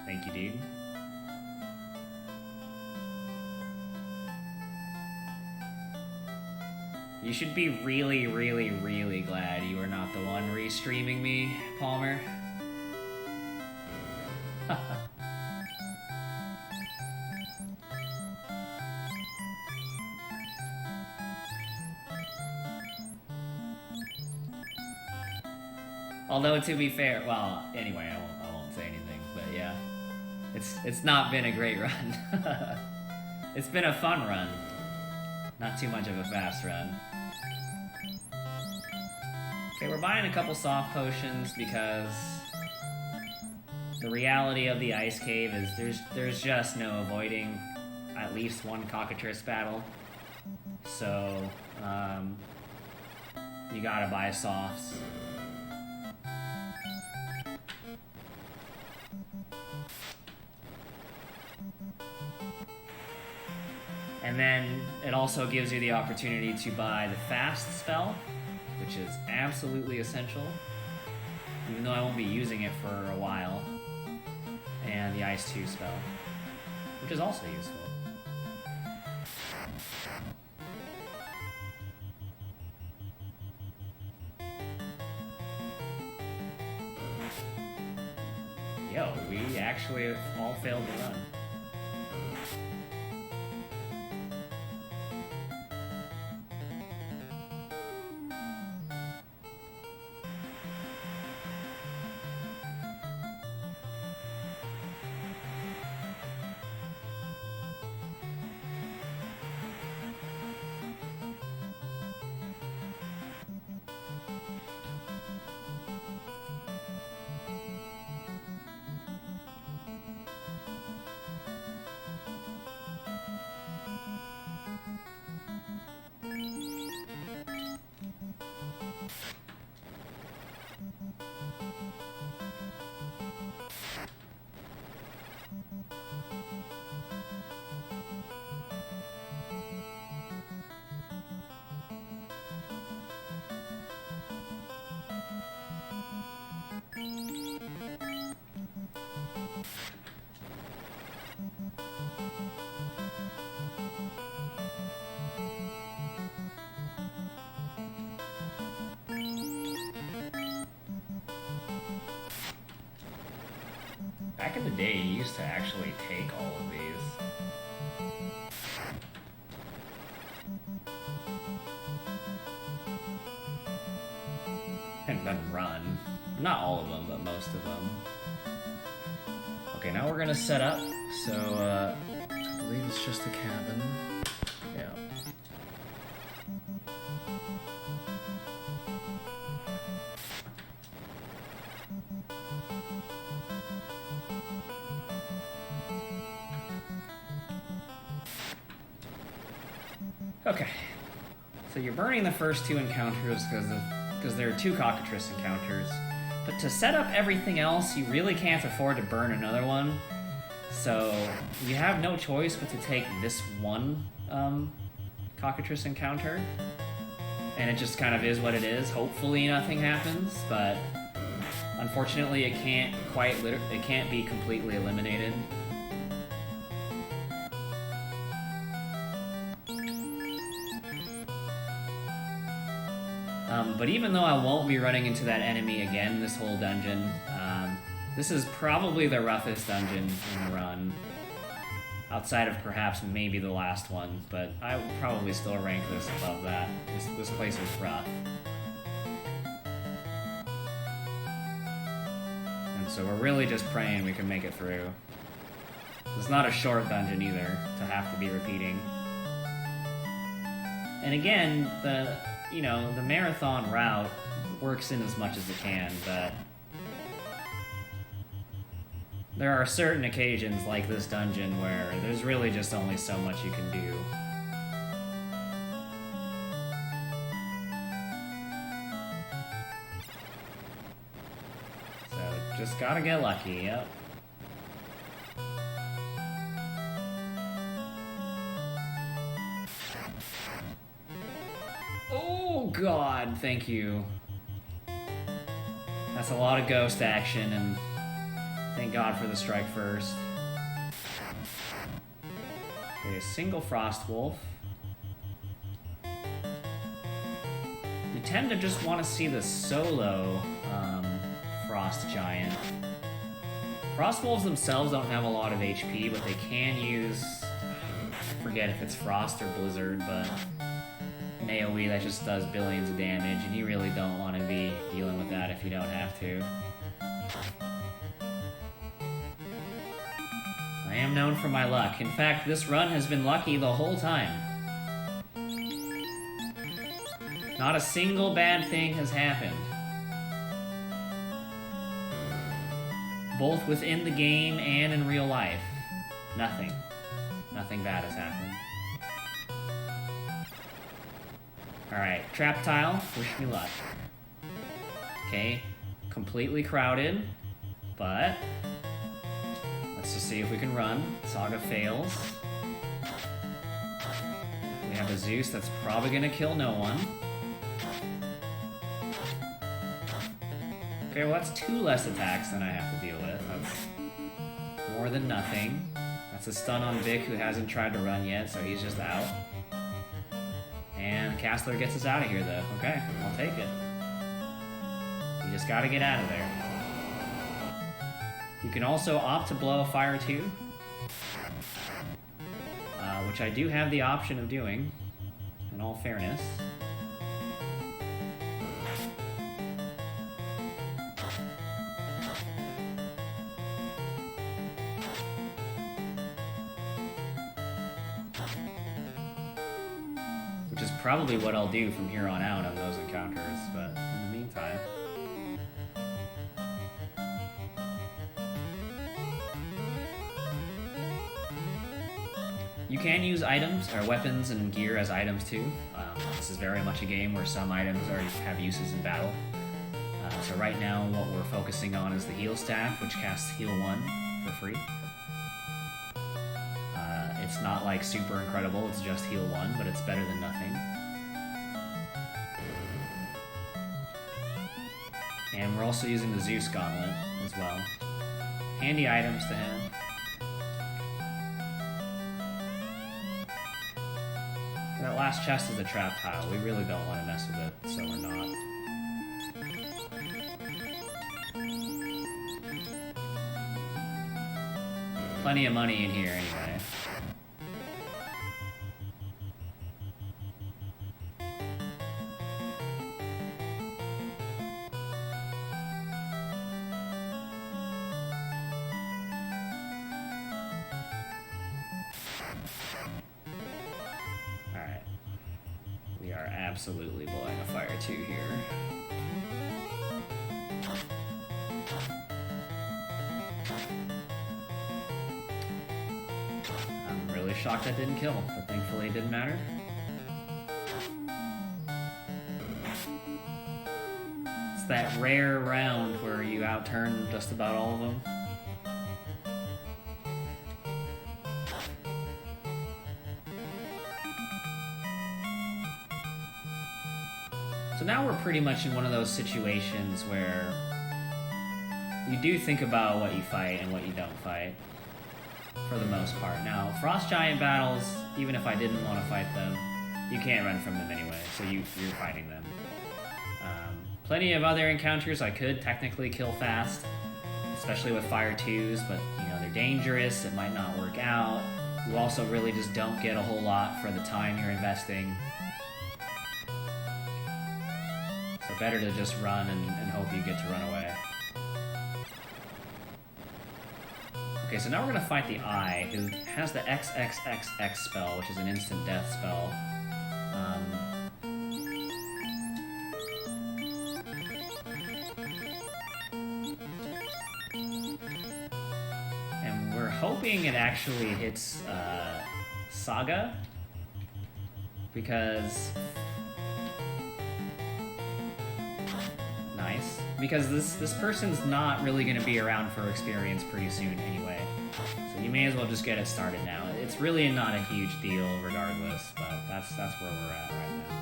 Thank you, dude. You should be really, really, really glad you are not the one restreaming me, Palmer. Although, to be fair, well, anyway, I won't say anything, but yeah. It's not been a great run. It's been a fun run. Not too much of a fast run. Okay, we're buying a couple soft potions because the reality of the ice cave is there's just no avoiding at least one cockatrice battle. So, you gotta buy softs. And then it also gives you the opportunity to buy the fast spell, which is absolutely essential, even though I won't be using it for a while, and the Ice 2 spell, which is also useful. Yo, we actually all failed to run. Back in the day, you used to actually take all of these. And then run. Not all of them, but most of them. Okay, now we're gonna set up. So, I believe it's just a cabin. Yeah. Okay, so you're burning the first two encounters because there are two cockatrice encounters, but to set up everything else, you really can't afford to burn another one, so you have no choice but to take this one cockatrice encounter, and it just kind of is what it is. Hopefully nothing happens, but unfortunately it can't be completely eliminated. But even though I won't be running into that enemy again this whole dungeon, this is probably the roughest dungeon in the run, outside of perhaps maybe the last one, but I would probably still rank this above that. This place is rough. And so we're really just praying we can make it through. It's not a short dungeon either, to have to be repeating. And again, the marathon route works in as much as it can, but there are certain occasions like this dungeon where there's really just only so much you can do. So, just gotta get lucky, yep. Oh god, thank you. That's a lot of ghost action, and thank god for the strike first. Okay, a single frost wolf. You tend to just want to see the solo frost giant. Frost wolves themselves don't have a lot of HP, but they can use, I forget if it's frost or blizzard, but an AoE that just does billions of damage, and you really don't want to be dealing with that if you don't have to. I am known for my luck. In fact, this run has been lucky the whole time. Not a single bad thing has happened. both within the game and in real life. Nothing. Nothing bad has happened. Alright, trap tile, wish me luck. Okay, completely crowded, but let's just see if we can run. Saga fails. We have a Zeus that's probably gonna kill no one. Okay, well that's 2 less attacks than I have to deal with. That's more than nothing. That's a stun on Vic, who hasn't tried to run yet, so he's just out. And Castler gets us out of here, though. Okay, I'll take it. You just gotta get out of there. You can also opt to blow a fire too, which I do have the option of doing, in all fairness. Which is probably what I'll do from here on out on those encounters, but in the meantime... You can use items, or weapons and gear as items too. This is very much a game where some items already have uses in battle. So right now what we're focusing on is the heal staff, which casts heal 1 for free. It's not like super incredible, it's just heal 1, but it's better than nothing. And we're also using the Zeus Gauntlet as well. Handy items to have. That last chest is a trap tile. We really don't want to mess with it, so we're not. Plenty of money in here anyway. Absolutely blowing a fire 2 here. I'm really shocked that didn't kill, but thankfully it didn't matter. It's that rare round where you outturn just about all of them. So now we're pretty much in one of those situations where you do think about what you fight and what you don't fight, for the most part. Now, Frost Giant battles, even if I didn't want to fight them, you can't run from them anyway, so you're fighting them. Plenty of other encounters I could technically kill fast, especially with Fire 2s, but you know, they're dangerous, it might not work out. You also really just don't get a whole lot for the time you're investing. So better to just run and hope you get to run away. Okay, so now we're gonna fight the Eye, who has the XXXX spell, which is an instant death spell. And we're hoping it actually hits Saga, because... Nice. Because this person's not really going to be around for experience pretty soon anyway. So you may as well just get it started now. It's really not a huge deal regardless, but that's where we're at right now.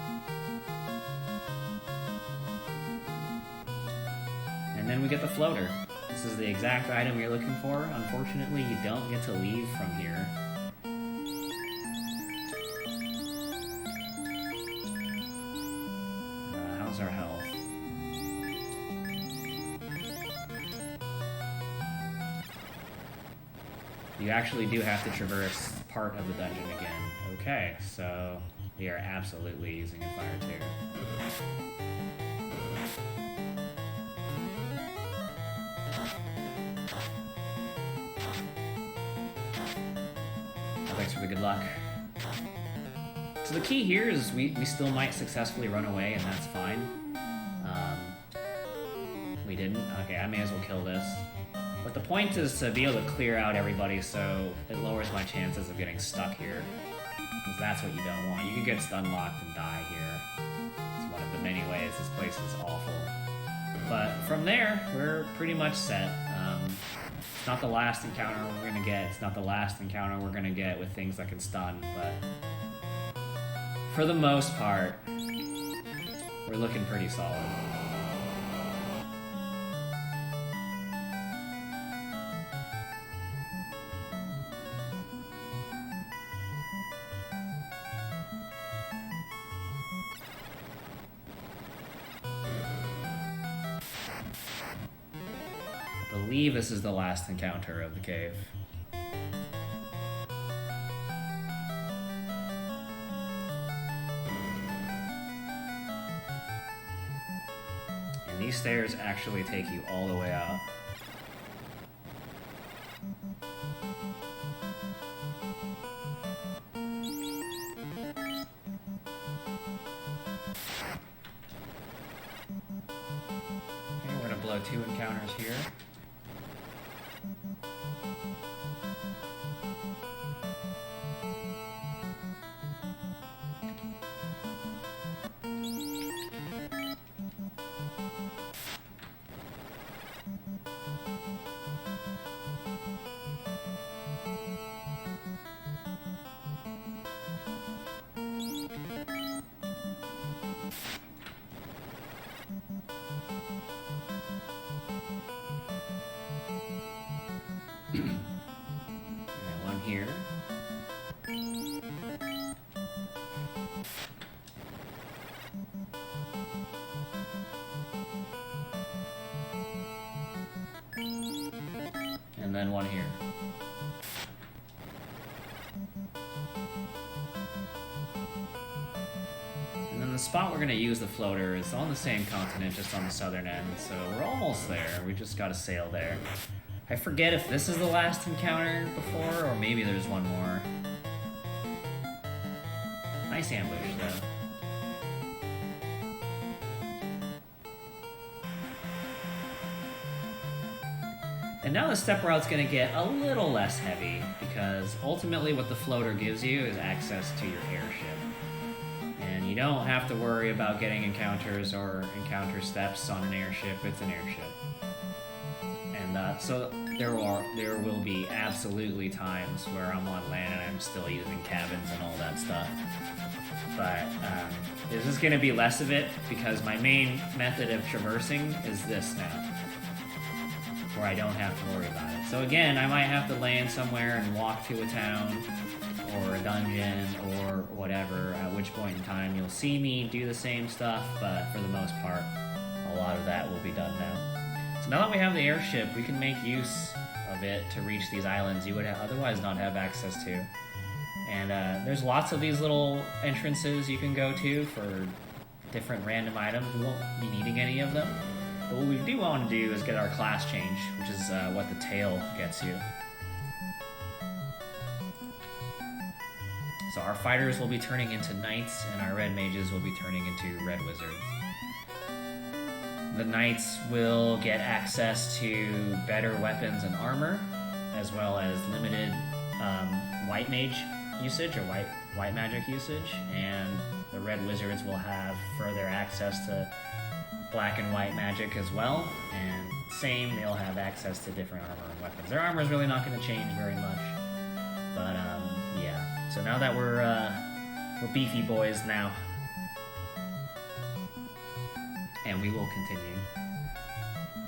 And then we get the floater. This is the exact item you're looking for. Unfortunately, you don't get to leave from here. How's our health? You actually do have to traverse part of the dungeon again. Okay, so we are absolutely using a fire too. Oh, thanks for the good luck. So the key here is we still might successfully run away, and that's fine. We didn't. Okay, I may as well kill this. But the point is to be able to clear out everybody so it lowers my chances of getting stuck here. Because that's what you don't want. You can get stun locked and die here. It's one of the many ways this place is awful. But from there, we're pretty much set. It's not the last encounter we're gonna get. It's not the last encounter we're gonna get with things that can stun, but for the most part, we're looking pretty solid. I believe this is the last encounter of the cave. And these stairs actually take you all the way out. Okay, we're gonna blow 2 encounters here. One here. And then one here. And then the spot we're going to use the floater is on the same continent, just on the southern end, so we're almost there. We just got to sail there. I forget if this is the last encounter before, or maybe there's one more. Nice ambush, though. And now the step route's gonna get a little less heavy, because ultimately what the floater gives you is access to your airship. And you don't have to worry about getting encounters or encounter steps on an airship, it's an airship. And so there will be absolutely times where I'm on land and I'm still using cabins and all that stuff. But there's just going to be less of it because my main method of traversing is this now, where I don't have to worry about it. So again, I might have to land somewhere and walk to a town or a dungeon or whatever, at which point in time you'll see me do the same stuff, but for the most part, a lot of that will be done now. So now that we have the airship, we can make use of it to reach these islands you would otherwise not have access to. And there's lots of these little entrances you can go to for different random items. We won't be needing any of them. But what we do want to do is get our class change, which is what the tail gets you. So our fighters will be turning into knights, and our red mages will be turning into red wizards. The knights will get access to better weapons and armor, as well as limited white mage usage or white magic usage, and the red wizards will have further access to black and white magic as well, and same, they'll have access to different armor and weapons. Their armor is really not going to change very much, but yeah. So now that we're beefy boys now, and we will continue.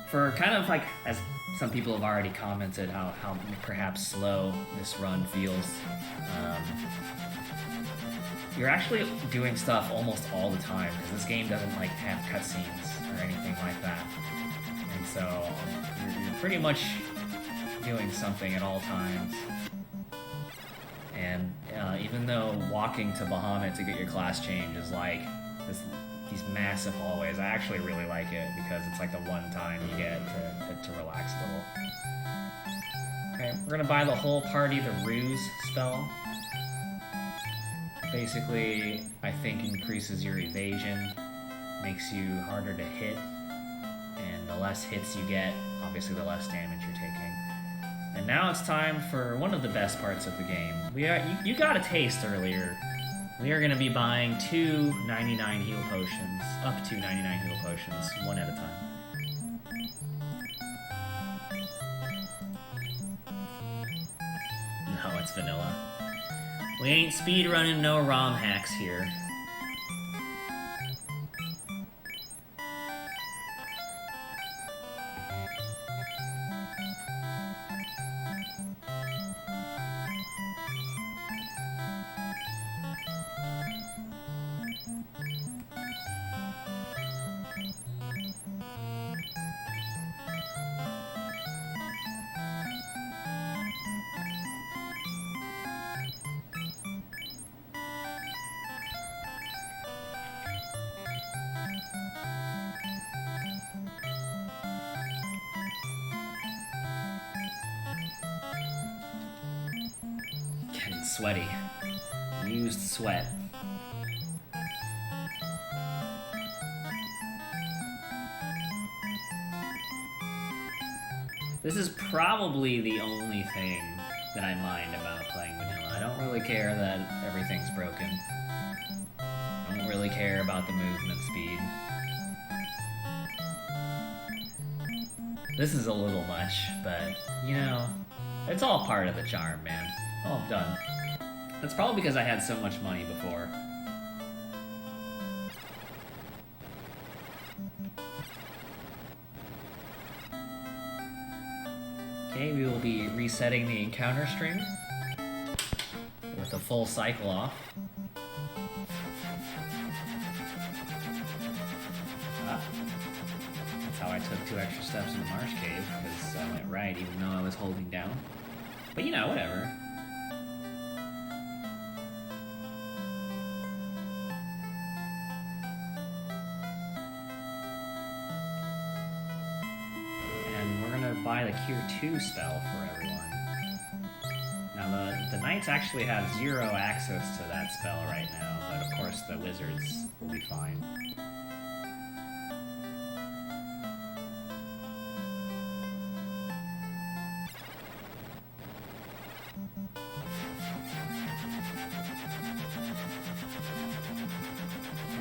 For kind of like, as some people have already commented, how perhaps slow this run feels. You're actually doing stuff almost all the time, because this game doesn't like have cutscenes or anything like that. And so you're pretty much doing something at all times. And even though walking to Bahamut to get your class change is like these massive hallways, I actually really like it because it's like the one time you get to relax a little. Okay, we're gonna buy the whole party the Ruse spell. Basically, I think increases your evasion, makes you harder to hit, and the less hits you get, obviously the less damage you're taking. And now it's time for one of the best parts of the game. You got a taste earlier. We are going to be buying 2 99 heal potions, up to 99 heal potions, one at a time. No, it's vanilla. We ain't speedrunning no ROM hacks here. Sweaty. Used sweat. This is probably the only thing that I mind about playing vanilla. I don't really care that everything's broken. I don't really care about the movement speed. This is a little much, but, you know, it's all part of the charm, man. Oh, I'm done. That's probably because I had so much money before. Okay, we will be resetting the encounter string with a full cycle off. That's how I took 2 extra steps in the Marsh Cave, because I went right even though I was holding down. But you know, whatever. Buy the Cure 2 spell for everyone. Now the Knights actually have 0 access to that spell right now, but of course the Wizards will be fine.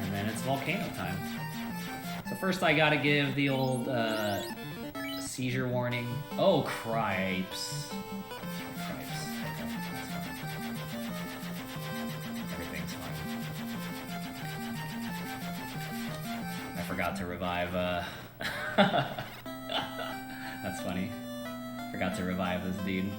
And then it's volcano time. So first I gotta give the old seizure warning. Oh, cripes. Cripes. Okay, that's fine. Everything's fine. I forgot to revive, That's funny. Forgot to revive this dude.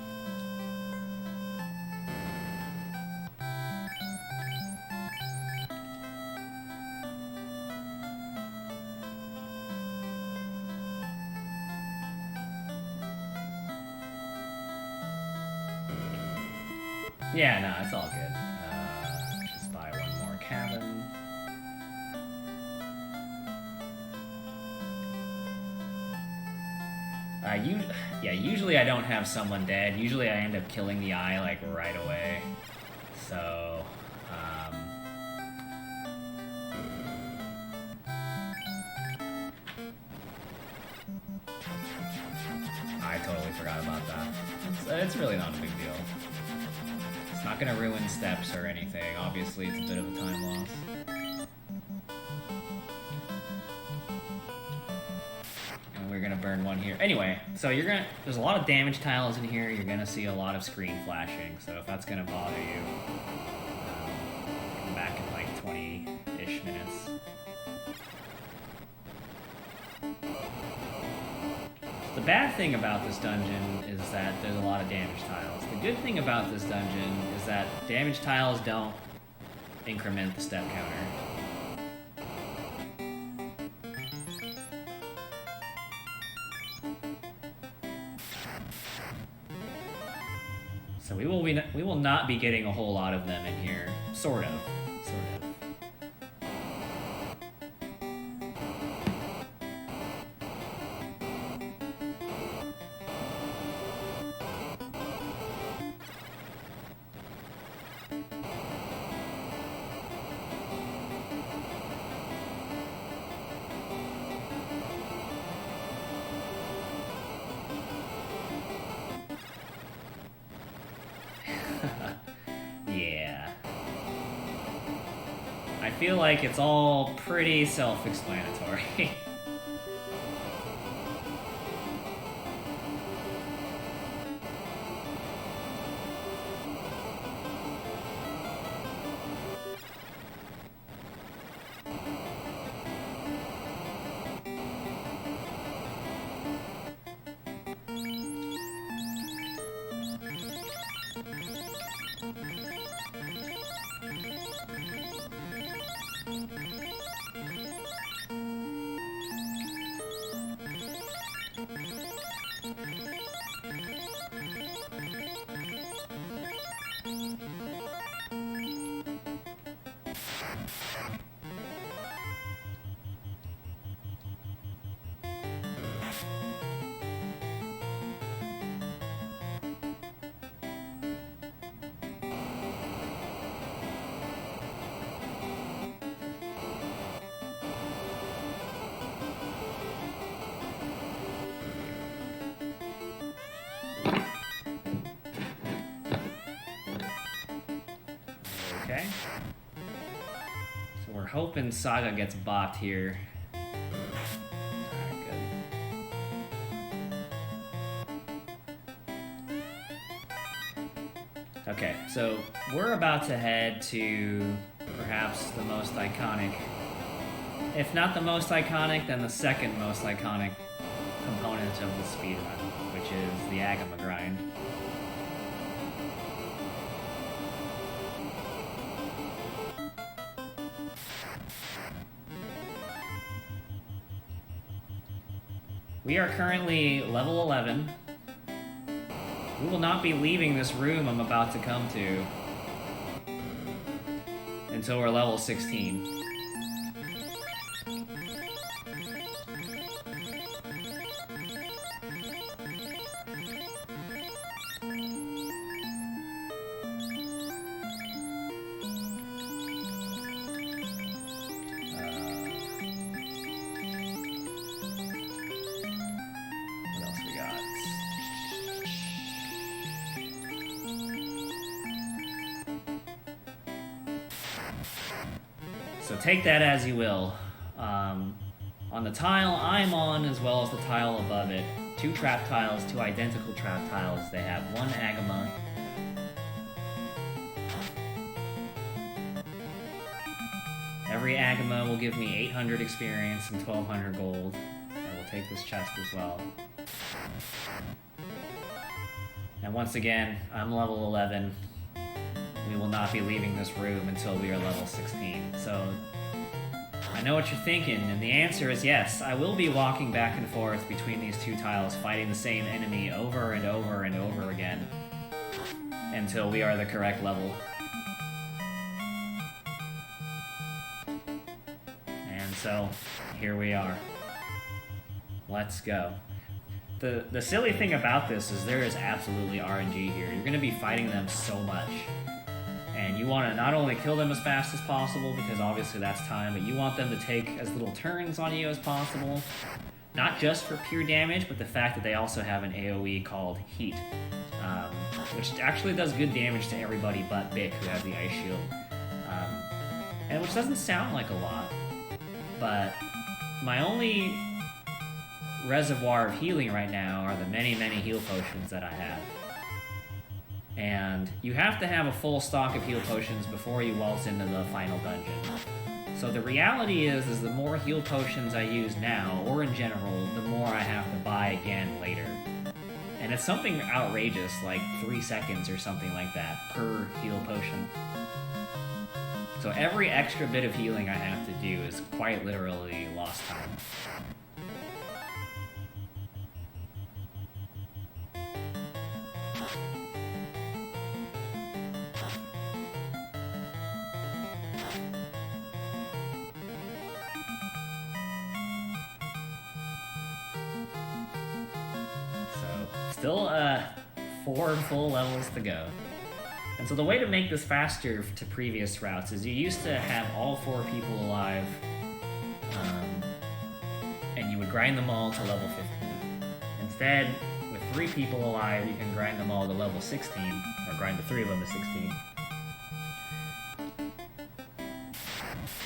Yeah, no, it's all good. Just buy one more cabin. Usually I don't have someone dead. Usually I end up killing the eye, like, right away. So, I totally forgot about that. It's really not a big deal. It's not gonna ruin steps or anything. Obviously, it's a bit of a time loss. And we're gonna burn one here. Anyway, so there's a lot of damage tiles in here. You're gonna see a lot of screen flashing. So if that's gonna bother you, come back in like 20-ish minutes. The bad thing about this dungeon is that there's a lot of damage tiles. The good thing about this dungeon is that damage tiles don't increment the step counter. So we will not be getting a whole lot of them in here. Sort of. feel like it's all pretty self-explanatory. Okay. So we're hoping Saga gets bopped here. Alright, good. Okay, so we're about to head to perhaps the most iconic, if not the most iconic, then the second most iconic component of the speedrun, which is the Agama grind. We are currently level 11. We will not be leaving this room I'm about to come to until we're level 16. So take that as you will. On the tile I'm on, as well as the tile above it, 2 trap tiles, 2 identical trap tiles. They have 1 Agama. Every Agama will give me 800 experience and 1200 gold. I will take this chest as well. And once again, I'm level 11. We will not be leaving this room until we are level 16. So, I know what you're thinking, and the answer is yes. I will be walking back and forth between these 2 tiles, fighting the same enemy over and over and over again, until we are the correct level. And so, here we are. Let's go. The silly thing about this is there is absolutely RNG here. You're going to be fighting them so much. And you want to not only kill them as fast as possible, because obviously that's time, but you want them to take as little turns on you as possible. Not just for pure damage, but the fact that they also have an AoE called Heat, which actually does good damage to everybody but Bick, who has the Ice Shield. And which doesn't sound like a lot, but my only reservoir of healing right now are the many, many heal potions that I have. And you have to have a full stock of heal potions before you waltz into the final dungeon. So the reality is the more heal potions I use now, or in general, the more I have to buy again later. And it's something outrageous, like 3 seconds or something like that per heal potion. So every extra bit of healing I have to do is quite literally lost time. Still 4 full levels to go. And so the way to make this faster to previous routes is you used to have all 4 people alive, and you would grind them all to level 15. Instead, with 3 people alive, you can grind them all to level 16, or grind the 3 of them to 16.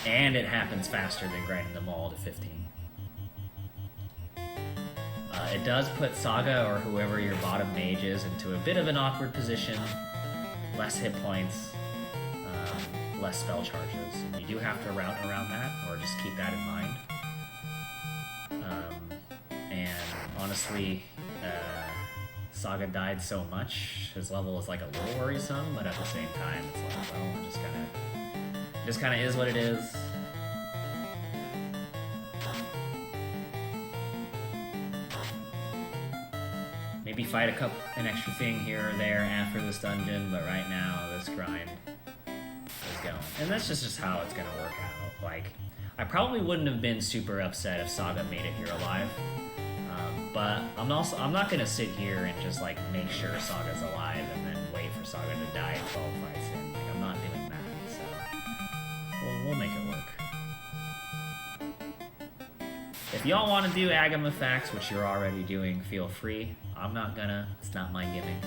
And it happens faster than grinding them all to 15. It does put Saga or whoever your bottom mage is into a bit of an awkward position. Less hit points, less spell charges. You do have to route around that, or just keep that in mind. And honestly, Saga died so much, his level is like a little worrisome, but at the same time, it's like, well, it just kind of is what it is. Maybe fight an extra thing here or there after this dungeon, but right now this grind is going. And that's just how it's gonna work out. Like, I probably wouldn't have been super upset if Saga made it here alive, but I'm not gonna sit here and just like make sure Saga's alive and then wait for Saga to die 12 fights in. Like, I'm not doing that, so we'll make it work. If y'all want to do Agam effects, which you're already doing, feel free. I'm not gonna. It's not my gimmick.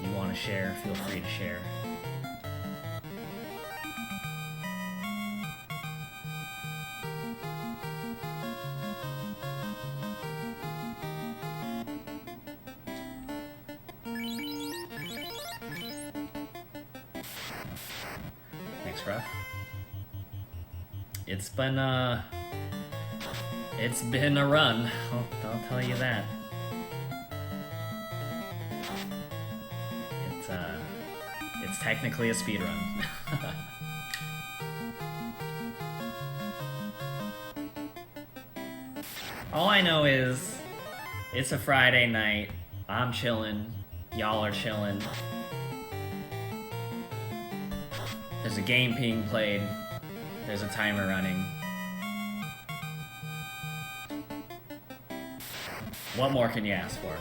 You want to share, feel free to share. Thanks, Ruff. It's been a run, I'll tell you that. It's technically a speed run. All I know is, it's a Friday night, I'm chilling, y'all are chilling. There's a game being played, there's a timer running. What more can you ask for?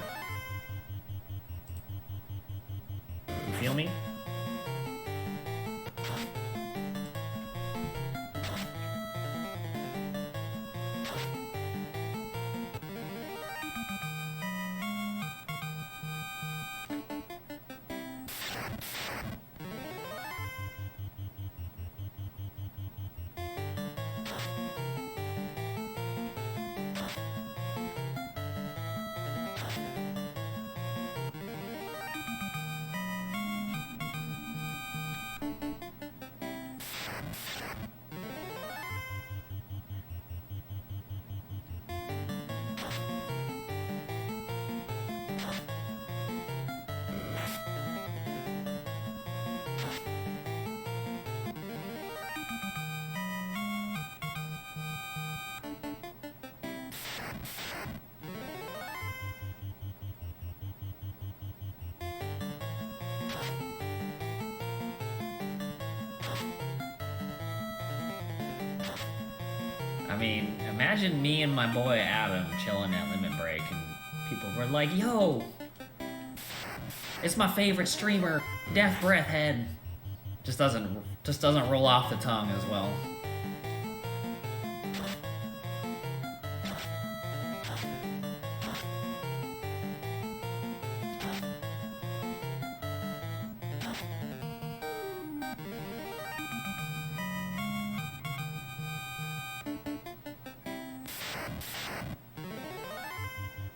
You feel me? I mean, imagine me and my boy Adam chilling at Limit Break and people were like, yo, it's my favorite streamer, Death Breath Head. Just doesn't roll off the tongue as well.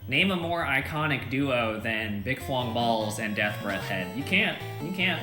Name a more iconic duo than bichphuongballz and Death Breath Head. You can't. You can't.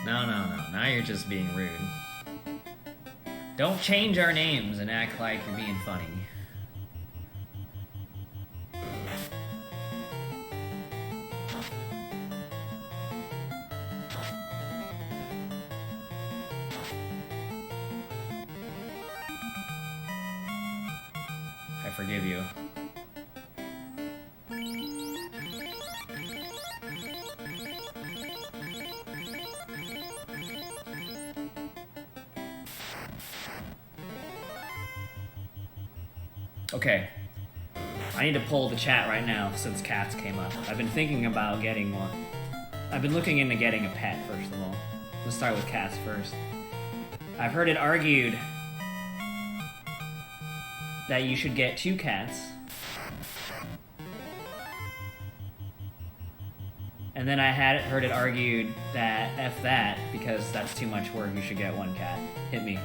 No. Now you're just being rude. Don't change our names and act like you're being funny. forgive you. Okay. I need to pull the chat right now since cats came up. I've been thinking about getting one. I've been looking into getting a pet, first of all. Let's start with cats first. I've heard it argued that you should get 2 cats. And then I had heard it argued that F that, because that's too much work, you should get 1 cat. Hit me.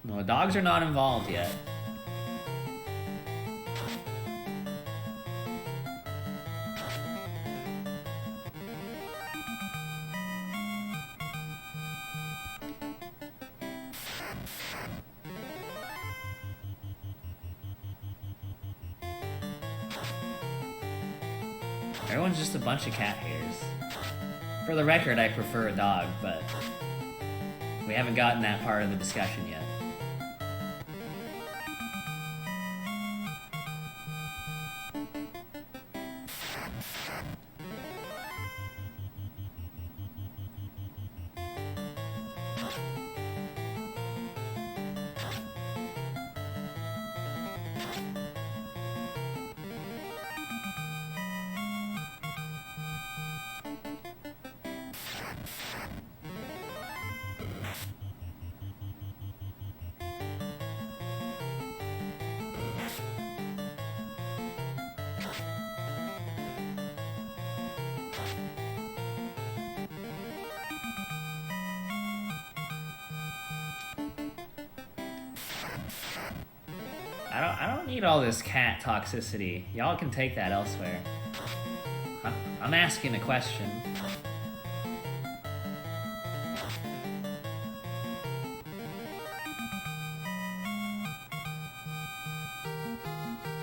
No, the dogs are not involved yet. Everyone's just a bunch of cat haters. For the record, I prefer a dog, but we haven't gotten that part of the discussion yet. I don't need all this cat toxicity. Y'all can take that elsewhere. I'm asking a question.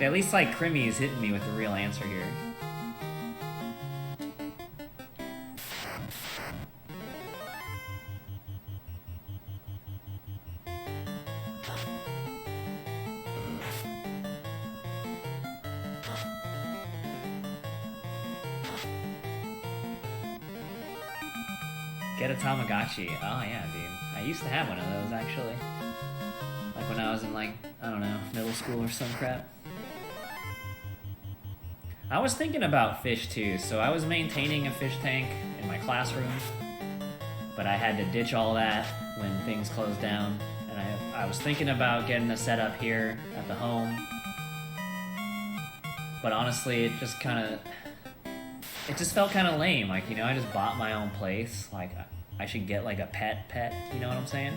At least like Crimmy's hitting me with the real answer here. Get a Tamagotchi. Oh yeah, dude. I used to have one of those actually. Like when I was in like, I don't know, middle school or some crap. I was thinking about fish too, so I was maintaining a fish tank in my classroom, but I had to ditch all that when things closed down, and I was thinking about getting a setup here at the home, but honestly it just felt kind of lame. Like, you know, I just bought my own place. Like, I should get like a pet, you know what I'm saying?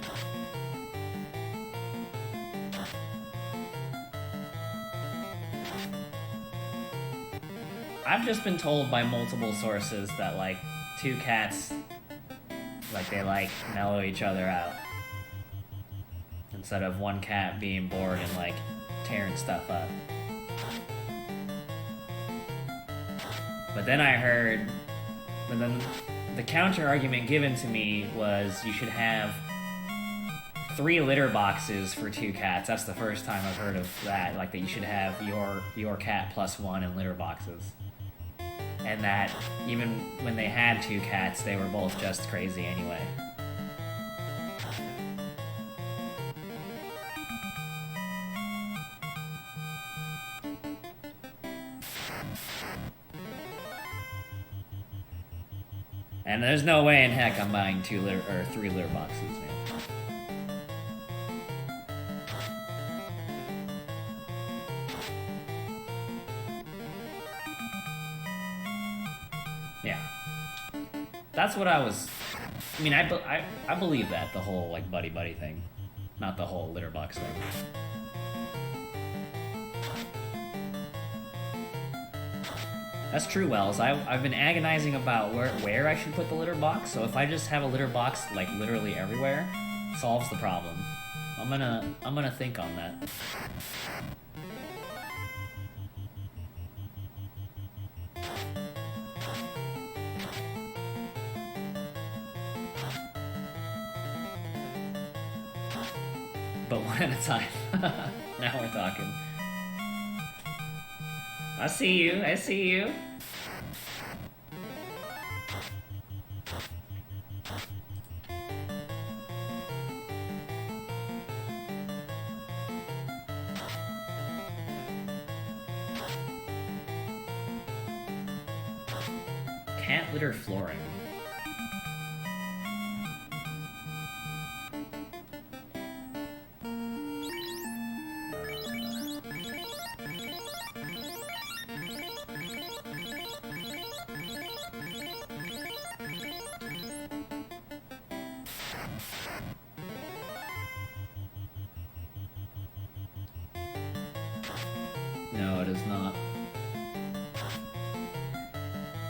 I've just been told by multiple sources that like 2 cats, like they like mellow each other out. Instead of 1 cat being bored and like tearing stuff up. But then the counter argument given to me was you should have 3 litter boxes for 2 cats. That's the first time I've heard of that. Like that you should have your cat plus 1 in litter boxes. And that even when they had 2 cats, they were both just crazy anyway. And there's no way in heck I'm buying 3 litter boxes, man. Yeah. That's what I was... I mean, I believe that, the whole, like, buddy-buddy thing. Not the whole litter box thing. That's true, Wells. I've been agonizing about where I should put the litter box, so if I just have a litter box, like, literally everywhere, solves the problem. I'm gonna think on that. But one at a time. Now we're talking. I see you, I see you. Cat litter flooring. No, it is not.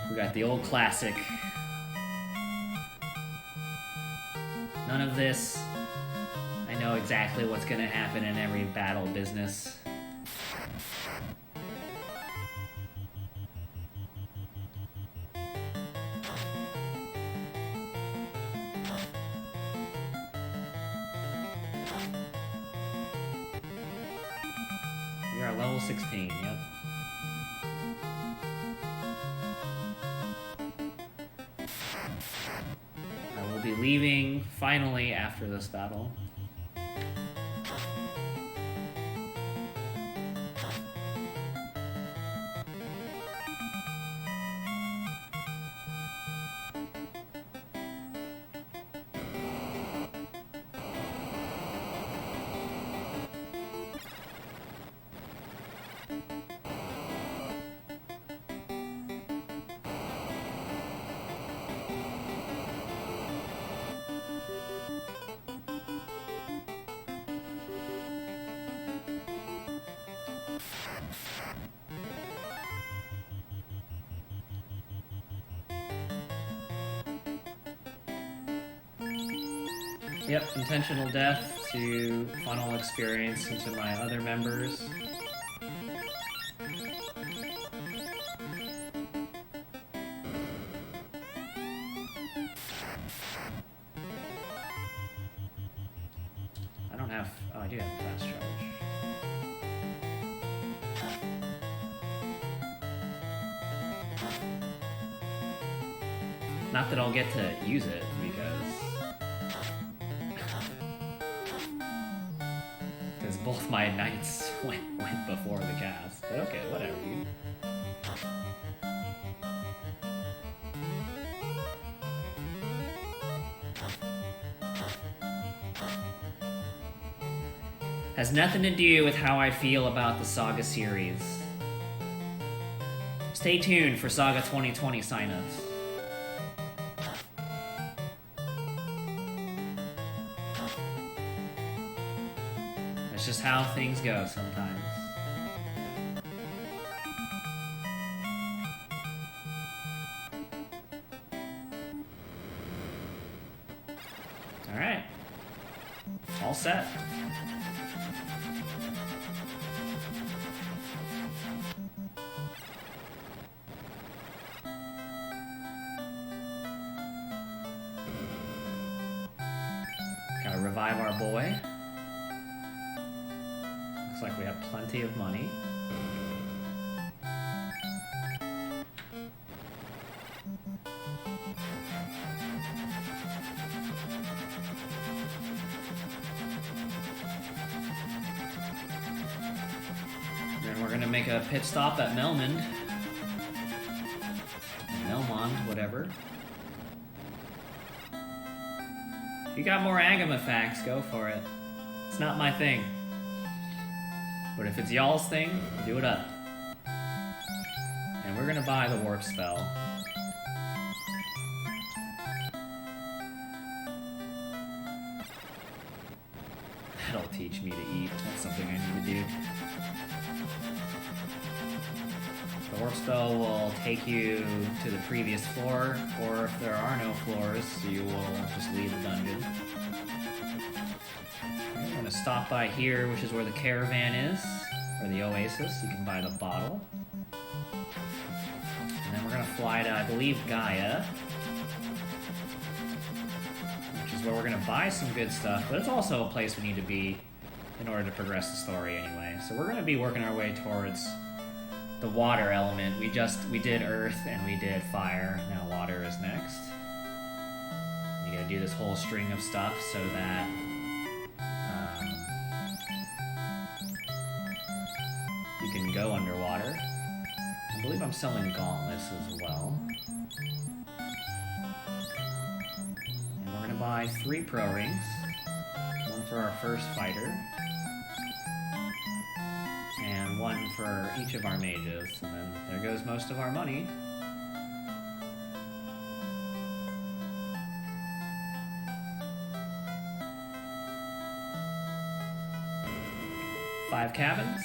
We got the old classic. None of this. I know exactly what's gonna happen in every battle business. We are level 16, yep. I will be leaving finally after this battle. Yep, intentional death to funnel experience into my other members. I don't have... oh, I do have a fast charge. Not that I'll get to use it, because both my knights went before the cast. But okay, whatever, dude. Has nothing to do with how I feel about the Saga series. Stay tuned for Saga 2020 signups. It's just how things go sometimes. Alright. All set. Gotta revive our boy. Looks like we have plenty of money. Then we're gonna make a pit stop at Melmond. Melmond, whatever. If you got more Agama facts, go for it. It's not my thing. But if it's y'all's thing, do it up. And we're gonna buy the warp spell. That'll teach me to eat. That's something I need to do. The warp spell will take you to the previous floor, or if there are no floors, you will just leave the dungeon. I'm gonna stop by here, which is where the caravan is, or the oasis. You can buy the bottle. And then we're gonna fly to, I believe, Gaia, which is is where we're going to buy some good stuff, but it's also a place we need to be in order to progress the story anyway. So we're going to be working our way towards the water element. We did earth and we did fire. Now water is next. You got to do this whole string of stuff so that you can go underwater. I believe I'm selling gauntlets as well. And we're going to buy 3 pro rings. One for our first fighter. And 1 for each of our mages. And then there goes most of our money. Five cabins.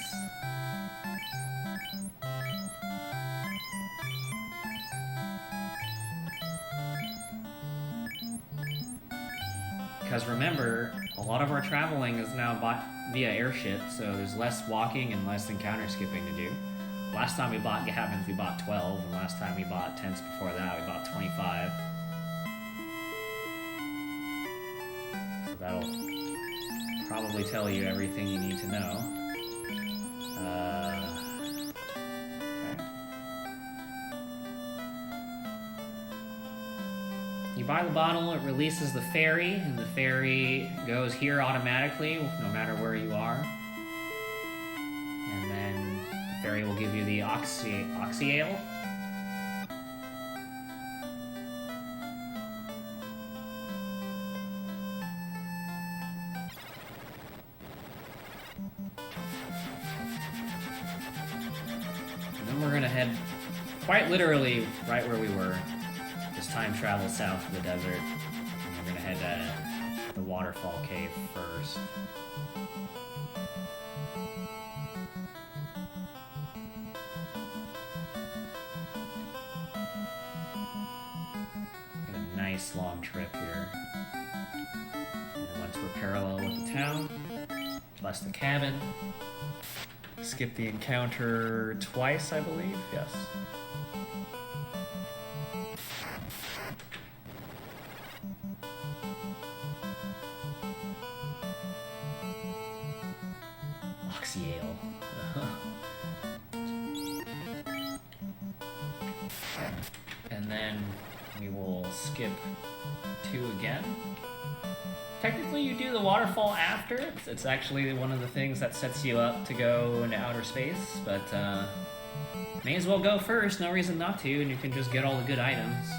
Because remember, a lot of our traveling is now bought via airship, so there's less walking and less encounter skipping to do. Last time we bought cabins, we bought 12, and last time we bought tents before that, we bought 25. So that'll probably tell you everything you need to know. You buy the bottle, it releases the ferry, and the ferry goes here automatically, no matter where you are. And then the ferry will give you the oxyale. And then we're gonna head quite literally right where we were. Just time travel south of the desert, and we're gonna head to the waterfall cave first. Get a nice long trip here. And once we're parallel with the town, plus the cabin, skip the encounter twice, I believe. Yes. And then we will skip 2 again. Technically you do the waterfall after. It's actually one of the things that sets you up to go into outer space, but may as well go first, no reason not to, and you can just get all the good items.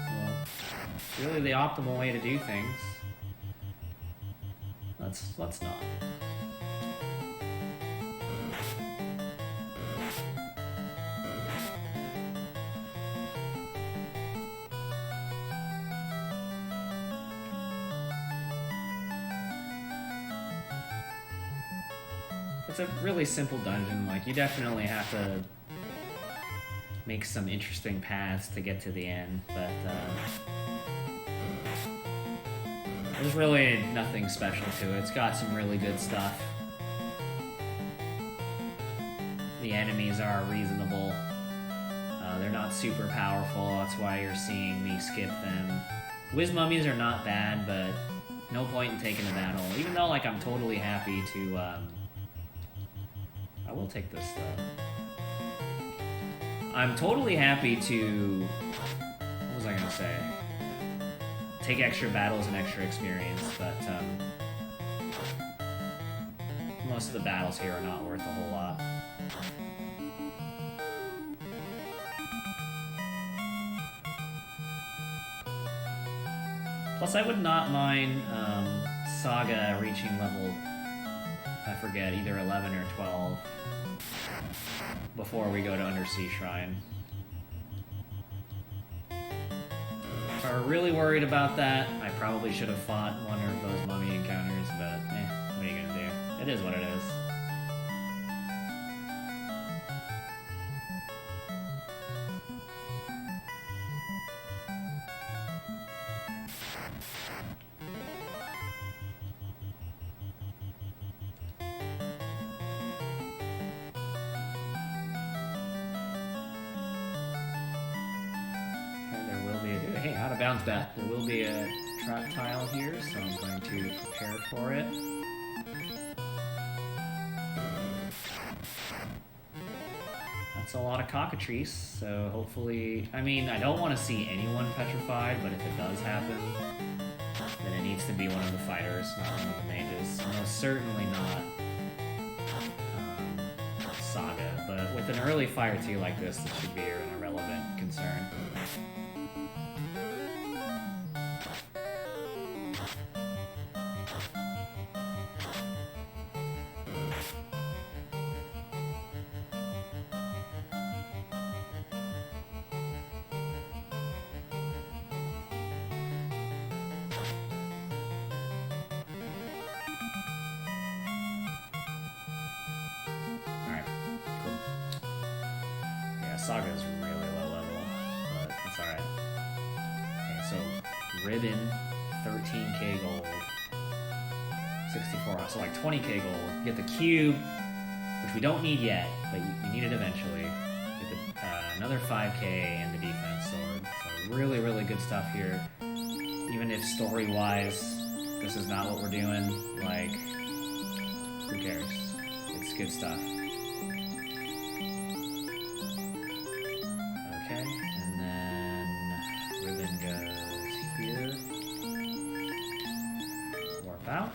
Well, it's really the optimal way to do things. Let's not. It's a really simple dungeon. Like, you definitely have to make some interesting paths to get to the end, but there's really nothing special to it. It's got some really good stuff. The enemies are reasonable. They're not super powerful, that's why you're seeing me skip them. Whiz mummies are not bad, but no point in taking a battle. Even though, like, I'm totally happy to, I will take this, though. I'm totally happy to, what was I gonna say? Take extra battles and extra experience, but most of the battles here are not worth a whole lot. Plus, I would not mind Saga reaching level, I forget, either 11 or 12 before we go to Undersea Shrine. If I were really worried about that, I probably should have fought one of those mummy encounters, but what are you gonna do? It is what it is. Gotta bounce back. There will be a trap tile here, so I'm going to prepare for it. That's a lot of cockatrice, so hopefully... I mean, I don't want to see anyone petrified, but if it does happen, then it needs to be one of the fighters, not one of the mages. Most certainly not Saga, but with an early fire tier like this, it should be an irrelevant concern. Saga is really low level, but that's alright. Okay, so Ribbon, 13k gold, 64, so like 20k gold. Get the cube, which we don't need yet, but you need it eventually. Get the, another 5k and the defense sword. So really, really good stuff here. Even if story-wise, this is not what we're doing, like, who cares? It's good stuff. Out.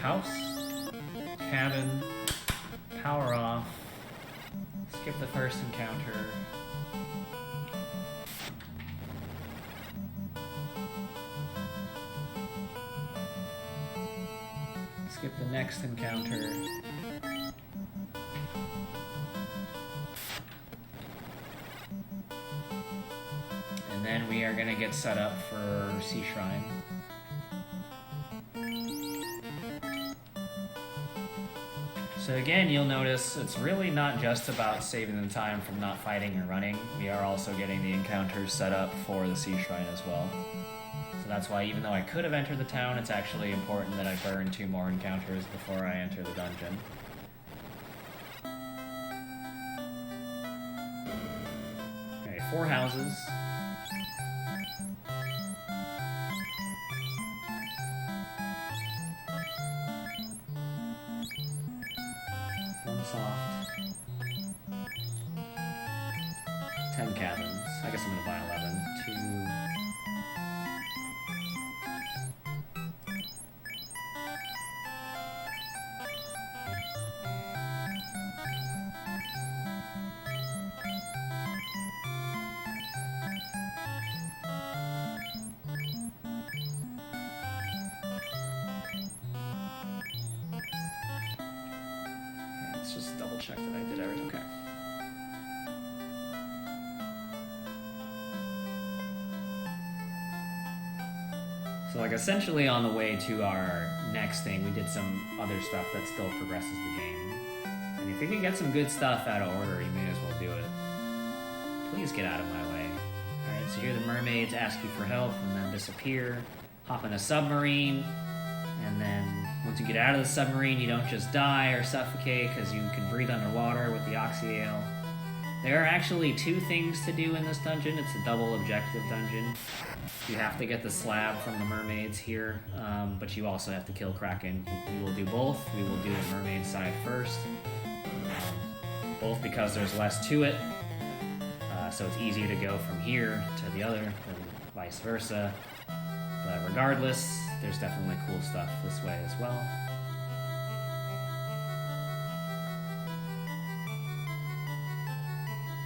House, cabin, power off, skip the first encounter. Skip the next encounter. And then we are going to get set up for Sea Shrine. So again, you'll notice it's really not just about saving the time from not fighting or running. We are also getting the encounters set up for the Sea Shrine as well. So that's why even though I could have entered the town, it's actually important that I burn 2 more encounters before I enter the dungeon. Okay, 4 houses. Soft. 10 cabins. I guess I'm gonna buy 11. 2. Let's just double check that I did everything. Okay. So like essentially on the way to our next thing, we did some other stuff that still progresses the game. And if you can get some good stuff out of order, you may as well do it. Please get out of my way. Alright, so here the mermaids ask you for help and then disappear. Hop in a submarine, and then once you get out of the submarine, you don't just die or suffocate because you can breathe underwater with the oxyale. There are actually 2 things to do in this dungeon. It's a double objective dungeon. You have to get the slab from the mermaids here, but you also have to kill Kraken. We will do both. We will do the mermaid side first. Both because there's less to it, so it's easier to go from here to the other than vice versa. But regardless, there's definitely cool stuff this way as well.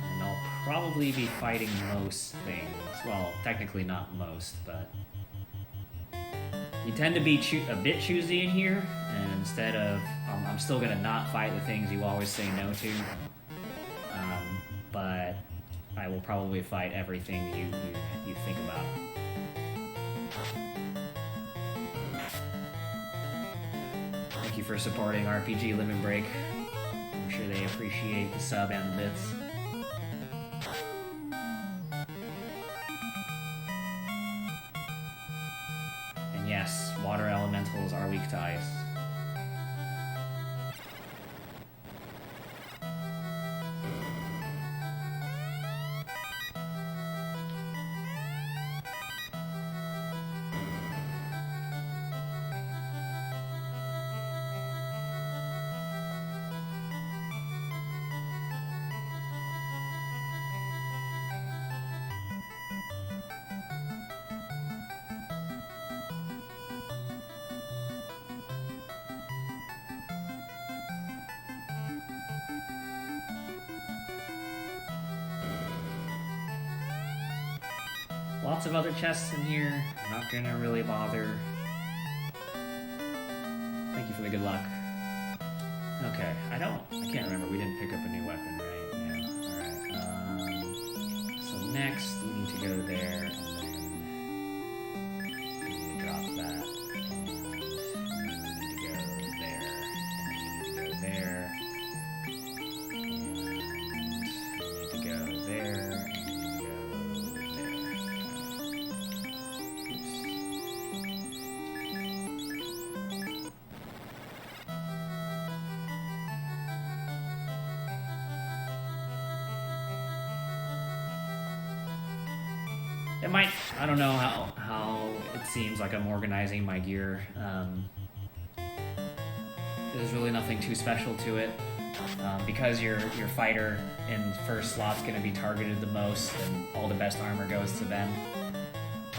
And I'll probably be fighting most things. Well, technically not most, but you tend to be a bit choosy in here, and instead of... I'm still going to not fight the things you always say no to, but I will probably fight everything you think about. Thank you for supporting RPG Limit Break. I'm sure they appreciate the sub and the bits. And yes, water elementals are weak to ice. Lots of other chests in here. I'm not gonna really bother. Thank you for the good luck. Okay, I can't remember. We didn't pick up a new weapon, right? Yeah. Alright. So next we need to go there and then we need to drop that. And we need to go there. And we need to go there. And we need to go there. It might, I don't know how it seems like I'm organizing my gear. There's really nothing too special to it. Because your fighter in first slot's going to be targeted the most, and all the best armor goes to them.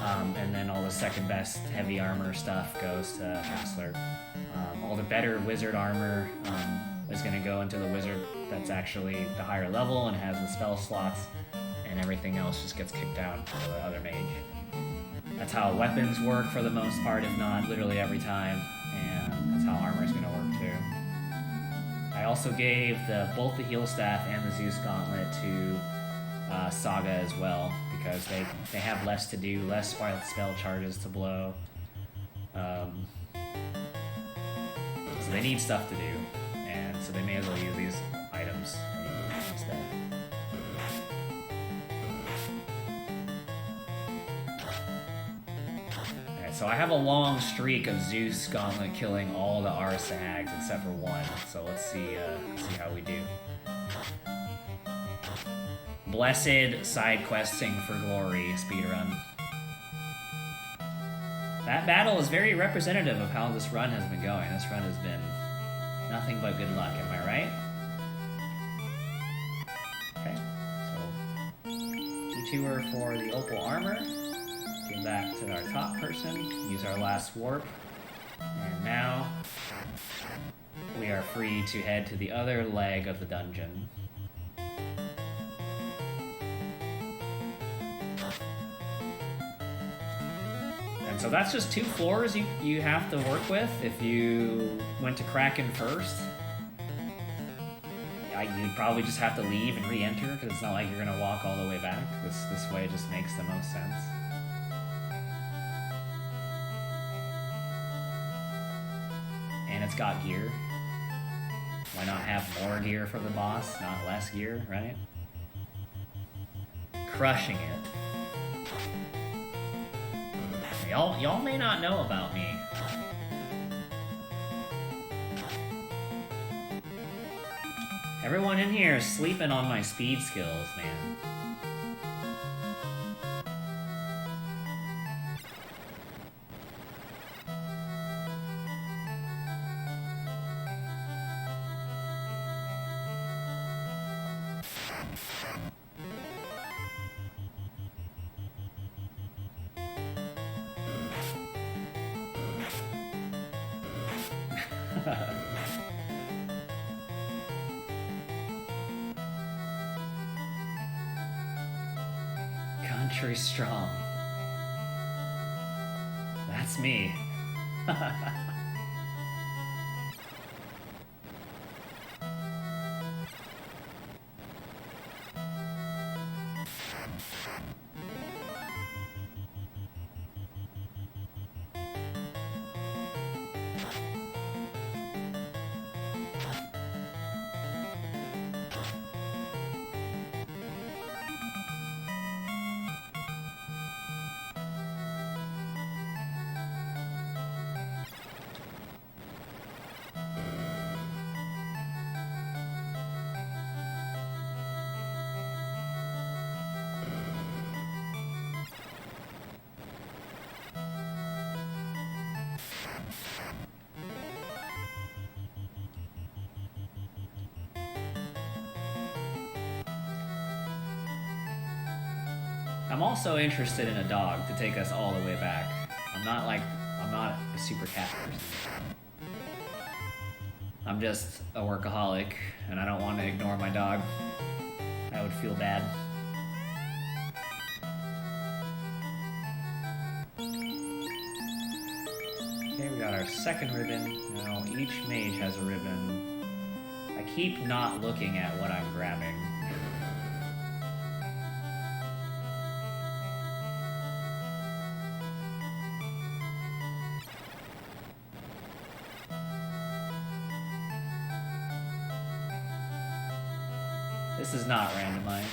And then all the second best heavy armor stuff goes to Hassler. All the better wizard armor is going to go into the wizard that's actually the higher level and has the spell slots. And everything else just gets kicked down to the other mage. That's how weapons work for the most part, if not literally every time, and that's how armor is going to work too. I also gave both the heal staff and the Zeus gauntlet to Saga as well, because they have less to do, less spell charges to blow. So they need stuff to do, and so they may as well use these items instead. So I have a long streak of Zeus Gauntlet killing all the Arsahags except for one. So let's see how we do. Blessed side questing for glory speedrun. That battle is very representative of how this run has been going. This run has been nothing but good luck, am I right? Okay, so detour for the opal armor. Give that to our top person, use our last warp, and now we are free to head to the other leg of the dungeon. And so that's just 2 floors you have to work with if you went to Kraken first. You'd probably just have to leave and re-enter, because it's not like you're going to walk all the way back. This way just makes the most sense. And it's got gear. Why not have more gear for the boss, not less gear, right? Crushing it. Y'all may not know about me. Everyone in here is sleeping on my speed skills, man. Country strong. That's me. I'm also interested in a dog to take us all the way back. I'm not a super cat person. I'm just a workaholic, and I don't want to ignore my dog. I would feel bad. got our second ribbon. Now each mage has a ribbon. I keep not looking at what I'm grabbing. This is not randomized.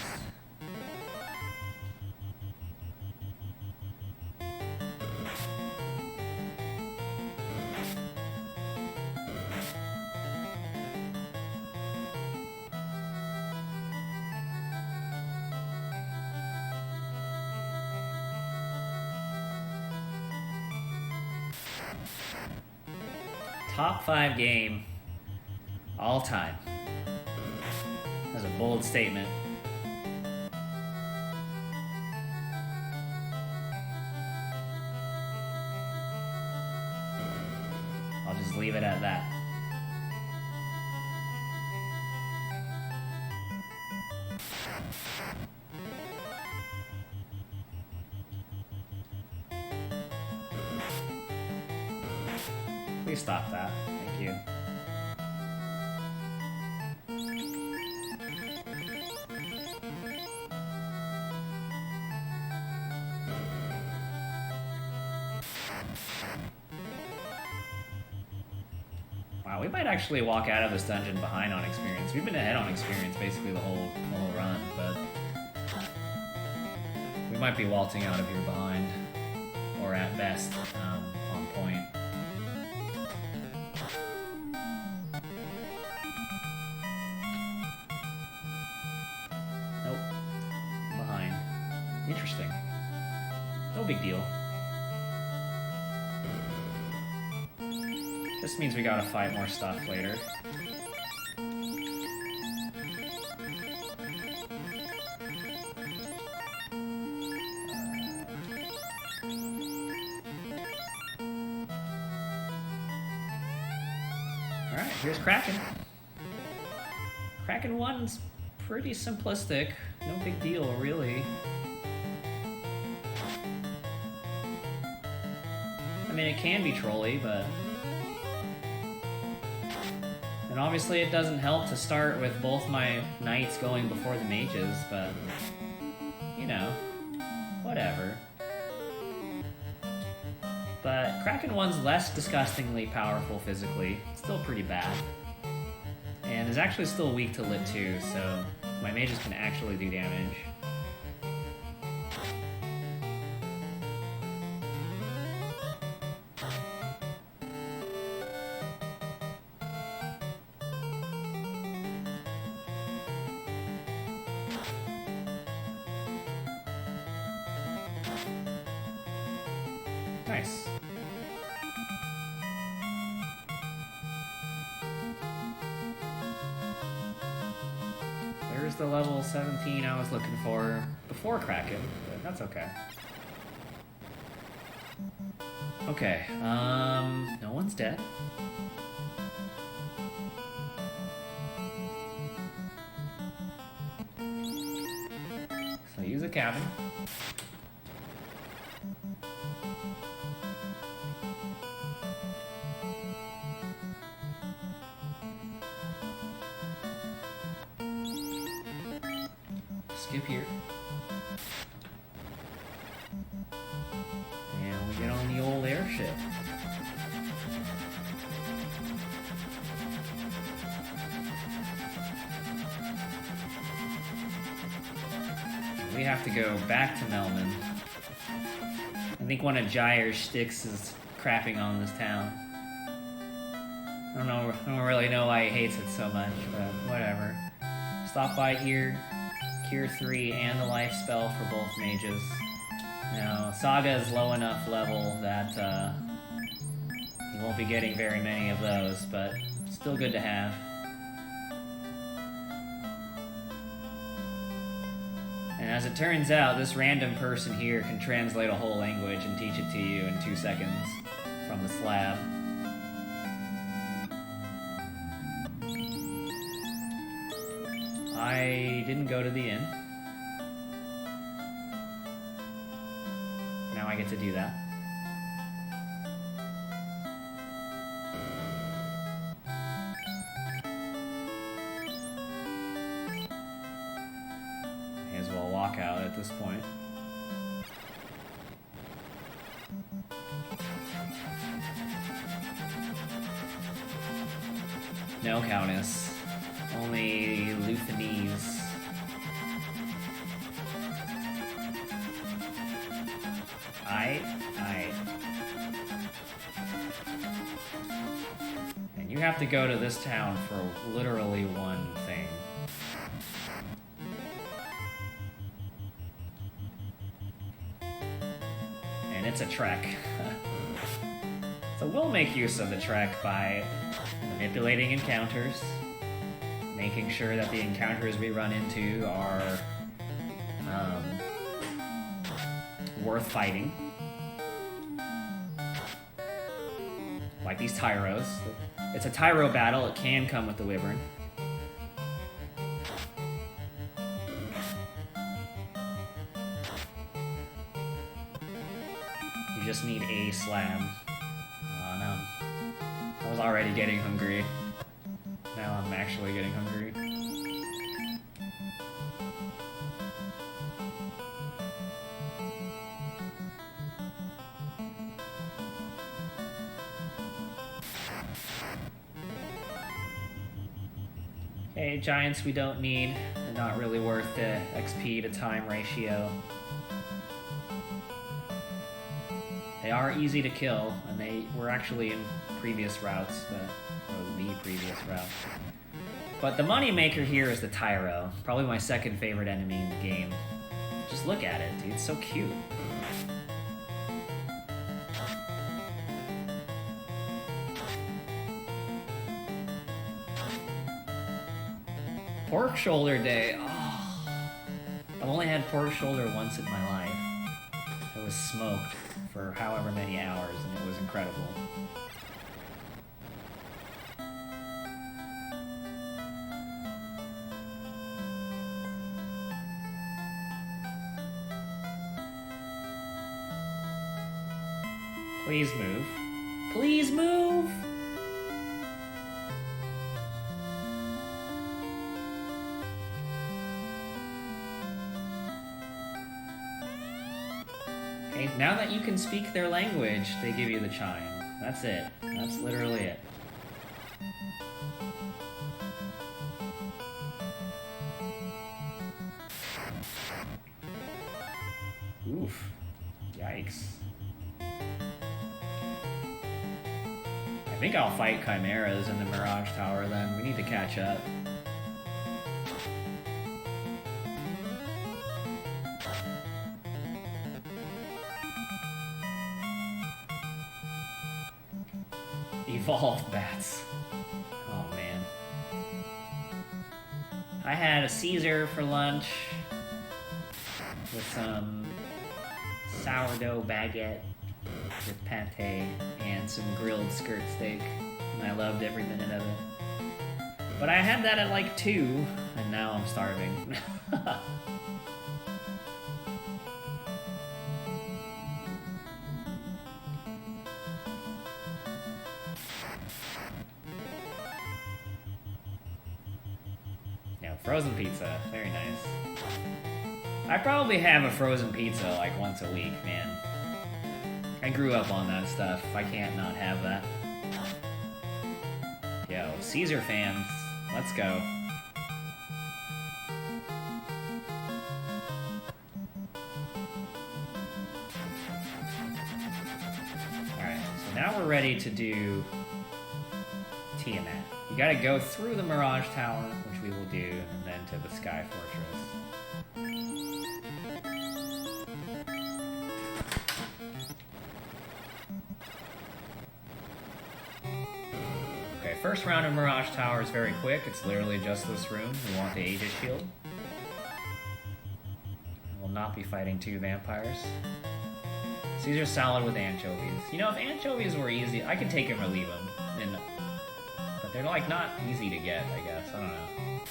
Top 5 game, all time. That's a bold statement. I'll just leave it at that. Please stop that. Thank you. Wow, we might actually walk out of this dungeon behind on experience. We've been ahead on experience basically the whole run, but we might be waltzing out of here behind, or at best on point. Nope, behind. Interesting. No big deal. This means we gotta fight more stuff later. Alright, here's Kraken. Kraken 1's pretty simplistic. No big deal, really. I mean, it can be trolly, but... And obviously it doesn't help to start with both my knights going before the mages, but, you know, whatever. But Kraken 1's less disgustingly powerful physically, still pretty bad. And is actually still weak to Lit 2, so my mages can actually do damage. Nice. There's the level 17 I was looking for before Kraken, but that's okay. Okay, no one's dead. So use a cabin. Skip here. And we get on the old airship. We have to go back to Melman. I think one of Gyre's sticks is crapping on this town. I don't really know why he hates it so much, but whatever. Stop by here. Cure 3 and the life spell for both mages. Now, Saga is low enough level that you won't be getting very many of those, but still good to have. And as it turns out, this random person here can translate a whole language and teach it to you in 2 seconds from the slab. I didn't go to the inn. Now I get to do that. lockout at this point. No Countess. Only Luthanese. Aight. And you have to go to this town for literally one thing. And it's a trek. So we'll make use of the trek by manipulating encounters, making sure that the encounters we run into are worth fighting. Like these Tyros. It's a Tyro battle, it can come with the Wyvern. You just need a slab. Oh no. I was already getting hungry. Now I'm actually getting hungry. Okay, giants we don't need. They're not really worth the XP to time ratio. They are easy to kill, and they were actually in previous routes, or the previous route. But the money maker here is the Tyro. Probably my second favorite enemy in the game. Just look at it, dude. It's so cute. Pork shoulder day. Oh. I've only had pork shoulder once in my life. It was smoked for however many hours, and it was incredible. Please move. Please move! Okay, now that you can speak their language, they give you the chime. That's it. That's literally it. Oof. Yikes. I think I'll fight Chimeras in the Mirage Tower then. We need to catch up. Evolved bats. Oh man. I had a Caesar for lunch with some sourdough baguette with pate and some grilled skirt steak, and I loved every minute of it. But I had that at like 2, and now I'm starving. Frozen pizza, very nice. I probably have a frozen pizza like once a week, man. I grew up on that stuff. I can't not have that. Yo, Caesar fans, let's go. Alright, so now we're ready to do Tiamat. You gotta go through the Mirage Tower, which we will do, and then to the Sky Fortress. Okay, first round of Mirage Tower is very quick. It's literally just this room. We want the Aegis Shield. We'll not be fighting 2 vampires. Caesar salad with anchovies. You know, if anchovies were easy, I could take them or leave them. But they're like not easy to get, I guess. I don't know.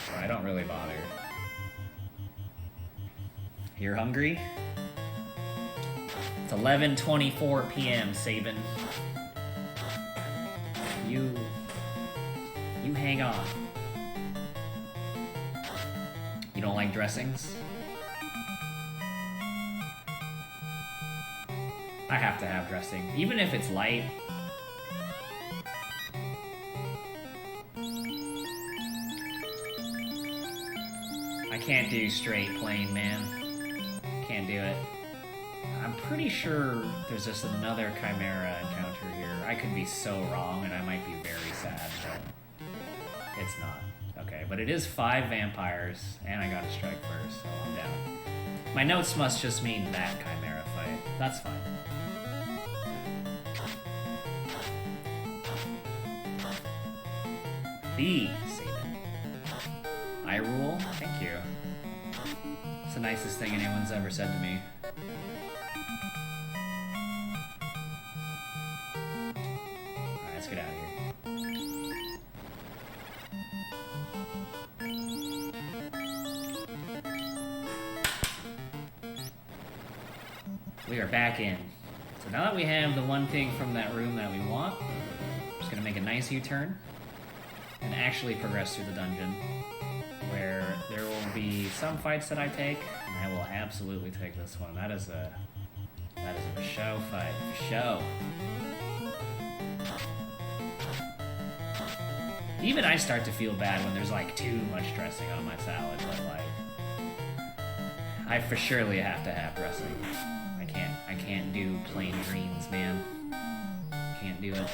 So I don't really bother. You're hungry? It's 11:24 p.m., Sabin. You hang on. You don't like dressings? I have to have dressing. Even if it's light. I can't do straight plain, man. Can't do it. I'm pretty sure there's just another Chimera encounter here. I could be so wrong, and I might be very sad, but it's not. Okay, but it is 5 vampires, and I got to strike first, so I'm down. My notes must just mean that Chimera fight. That's fine. The Satan. I rule? Thank you. It's the nicest thing anyone's ever said to me. Alright, let's get out of here. We are back in. So now that we have the one thing from that room that we want, I'm just gonna make a nice U-turn and actually progress through the dungeon, where there will be some fights that I take, and I will absolutely take this one. That is a show fight. Show. Even I start to feel bad when there's like too much dressing on my salad, but like I for surely have to have dressing. I can't do plain greens, man. Can't do it.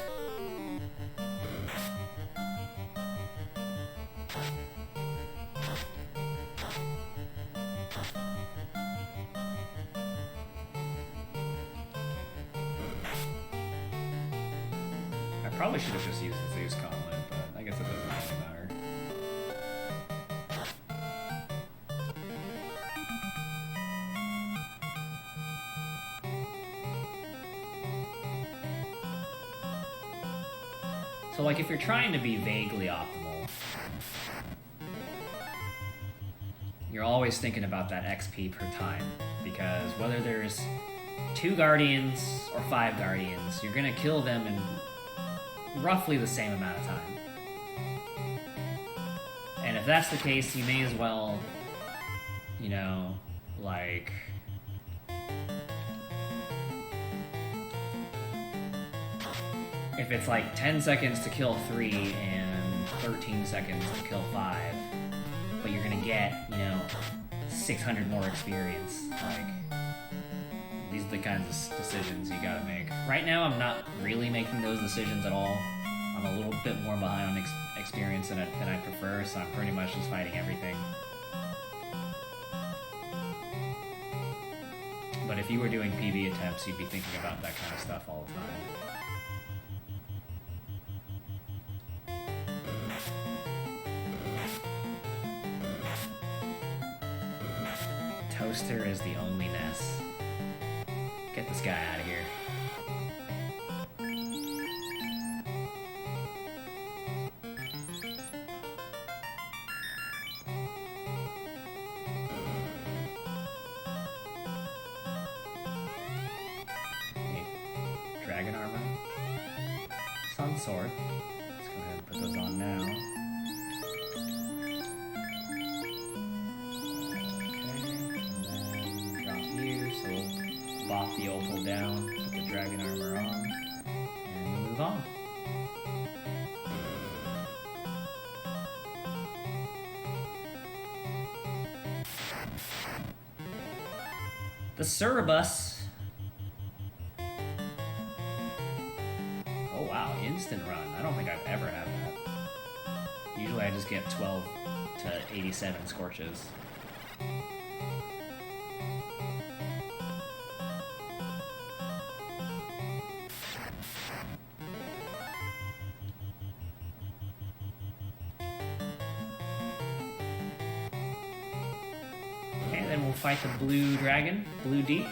I probably should have just used the Zeus Gauntlet, but I guess it doesn't really matter. So, like, if you're trying to be vaguely optimal, you're always thinking about that XP per time, because whether there's 2 Guardians or 5 Guardians, you're gonna kill them in roughly the same amount of time. And if that's the case, you may as well, you know, like... if it's like 10 seconds to kill 3 and 13 seconds to kill 5, but you're gonna get, you know, 600 more experience, like, these are the kinds of decisions you gotta make. Right now, I'm not really making those decisions at all. I'm a little bit more behind on experience than I prefer, so I'm pretty much just fighting everything. But if you were doing PB attempts, you'd be thinking about that kind of stuff all the time. Toaster is the only ness. Get this guy out of here. Okay. Dragon armor. Sun sword. Let's go ahead and put those on now. Bop the opal down, put the dragon armor on, and we move on. The Surubus. Oh wow, instant run. I don't think I've ever had that. Usually I just get 12 to 87 scorches. Then we'll fight the blue dragon, blue deep.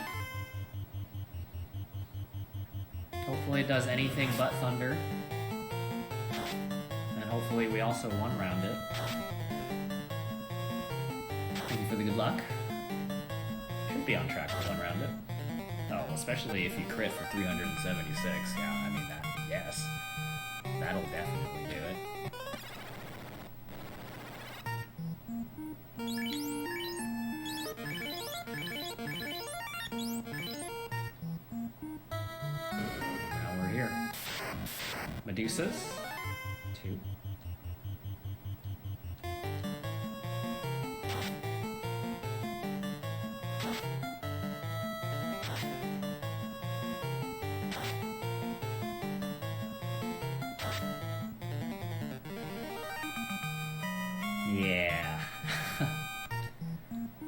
Hopefully it does anything but thunder. And hopefully we also one-round it. Thank you for the good luck. Should be on track to one-round it. Oh, especially if you crit for 376. Yeah, I mean that, yes. That'll definitely do it. Medusas. 2. Yeah.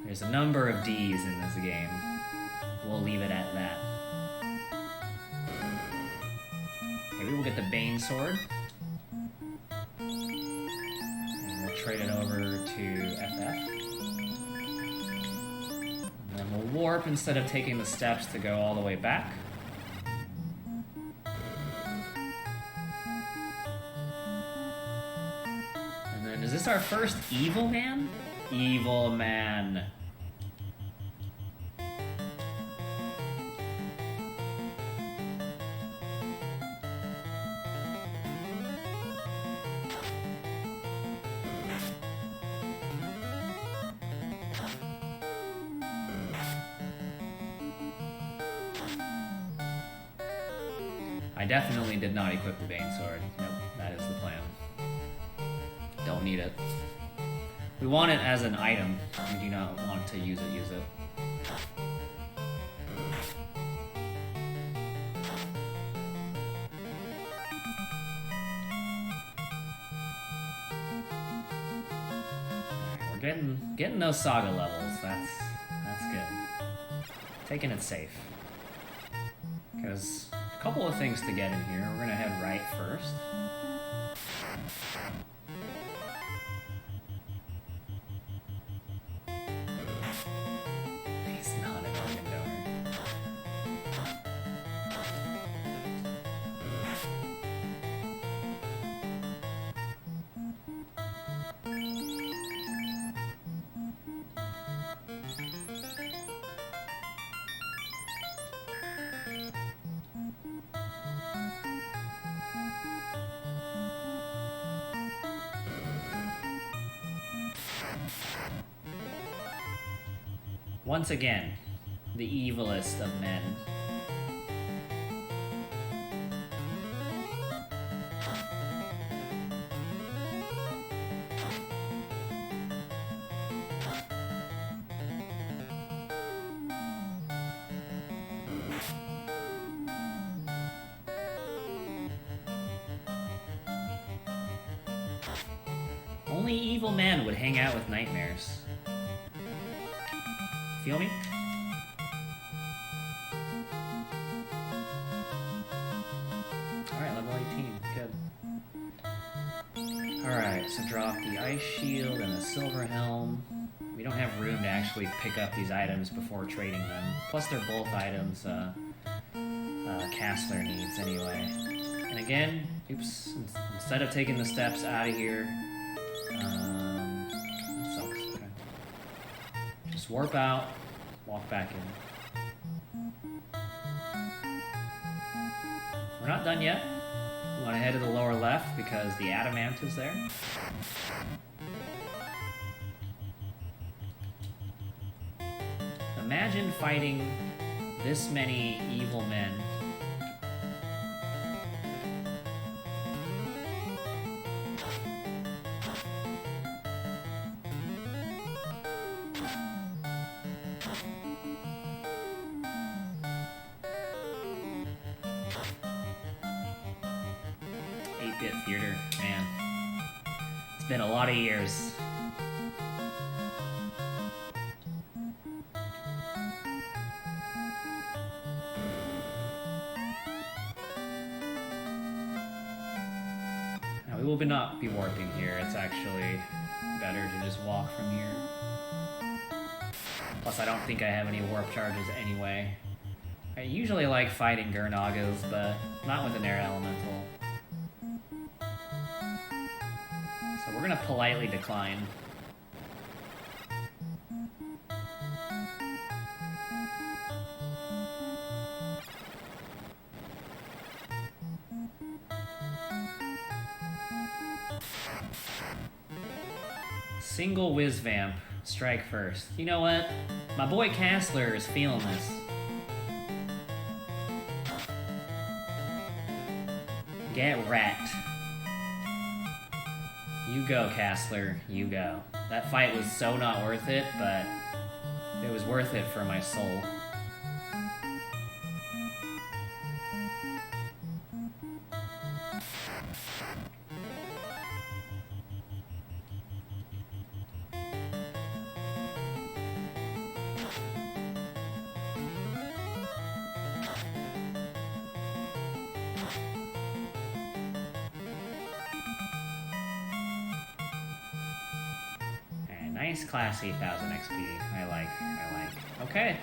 There's a number of D's in this game. We'll leave it at that. Okay, we will get the Bane Sword. And we'll trade it over to FF. And then we'll warp instead of taking the steps to go all the way back. And then, is this our first Evil Man? Evil Man. I definitely did not equip the Bane Sword. Nope, that is the plan. Don't need it. We want it as an item. We do not want to use it. Alright, we're getting those saga levels. That's good. Taking it safe. Because a couple of things to get in here. We're gonna head right first. He's not an organ donor. Once again, the evilest of men. Only evil man would hang out with nightmares. Feel me? Alright, level 18. Good. Alright, so drop the Ice Shield and the Silver Helm. We don't have room to actually pick up these items before trading them. Plus, they're both items Castler needs anyway. And again, oops, instead of taking the steps out of here, that sucks. Okay. Just warp out, walk back in. We're not done yet. We want to head to the lower left because the Adamant is there. Imagine fighting this many evil men. Theater, man. It's been a lot of years. Now, we will not be warping here. It's actually better to just walk from here. Plus, I don't think I have any warp charges anyway. I usually like fighting Gurnagas, but not with an air elemental. So we're gonna politely decline. Single whiz vamp, strike first. You know what? My boy Castler is feeling this. Get wrecked. You go, Castler. You go. That fight was so not worth it, but it was worth it for my soul. Nice class 8,000 XP. I like. Okay.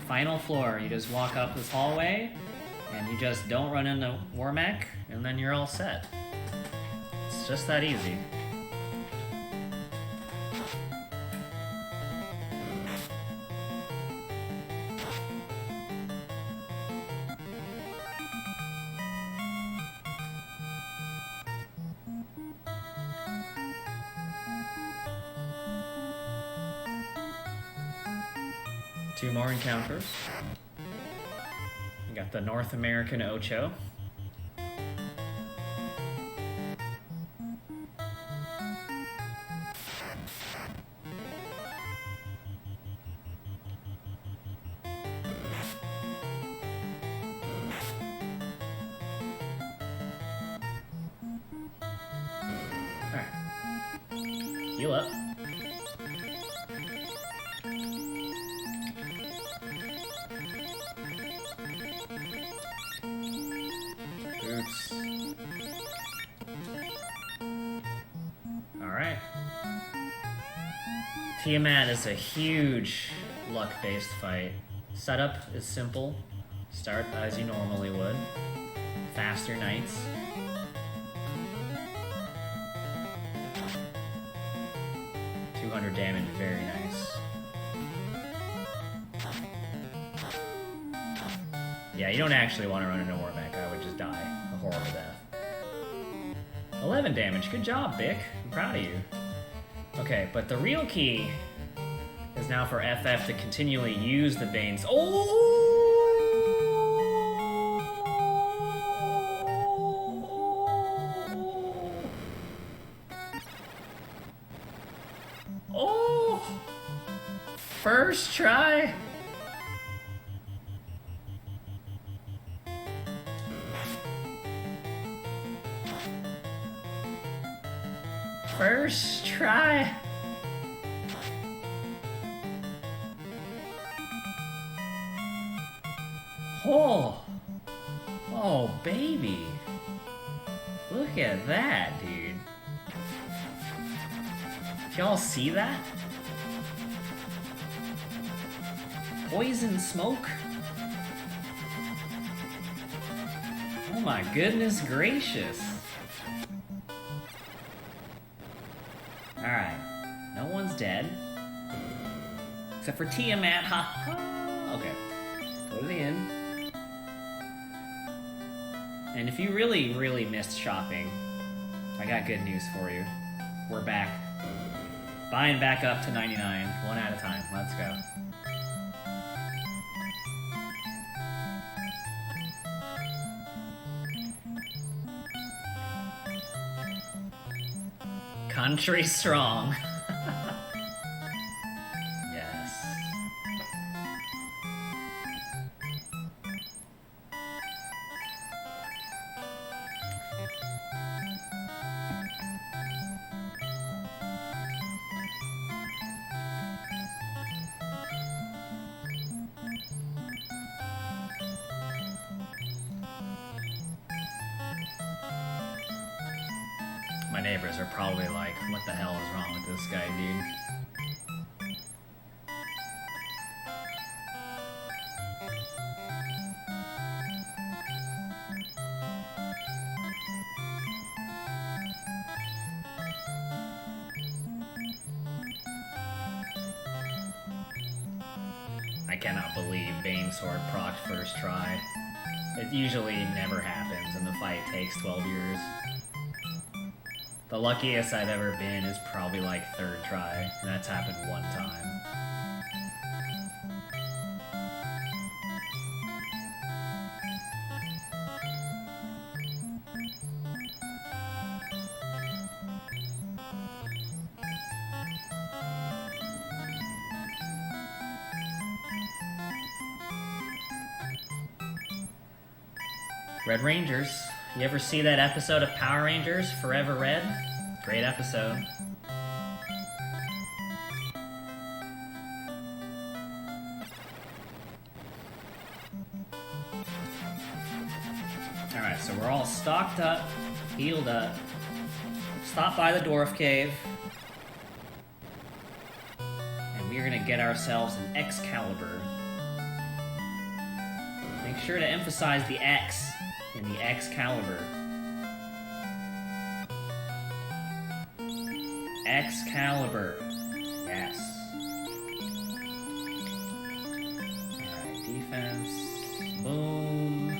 Final floor. You just walk up this hallway, and you just don't run into Warmech, and then you're all set. It's just that easy. Two more encounters. We got the North American Ocho. Alright. Heal up. Oops. Alright. Tiamat is a huge luck-based fight. Setup is simple. Start as you normally would. Faster knights. $200 damage, very nice. Yeah, you don't actually want to run into Warmech. I would just die a horrible death. 11 damage. Good job, Bick. I'm proud of you. Okay, but the real key is now for FF to continually use the Banes. Oh! Oh! First try. First try. Oh. Oh, baby. Look at that, dude. Did y'all see that? Poison smoke? Oh my goodness gracious. Alright. No one's dead. Except for Tiamat, ha ha. Okay. Go to the inn. And if you really, really missed shopping, I got good news for you. We're back. Buying back up to 99, one at a time. Let's go. Country strong. Yes. My neighbors are probably like, what the hell is wrong with this guy, dude? I cannot believe Banesword proc first try. It usually never happens and the fight takes 12 years. The luckiest I've ever been is probably like third try, and that's happened one time. Red Rangers. You ever see that episode of Power Rangers, Forever Red? Great episode. Alright, so we're all stocked up, healed up. Stop by the Dwarf Cave. And we're gonna get ourselves an Excalibur. Make sure to emphasize the X in the Excalibur. Excalibur. Yes. Alright, defense. Boom.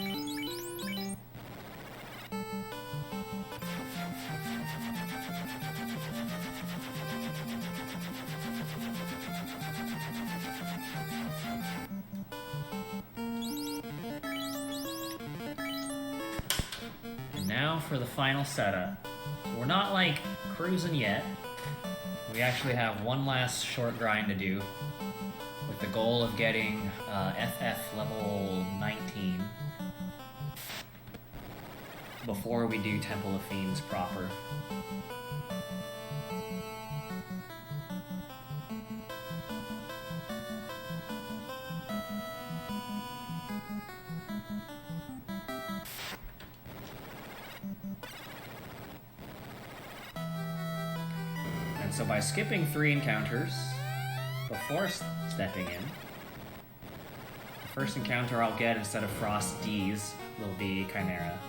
And now for the final setup. So we're not like cruising yet. We actually have one last short grind to do with the goal of getting FF level 19 before we do Temple of Fiends proper. So by skipping 3 encounters before stepping in, the first encounter I'll get instead of Frost D's will be Chimera.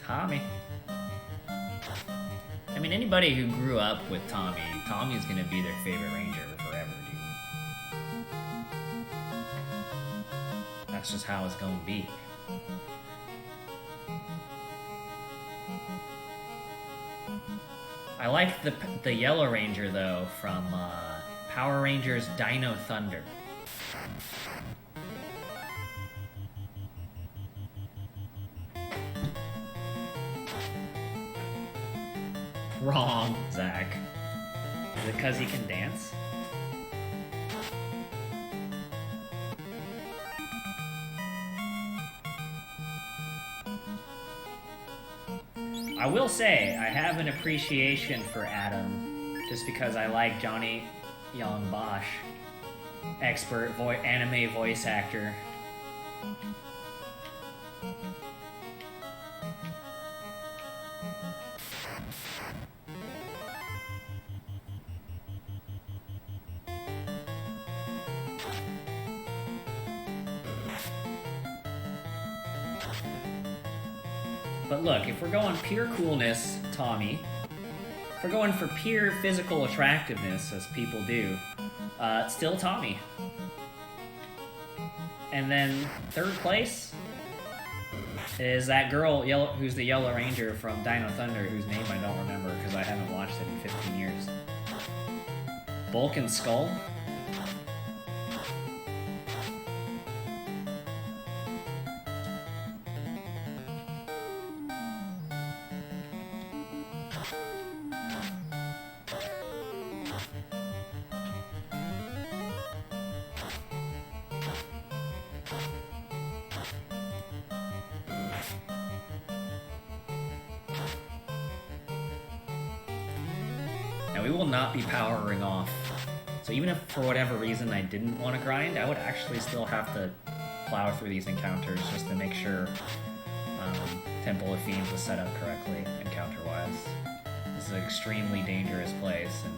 Tommy. I mean, anybody who grew up with Tommy, Tommy's gonna be their favorite ranger forever, dude. That's just how it's gonna be. I like the Yellow Ranger, though, from Power Rangers Dino Thunder. Wrong, Zach. Is it because he can dance? I will say, I have an appreciation for Adam, just because I like Johnny Young Bosch, expert anime voice actor. But look, if we're going pure coolness, Tommy, if we're going for pure physical attractiveness, as people do, still Tommy. And then third place is that girl who's the Yellow Ranger from Dino Thunder, whose name I don't remember because I haven't watched it in 15 years. Bulk and Skull? Now we will not be powering off. So even if for whatever reason I didn't want to grind, I would actually still have to plow through these encounters just to make sure Temple of Fiends was set up correctly encounter-wise. This is an extremely dangerous place, and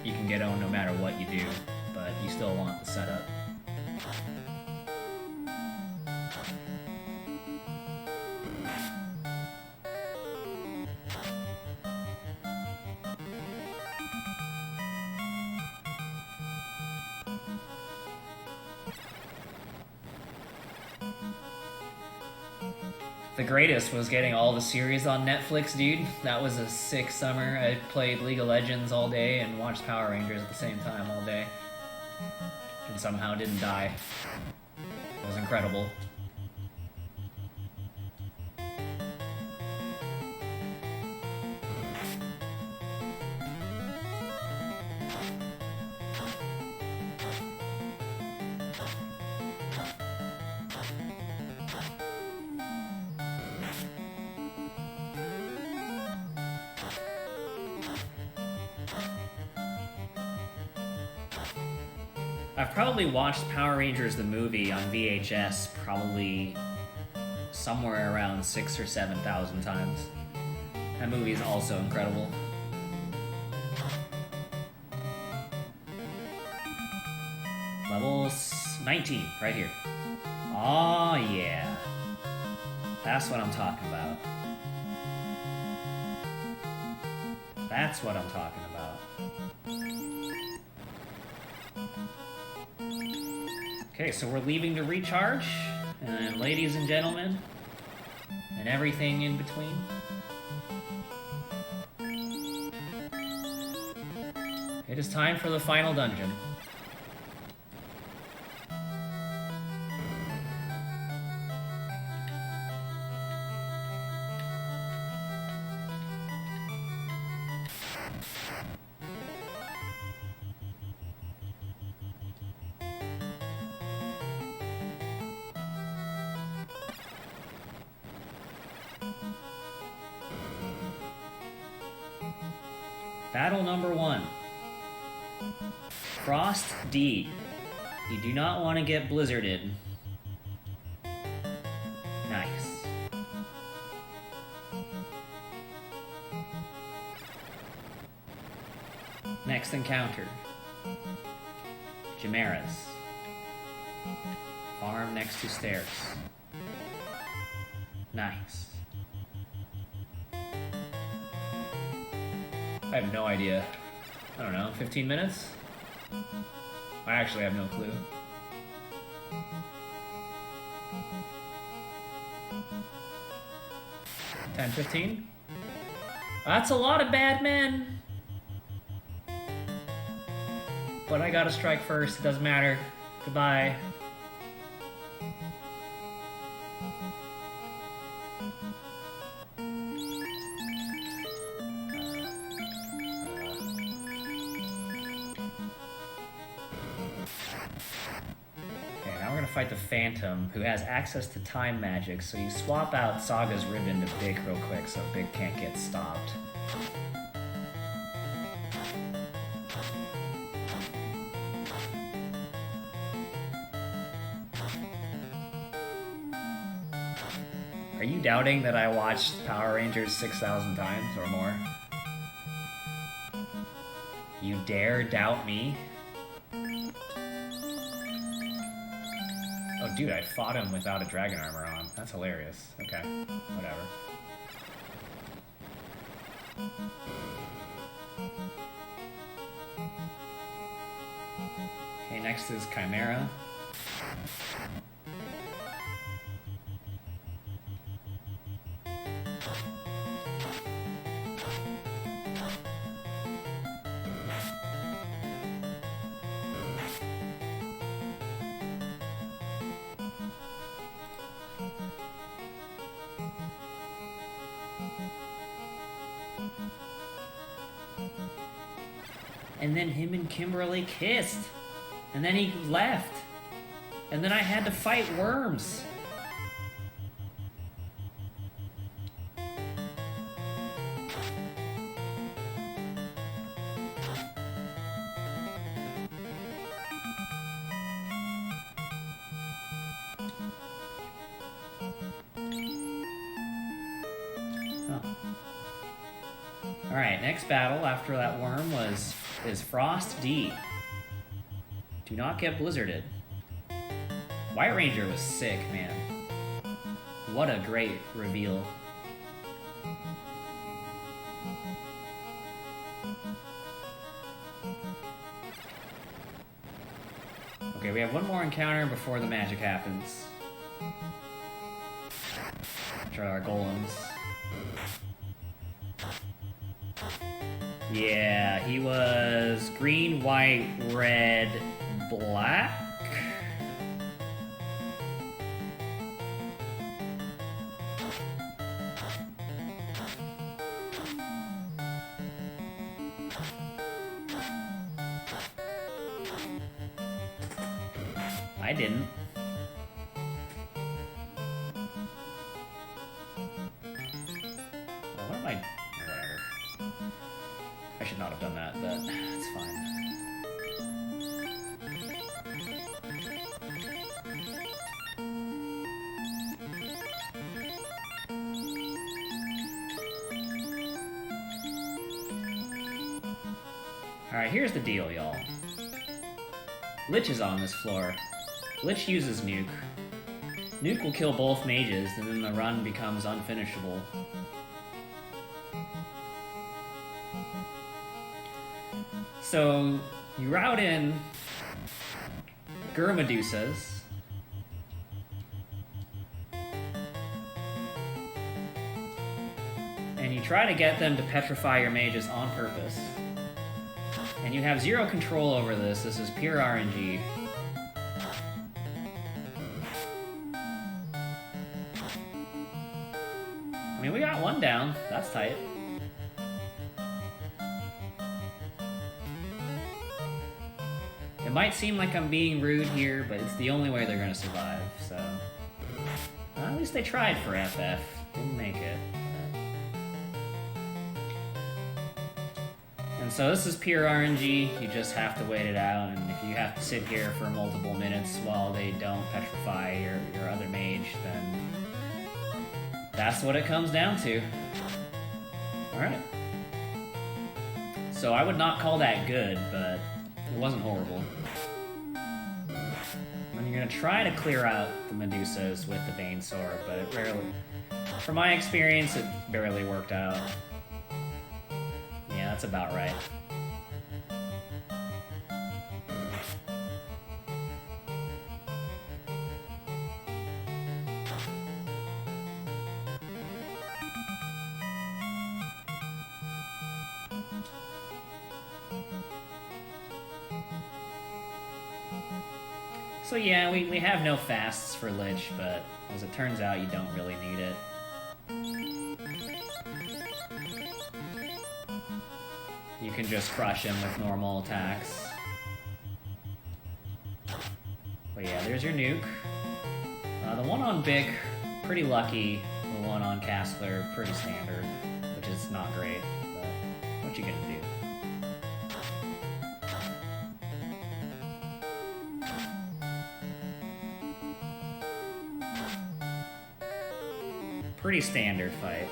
you can get owned no matter what you do, but you still want the setup. The greatest was getting all the series on Netflix, dude. That was a sick summer. I played League of Legends all day and watched Power Rangers at the same time all day. And somehow didn't die. It was incredible. I've probably watched Power Rangers the movie on VHS probably somewhere around 6,000 or 7,000 times. That movie is also incredible. Level 19, right here. Aw, yeah. That's what I'm talking about. That's what I'm talking about. Okay, so we're leaving to recharge, and ladies and gentlemen, and everything in between. It is time for the final dungeon. Battle number 1. Frost D. You do not want to get blizzarded. Nice. Next encounter. Chimeras. Farm next to stairs. Nice. I have no idea. I don't know, 15 minutes? I actually have no clue. $10, $15? That's a lot of bad men! But I gotta strike first, it doesn't matter. Goodbye. Fight the Phantom, who has access to time magic, so you swap out Saga's ribbon to Big real quick so Big can't get stopped. Are you doubting that I watched Power Rangers 6,000 times or more? You dare doubt me? Oh, dude, I fought him without a dragon armor on. That's hilarious. Okay, whatever. Okay, next is Chimera. And then him and Kimberly kissed. And then he left. And then I had to fight worms. Alright, next battle after that worm is Frost D. Do not get blizzarded. White Ranger was sick, man. What a great reveal. Okay, we have one more encounter before the magic happens. after our golems. Yeah, he was green, white, red, black? I didn't. Well, what am I... Whatever. I should not have done that, but it's fine. Alright, here's the deal, y'all. Lich is on this floor. Lich uses Nuke. Nuke will kill both mages, and then the run becomes unfinishable. So, you route in Gurmedusas. And you try to get them to petrify your mages on purpose. And you have zero control over this. This is pure RNG. I mean, we got one down. That's tight. It might seem like I'm being rude here, but it's the only way they're gonna survive, so... At least they tried for FF. Didn't make it. And so this is pure RNG. You just have to wait it out, and if you have to sit here for multiple minutes while they don't petrify your other mage, then... that's what it comes down to. Alright. So I would not call that good, but it wasn't horrible. And you're gonna try to clear out the Medusas with the Bane Sword, but it rarely... From my experience, it barely worked out. Yeah, that's about right. So yeah, we have no fasts for Lich, but as it turns out, you don't really need it. You can just crush him with normal attacks. But yeah, there's your nuke. The one on Bick, pretty lucky. The one on Castler, pretty standard, which is not great, but what you gonna do? Pretty standard fight.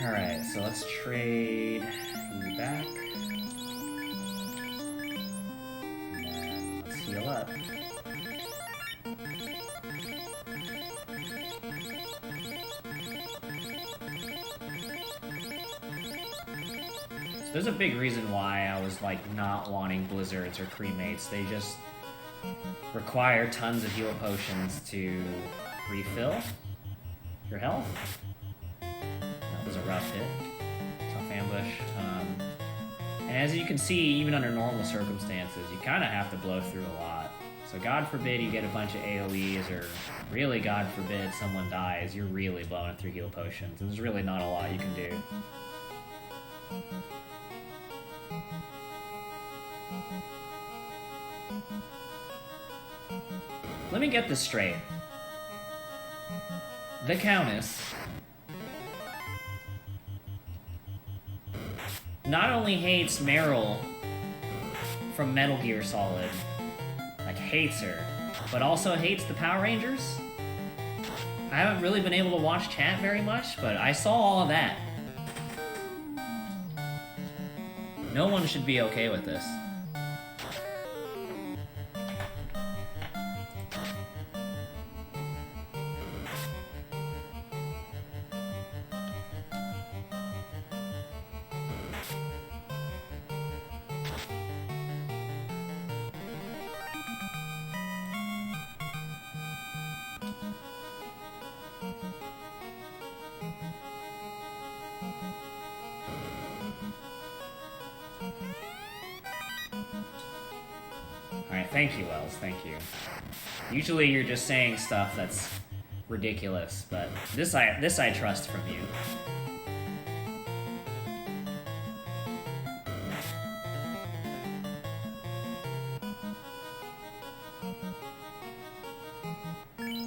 Alright, so let's trade you back. And then let's heal up. So there's a big reason why I was like not wanting blizzards or cremates. They just require tons of heal potions to refill your health. That was a rough hit. Tough ambush. And as you can see, even under normal circumstances, you kind of have to blow through a lot. So God forbid you get a bunch of AoEs, or really God forbid someone dies, you're really blowing through heal potions. And there's really not a lot you can do. Let me get this straight. The Countess not only hates Meryl from Metal Gear Solid, like hates her, but also hates the Power Rangers? I haven't really been able to watch chat very much, but I saw all of that. No one should be okay with this. thank you, Wells, thank you. Usually you're just saying stuff that's ridiculous, but this I trust from you.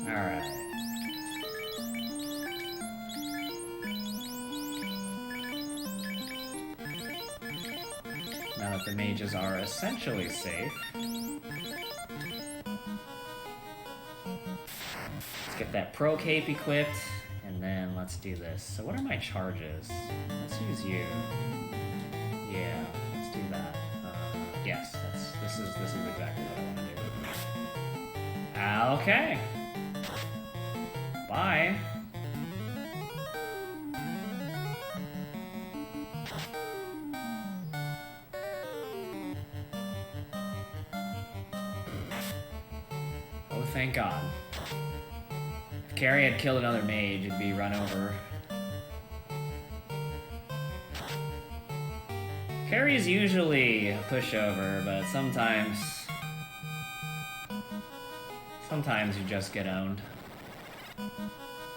Alright. Now that the mages are essentially safe, let's get that pro cape equipped, and then let's do this. So what are my charges? Let's use you. Yeah, let's do that. Yes, this is exactly what I want to do. Okay. Bye. Oh, thank God. If Carrie had killed another mage, it'd be run over. Carrie's usually a pushover, but sometimes you just get owned.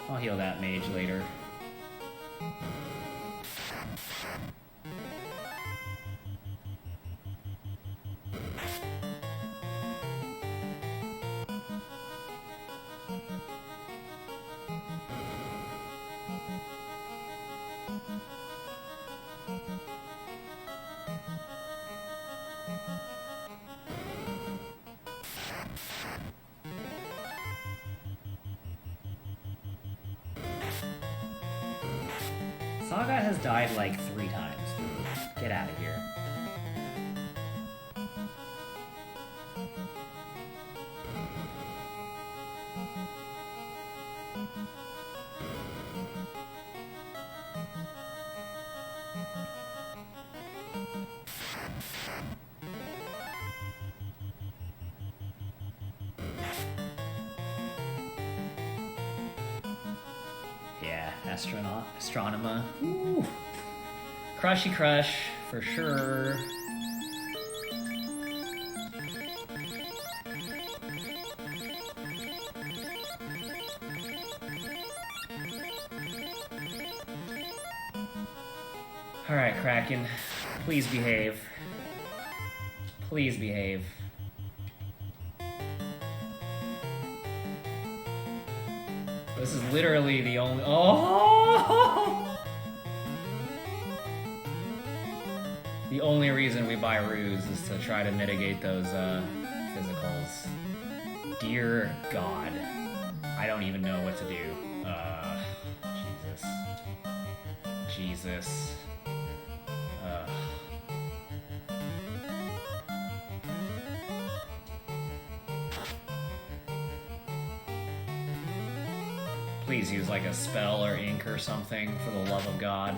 I'll heal that mage later. Saga has died like 3 times. Get out of here. Yeah, Astronema. Ooh. Crushy crush, for sure. Alright, Kraken. Please behave. Please behave. This is literally the only... Oh! The only reason we buy Ruse is to try to mitigate those physicals. Dear God. I don't even know what to do. Jesus. Please use like a spell or ink or something, for the love of God.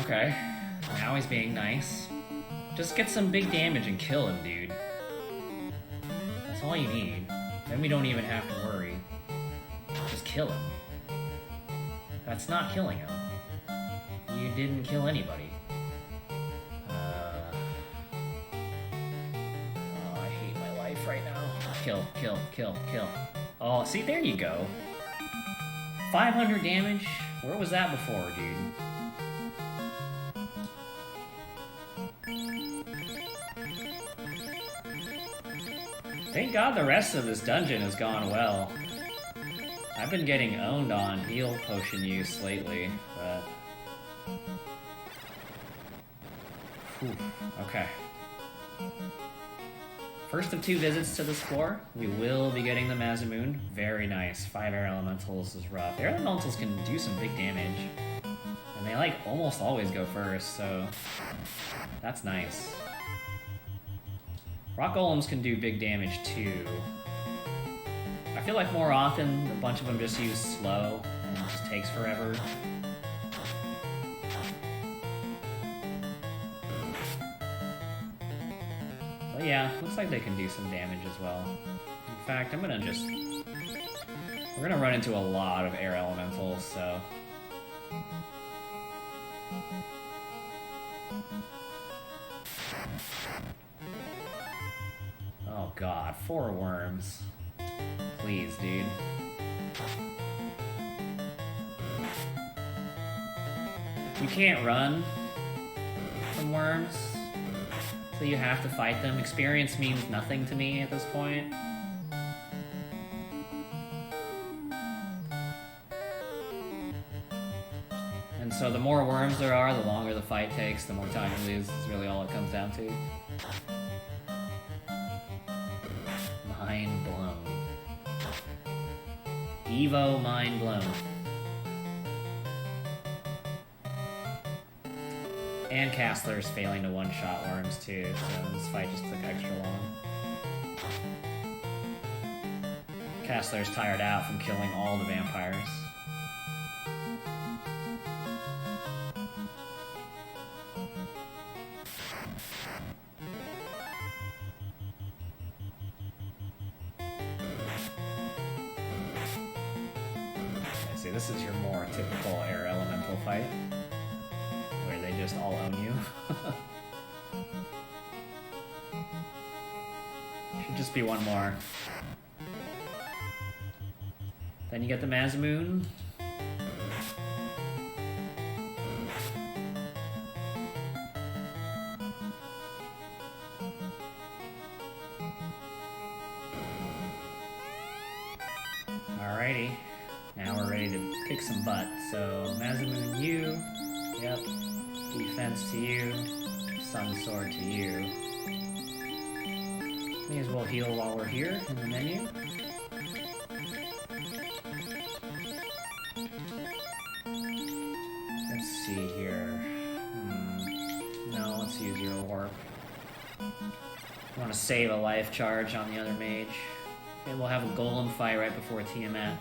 Okay, now he's being nice. Just get some big damage and kill him, dude. That's all you need. Then we don't even have to worry. Just kill him. That's not killing him. You didn't kill anybody. Oh, I hate my life right now. Kill, kill, kill, kill. Oh, see, there you go. 500 damage? Where was that before, dude? Thank God the rest of this dungeon has gone well. I've been getting owned on heal potion use lately, but... Whew. Okay. First of 2 visits to this floor, we will be getting the Mazamoon. Very nice. 5 air elementals is rough. Air elementals can do some big damage. And they like almost always go first, so... That's nice. Rock golems can do big damage too. I feel like more often a bunch of them just use slow and it just takes forever. yeah, looks like they can do some damage as well. In fact, I'm gonna just... We're gonna run into a lot of air elementals, so... Oh god, 4 worms. Please, dude. You can't run from worms, so you have to fight them. Experience means nothing to me at this point. And so the more worms there are, the longer the fight takes, the more time you lose, is really all it comes down to. Mind blown. Evo mind blown. And Castler's failing to one-shot worms too, so this fight just took extra long. Castler's tired out from killing all the vampires. See, this is your more typical air elemental fight, where they just all own you. Should just be one more. Then you get the Mazamoon. Alrighty. Now we're ready to kick some butt. So, Mazamoon, you. Yep. Defense to you. Sun Sword to you. May as well heal while we're here in the menu. Let's see here. No, let's use your warp. I want to save a life charge on the other mage. Okay, we'll have a golem fight right before Tiamat.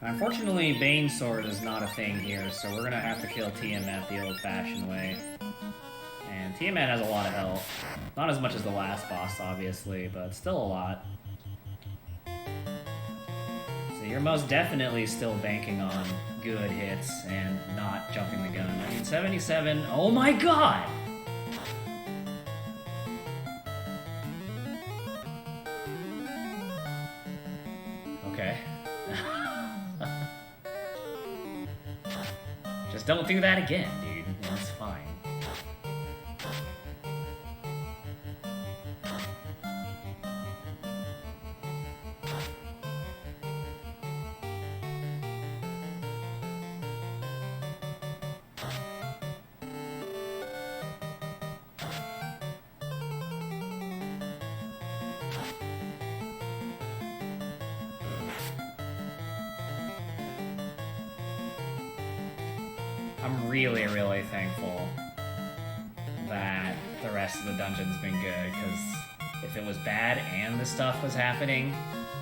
Unfortunately, Bane Sword is not a thing here, so we're gonna have to kill Tiamat the old-fashioned way. And Tiamat has a lot of health. Not as much as the last boss, obviously, but still a lot. So you're most definitely still banking on good hits and not jumping the gun. I mean, 77... Oh my god! Okay. Just don't do that again, dude. That's fine. I'm really, really thankful that the rest of the dungeon's been good, because if it was bad and this stuff was happening,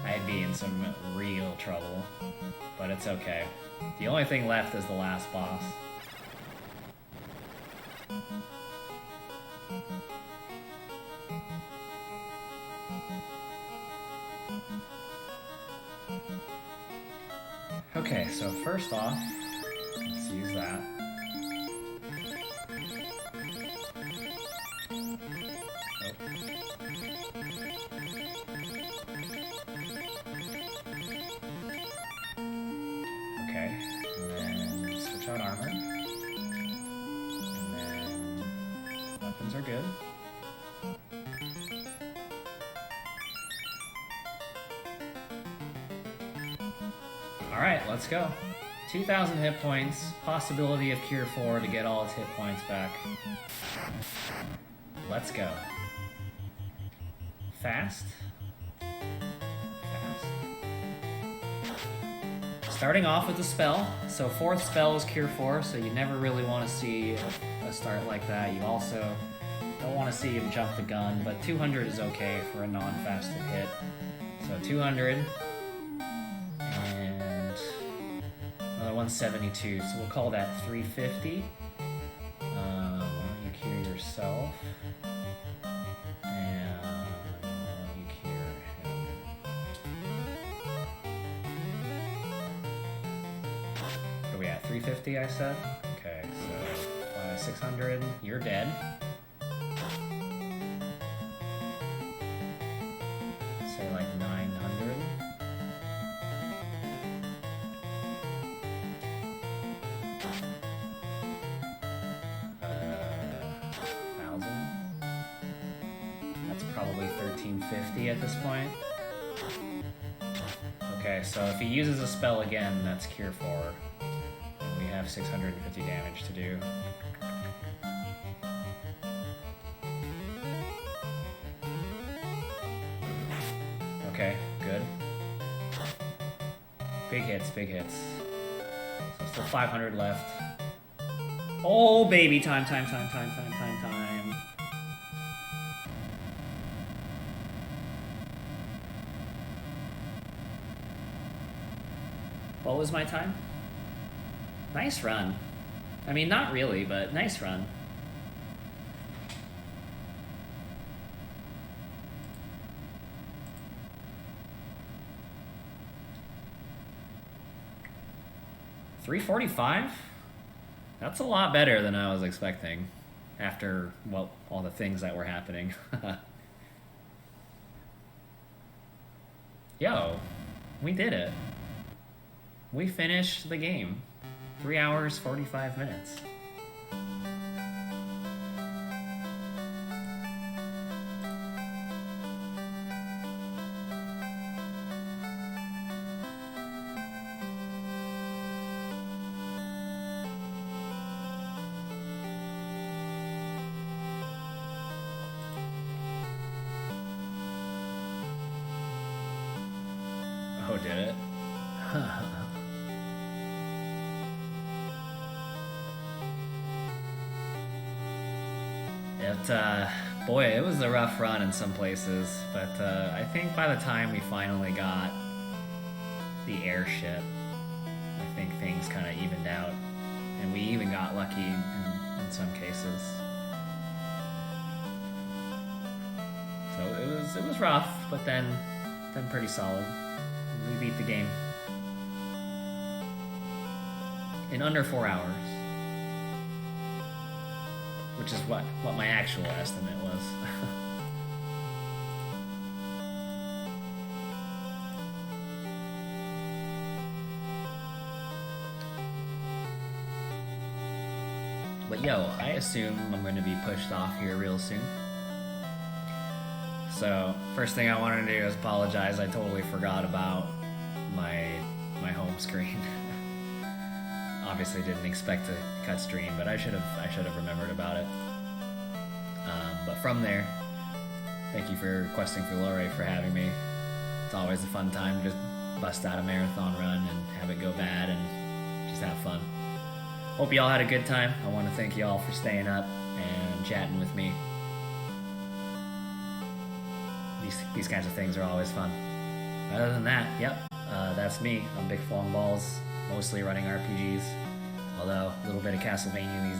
I'd be in some real trouble. But it's okay. The only thing left is the last boss. Okay, so first off, let's use that. Okay, and then switch out armor. And then weapons are good. Alright, let's go. 2,000 hit points, possibility of Cure 4 to get all its hit points back. Let's go. Fast. Fast. Starting off with the spell. So 4th spell is Cure 4, so you never really want to see a start like that. You also don't want to see him jump the gun, but 200 is okay for a non-fasted hit. So 200. And 172, so we'll call that 350. Why don't you cure yourself? And why don't you cure him? What are we at? 350, I said? Okay, so 600, you're dead. Say like 900. Probably 1350 at this point. Okay, so if he uses a spell again, that's Cure 4. And we have 650 damage to do. Okay, good. Big hits, big hits. So still 500 left. Oh, baby, time. What was my time? Nice run. I mean, not really, but nice run. $345? That's a lot better than I was expecting after, well, all the things that were happening. Yo, we did it. We finished the game. 3 hours, 45 minutes. Oh, did it? Boy, it was a rough run in some places, but I think by the time we finally got the airship, I think things kind of evened out, and we even got lucky in some cases. So it was rough, but then pretty solid. We beat the game in under 4 hours. Which is what my actual estimate was. But yo, I assume I'm going to be pushed off here real soon. So, first thing I wanted to do is apologize. I totally forgot about my home screen. Obviously didn't expect to cut stream, but I should have remembered about it. But from there, thank you for requesting for Lore for having me. It's always a fun time to just bust out a marathon run and have it go bad and just have fun. Hope y'all had a good time. I want to thank y'all for staying up and chatting with me. These kinds of things are always fun. Other than that, yep, that's me. I'm bichphuongballz, mostly running RPGs, although a little bit of Castlevania these